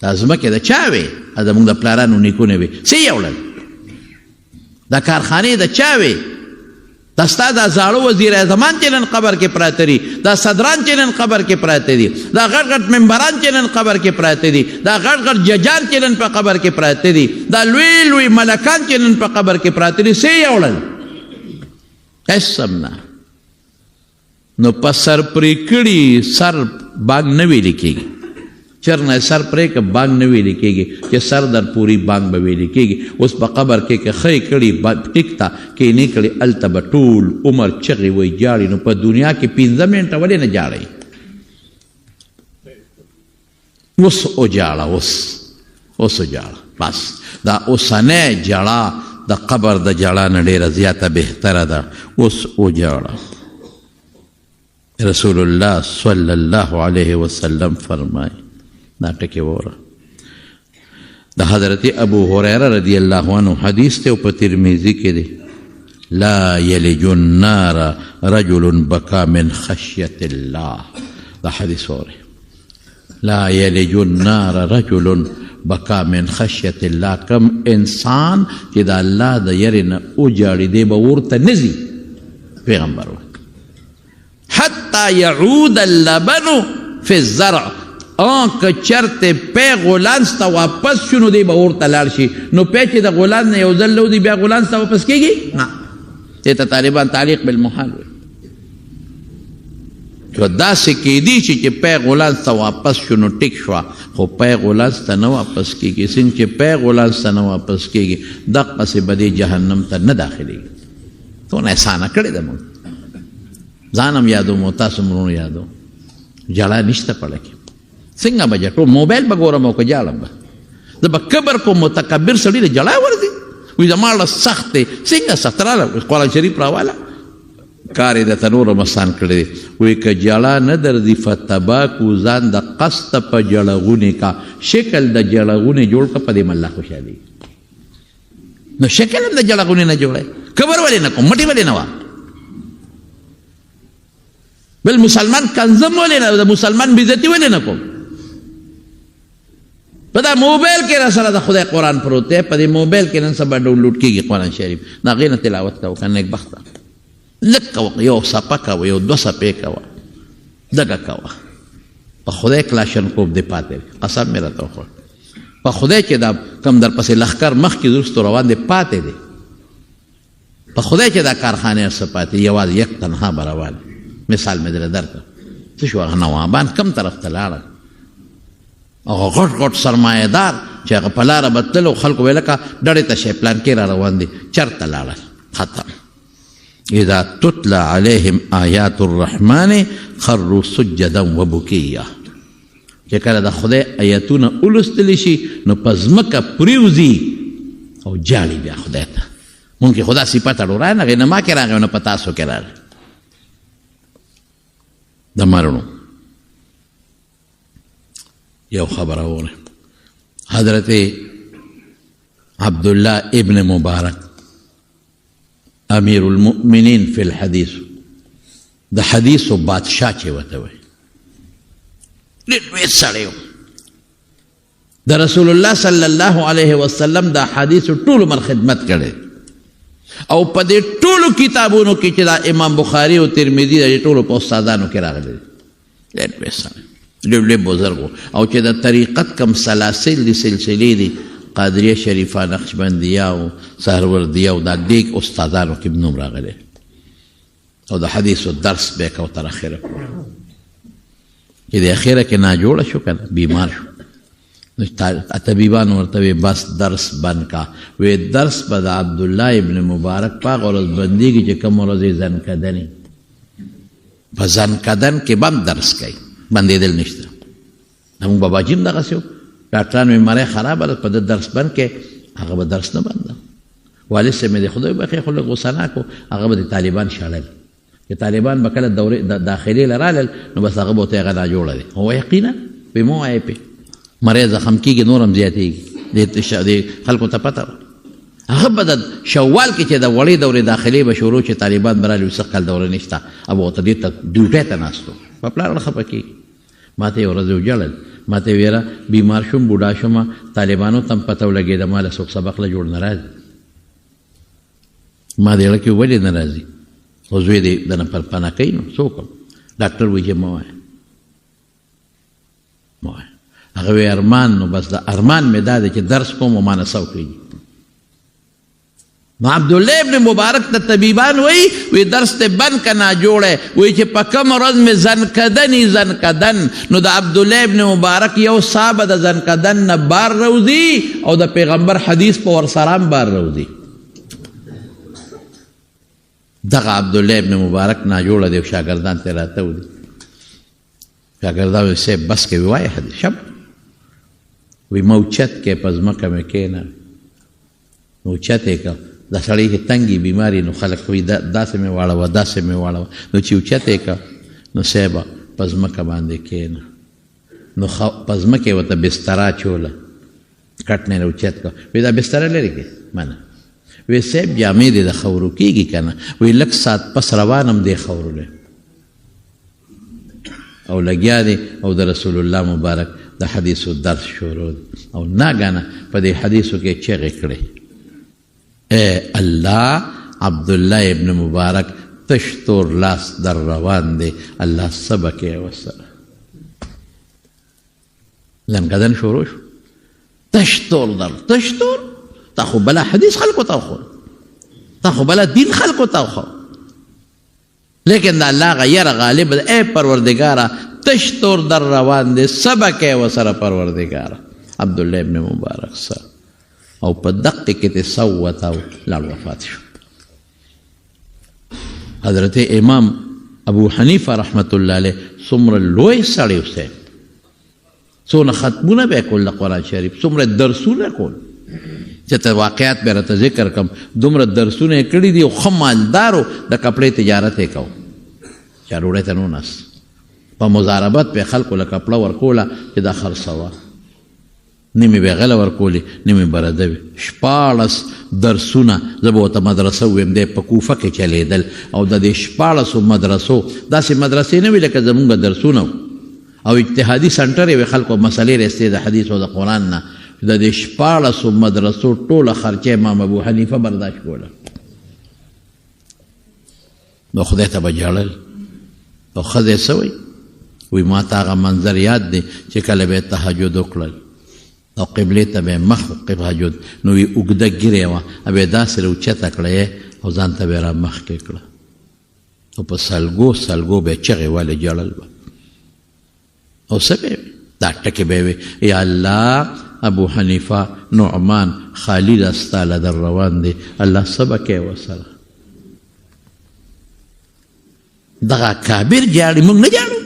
دا ځمکې د چا وې زموږ د پلارانو نیکونه وې څه یې وړل دا کارخانې د چا وې دا ستا دا زاړه وزیر اعظمان چې نن قبر کې پراته دي دا صدران چې نن قبر کې پراته دي دا غټ غټ ممبران چې نن قبر کې پراته دي دا غټ غټ ججان چې نن په قبر کې پراته دي دا لوی لوی ملکان چې نن په قبر کې پراته دي څه یې وړل هېڅ هم نه نو په سر پرې کړي سر بانګ نه ویلې کېږي چرنه سر پرې که بانګ نه ویلې کېږي چې سر در پوري بانګ به ویلې کېږي اوس په قبر کې که ښې کړي ټیک ته کینې کړي هلته به ټول عمر چغې وی جاړي نو په دنیا کې 15 منټه ولې نه جاړئ اوس وجاړه اوس وجاړه بس دا اوسنۍ جړه د قبر د جړه نه ډېره زیاته بهتره ده اوس وجاړه رسول الله صلی الله علیه وسلم فرمایي دا ټکې وره د حضرت ابو هریره رضی الله عنه حدیث ته په ترمذی کې دی لا یلج النار رجل بکا من خشیة الله دا حدیث وره لا یلج النار رجل بکا من خشیة الله کم انسان چې د الله د یرې نه وجاړي دی به ورته نه ځي پیغمبر حتی یعود اللبن فی الزرع که چرته پی غولانس ته واپس شو نو دی به ورته لاړ شي نو پی چې د غولانس نه یو ځل لودي بیا غولانس ته واپس کېږي نه دې ته طالبان تعلیق بالمحال وایي که داسې کېدي چې پی غولانس ته واپس شو نو ټیک شوه خو پی غولانس ته نه واپس کېږي څنګه چې پی غولانس ته نه واپس کېږي دقسې به دې جهنم ته نه داخلېږي څونه احسانه کړې ده موږ ځانم یادوم او تاسو مرونو یادوم جړه نشته پړه کې څنګه به جټو موبایل به ګورم او که جاړم به زه به کبر کوم متکبر سړي له جړه ورځي وایي زما له سخت دی څنګه سخت راله قرآن شریف راواله کار یې درته نور مسان کړی دی وایي که جړه نه درځي فتباکو ځان د قسته په جړغونې کا شکل د جړغونې جوړ که په دې مله خوشحالي نو شکل هم د جړغونې نه جوړی کبر ولې نه کوم مټې ولې نه وه بل مسلمان کنزم ولې نه د مسلمان بېزتي ولې نه کوم په دا موبایل کې را سره د خدای قرآن پروت دی په دې موبایل کې نن سبا ډاونلوډ کېږي قرآن شریف د هغې نه تلاوت کوه که نیکبخته لږ کوه یو صفحه کوه یو 2 صفحې کوه دغه کوه په خدای کلاشنکوف دې پاتې قسم مې راته وخوړ په خدای چې دا کم در پسې لښکر مخکې وروستو روان دی پاتې دی په خدای چې دا کارخانې هر څه پاتې یوازې یک تنها به روان مثال مې درته درکړه څه شو هغه نوابان کم طرف ته لاړل هغه غټ غټ سرمایهدار چې هغه په لاره به تلل خلکو ویل که ډډې ته شی پلان کې را روان دي چرته لاړل ختم اذا تتلى عليهم آیات الرحمن خروا سجدا وبکیا چې کله د خدای آیاتونه ولوستلی شي نو په ځمکه پریوځي او جاړي بیا خدای ته مونږ کې خدا صفت اړو راغی نه ما کې راغی نه په تاسو کې راغی د مرنو یو خبره وره حضرت عبدالله ابن مبارک امیر المؤمنین فی الحدیث د حدیثو بادشاہ چې ورته وایي ډېر لوی سړی و د رسول الله صلی الله علیه وسلم د حدیثو ټول عمر خدمت کړی او په دې ټولو کتابونو کې چې دا امام بخاري او ترمذي د ټولو په استادانو کې راغلي ډېر لوی سړی ډېر لوی بزرګ او چې د طریقت کم سلاسل دي سلسلې دي قادریه شریفه نقشبندیه او سهروردیه او دا ډېر استادانو کې نوم راغلی او د حدیثو درس به یې کو تر اخره چې د اخره کې ناجوړه شو که نه بیمار شو نو طبیبان ورته وی بس درس بند کا وی درس به د عبدالله ابن مبارک په هغه ورځ بندېږي چې کوم ورځ یې زنکدنې په زنکدن کې به هم درس کوي بندېدل نشته زموږ باباجي هم دغسې و ډاکټران وی مرۍ خرابه ده په ده درس بند کې هغه به درس نه بنده والد صاحب مې د خدای بخیر خو لږ غوسه ناک و هغه به د طالبان شړل چې طالبان به کله داخلي له رالل نو بس هغه به ورته هغه ناجوړه دی هو یقینا وی مه وایې پې مریض زخم کېږي نور هم زیاتېږي د خلکو ته پته وه هغه به د شوال کې چې د وړې دورې داخلي به شروع چې طالبان به رالي سخت کال دوره نشته او ورته دې ته ډیوټۍ ته ناست و په پلار خفه کېږي ما ته یې ورځ وجړل ما ته ویره بیمار شوم بوډا شومه طالبانو ته هم پته ولګېده ما له څوک سبق له جوړ نه راځي ما د زړه کې ولې نه راځي خو زوی دې دنه پناه کوي نو څه وکړم ډاکټر وایي چې مه وایه مه وایه هغه وی ارمان نو بس د ارمان مې دا دی چې درس کوم و ما نه څه وکړي نو عبدالله ابن مبارک ته طبیبان وی درس ته بند که ناجوړی وی چې په کوم ورځ مې زنکدن نو د عبدالله ابن مبارک یو سا به د زنکدن نه بار روځي او د پیغمبر حدیث په ورسره هم بار روځي دغه عبدالله ابن مبارک ناجوړه دی شاګردان ته راته ودي شاګردان وی صاحب بس کې وایه حدیث شب وی موچت کې په ځمکه مې کښېنه موچت یې کړه د سړی کې تنګي بیماري نو خلک وایي داسې مې واړوه داسې مې واړوه نو چې اوچت یې کړه نو صاحبه په ځمکه باندې کښېنه نو په ځمکه یې ورته بستره اچوله کټ نه یې اوچت کړه وی دا بستره لرې کې منه وی صاحب جامې دې د خورو کېږي که نه وی لږ ساعت پس روانم دې خورلی او لګیا دی او د رسول الله مبارک د حدیثو درس شروع دی او ناګانه په دې حدیثو کې چغې کړې اے الله عبدالله ابن مبارک تش تور لاس در روان دی الله سبق یې وسره زنکدن شروع شو تش تور تا خو بلا حدیث خلکو ته وخو تا خو بلا دین خلکو ته وخو لیکن دا الله غیر غالب ده اے پروردگارا تش تور در روان دی سبق یې وسره پروردگارا عبدالله ابن مبارک سره او په دقه کې ته صوت او لاړ وفات شو حضرت امام ابو حنیفه رحمت الله علیه څومره لوی سړی و څونه ختمونه به یې کول د قرآن شریف څومره درسونه کول چې ته واقعات به راته ذکر کړم دومره درسونه یې کړي دي او ښه مالدار و د کپړې تجارت یې کو چا ډوډۍ ته نه ناست په مضاربت به خلکو له کپړه ورکوله چې دا خرڅوه نیمې به غله ورکولې نیمې برده وي 14 درسونه زه به ورته مدرسه ویم دی په کوفه کې چلیدل او د دې 14 مدرسو داسې مدرسې نه وي لکه زمونږ درسونه او اجتهادي سنټر یې خلکو مسلې رسېدې د حدیث او د قرآن نه د دې 14 مدرسو ټوله خرچه امام ابو حنیفه برداشت کوله نو خدای ته به ژړل او ښځې څه وایي وایي ما ته هغه منظر یاد دی چې کله به یې تهجد وکړل او قبلې ته به مخ تهجد نو وی اوږده ږیرې وه به یې داسې راوچته کړه او ځان ته به یې را مخکې کړه او په سلګو به یې چغې والې ژړل به او څه به وي دا ټکې به یې وي یا الله ابو حنیفه نعمان خالد ستا له در روان دی الله سبق یې وسره دغه کابر جاړي موږ نه جاړو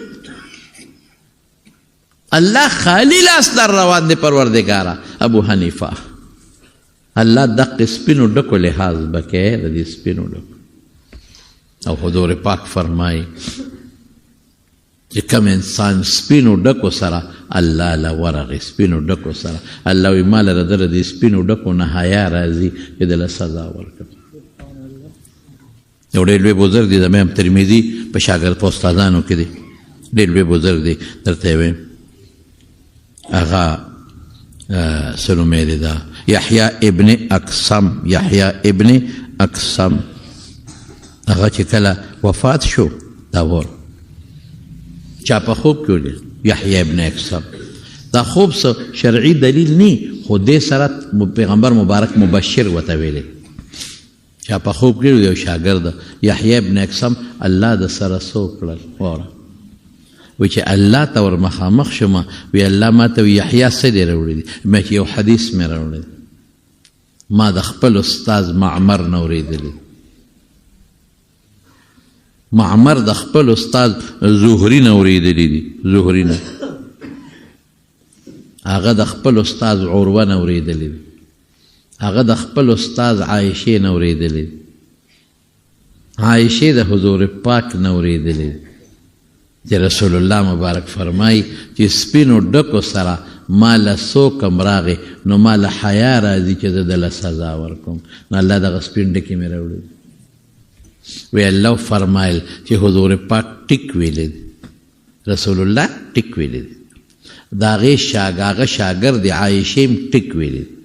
الله خالی لاس در روان دی پروردگارا ابو حنیفه الله دقه سپینو ډکو لحاظ بکې د دې سپینو ډکو او حضور پاک فرمایي چې کوم انسان سپینو ډکو سره الله له ورغې سپینو ډکو سره الله وایي ما له د دې سپینو ډکو نه حیا راځي چې دله سزا ورکړم. یو ډېر لوی بزرګ دی د امام ترمذي په شاګرد په استادانو کې دی ډېر لوی بزرګ دی درته یې وایم هغه څه نومې دی دا یحیی ابن اقسم هغه چې کله وفات شو دا ور چا په خوب کې ولیدل یحیی ابن اقسم دا خوب څه شرعي دلیل نه خو دې سره پیغمبر مبارک مبشر ورته ویلی چا په خوب کې یو شاګرد یحیی ابن اقسم الله د سره څه وکړل واره وی چې الله ته ور مخامخ شم وی الله ما ته یحیی څه دی راوړی دی ما چې یو حدیث مې راوړی ما د خپل استاد معمر نه اورېدلی معمر د خپل استاد زهري نه اورېدلی دي زهري نه هغه د خپل استاد عروه نه اورېدلی دي هغه د خپل استاد عایشې نه اورېدلی دي عایشې د حضور پاک نه اورېدلی دي چې رسول الله مبارک فرمایي چې سپینو ډکو سره ما له څوکم راغی نو ما له حیا راځي چې زه دله سزا ورکوم نو الله دغه سپین ډکې مې راوړي وی الله فرمایل چې حضور پاک ټیک ویلی دی رسول الله ټیک ویلی دی د هغې هغه شاګرد عایشې هم ټیک ویلی دی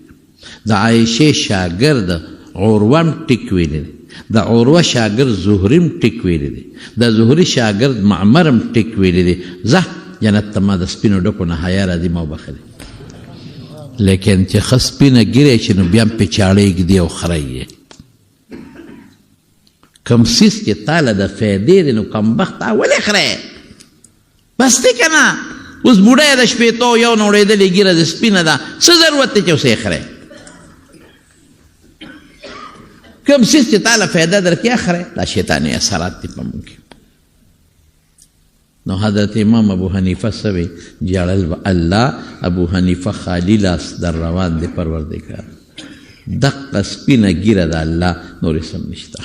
د عایشې شاګرد عروه هم ټیک ویلی دی د عروه شاګرد زهري هم ټیک ویلی دی د زهري شاګرد معمر هم ټیک ویلی دی زه جنت ته ما د سپینو ډکو نه حیا راځي ما وبخلي لیکن چې ښه سپینه ګیرې چې نو بیا هم پې چاړې ږدي او خری یې کوم څیز چې تا له د فایدې دی نو کمبخته ولې خری بس دی که نه اوس بوډه یې د شپېتو یو نه وړېدلې ګیره د سپینه ده څه ضرورت دی چې اوس یې خری کوم څیز چې تا له فایده درکړي اخری دا شیطاني اثرات دي په موږ کې نو حضرت امام ابو حنیفه سوی جړل الله ابو حنیفه خالی لاس در روان دی پروردگار دقه سپینه ګیره د الله نورې سم نشته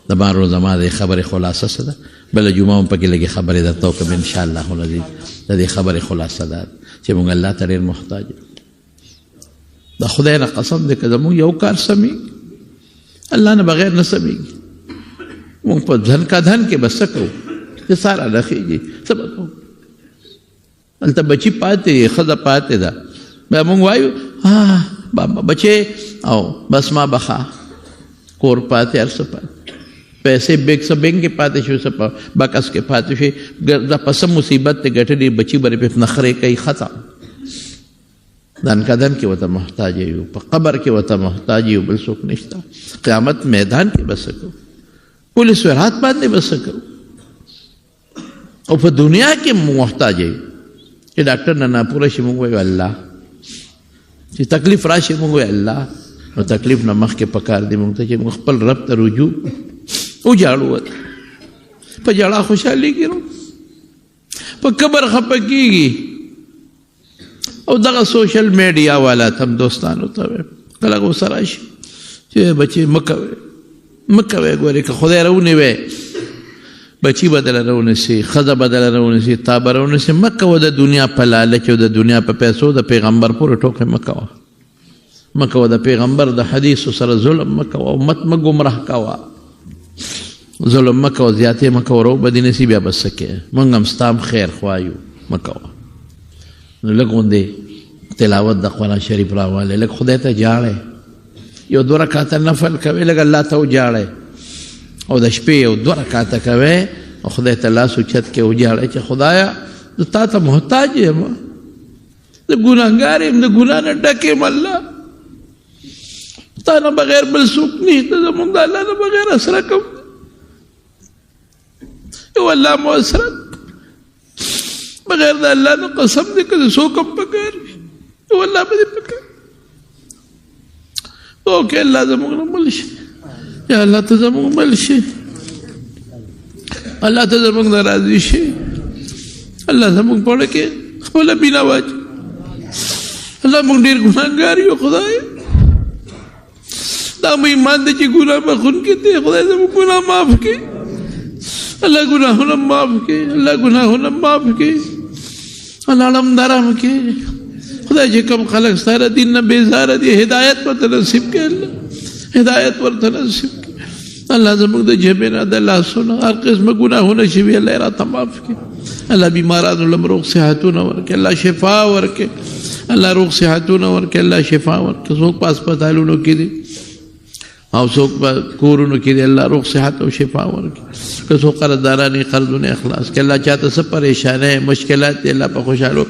د بارو زما د خبرې خلاصه څه ده بله جمعه هم پکې لږې خبرې درته وکړم انشاءالله العزیز د دې خبرې خلاصه ده چې موږ الله ته ډېر محتاج د خدای نه قسم دی که زموږ یو کار سمیږي الله نه بغیر نه سمیږي موږ په ځن کا دھن کې به څه کوو چې ساره رخېږي څه به کوو هلته بچي پاتې دی ښځه پاتې ده بیا موږ وایو بابا بچې او بس ما بخا کور پاتې هر څه پاتې پیسې بیگ څه بینک کې پاتې شو څه بکس کې پاتې شي دا په څه مصیبت ته ګټلې بچي برې پې نخرې کوي ختم دن کا دن کې ورته محتاج یو په قبر کې ورته محتاج یو بل څوک نشته قیامت میدان کې به څه کوو پولیس ورات باندې به څه کوو او په دنیا کې محتاج یو چې ډاکټر نه ناپوره شي موږ وایو الله چې تکلیف راشي موږ وایو الله نو تکلیف نه مخکې پکار دی موږ ته چې موږ خپل رب ته رجوع وجاړو په جړه خوشحالېږي نو په قبر خفه کېږي او دغه سوشل میډیا والا هم دوستانو ته وایم کله غوسه راشي چې بچې مه کوئ ګورې که خدای راونیوی بچی به دله راونیسي ښځه به دله راونیسي تا به راونیسي مه کوه د دنیا په لالچ او د دنیا په پیسو د پیغمبر پورې ټوکې مه کوه مه کوه د پیغمبر د حدیثو سره ظلم مه کوه امت مه ګمراه کوه ظلم مه کوه زیاتې مه کوه رو به دې نسي بیا به څه کوې موږ هم ستا هم خیر خوایو مه کوه نو لږ غوندې تلاوت د قرآن شریف راوالی لږ خدای ته جاړی یو 2 رکعاته نفل کوې لږ الله ته وجاړی او د شپې یو 2 رکعاته کوې او خدای ته لاس اوچت کې وجاړی چې خدایه زه تا ته محتاج یم زه ګناهګار یم د ګناه نه ډک یم الله تا نه بغیر بل څوک نشته زمونږ د الله نه بغیر اسره کوم یو الله مو اسره بغیر د الله نه قسم دی که څوک هم پکار یو الله به دې پکار اوکې الله زموږ نه مل شي یا الله ته زموږ مل شي الله ته زموږ نه راضي شي الله زموږ په اړه کې خپله بنا واچي الله موږ ډېر ګناهګار یو خدای دا مو ایمان دی چې ګناه بخونکی دی خدای زموږ ګناه معاف کړي الله گناهونه معاف کړي، الله گناهونه معاف کړي، الله علم درم کړي. خدای چې کوم خلق سره دین نه بیزاره دي هدایت ورته نصیب کړي، الله هدایت ورته نصیب کړي. الله زموږ د جبې نه د لاسونو هر قسمه ګناهونه چې وي الله یې راته معاف کړي. الله بیمارانو لم روغ صحتونه ورکړي، الله شفا ورکړي، الله روغ صحتونه ورکړي، الله شفا ورکړي. څوک په هسپتالونو کې دي او څوک په کورونو کې دي، الله روغ صحت او شفا ورکړي. که څوک قرضداران قرضونه اخلاص کړي، الله چاته څه پریشانه مشکلات دي الله په خوشحالو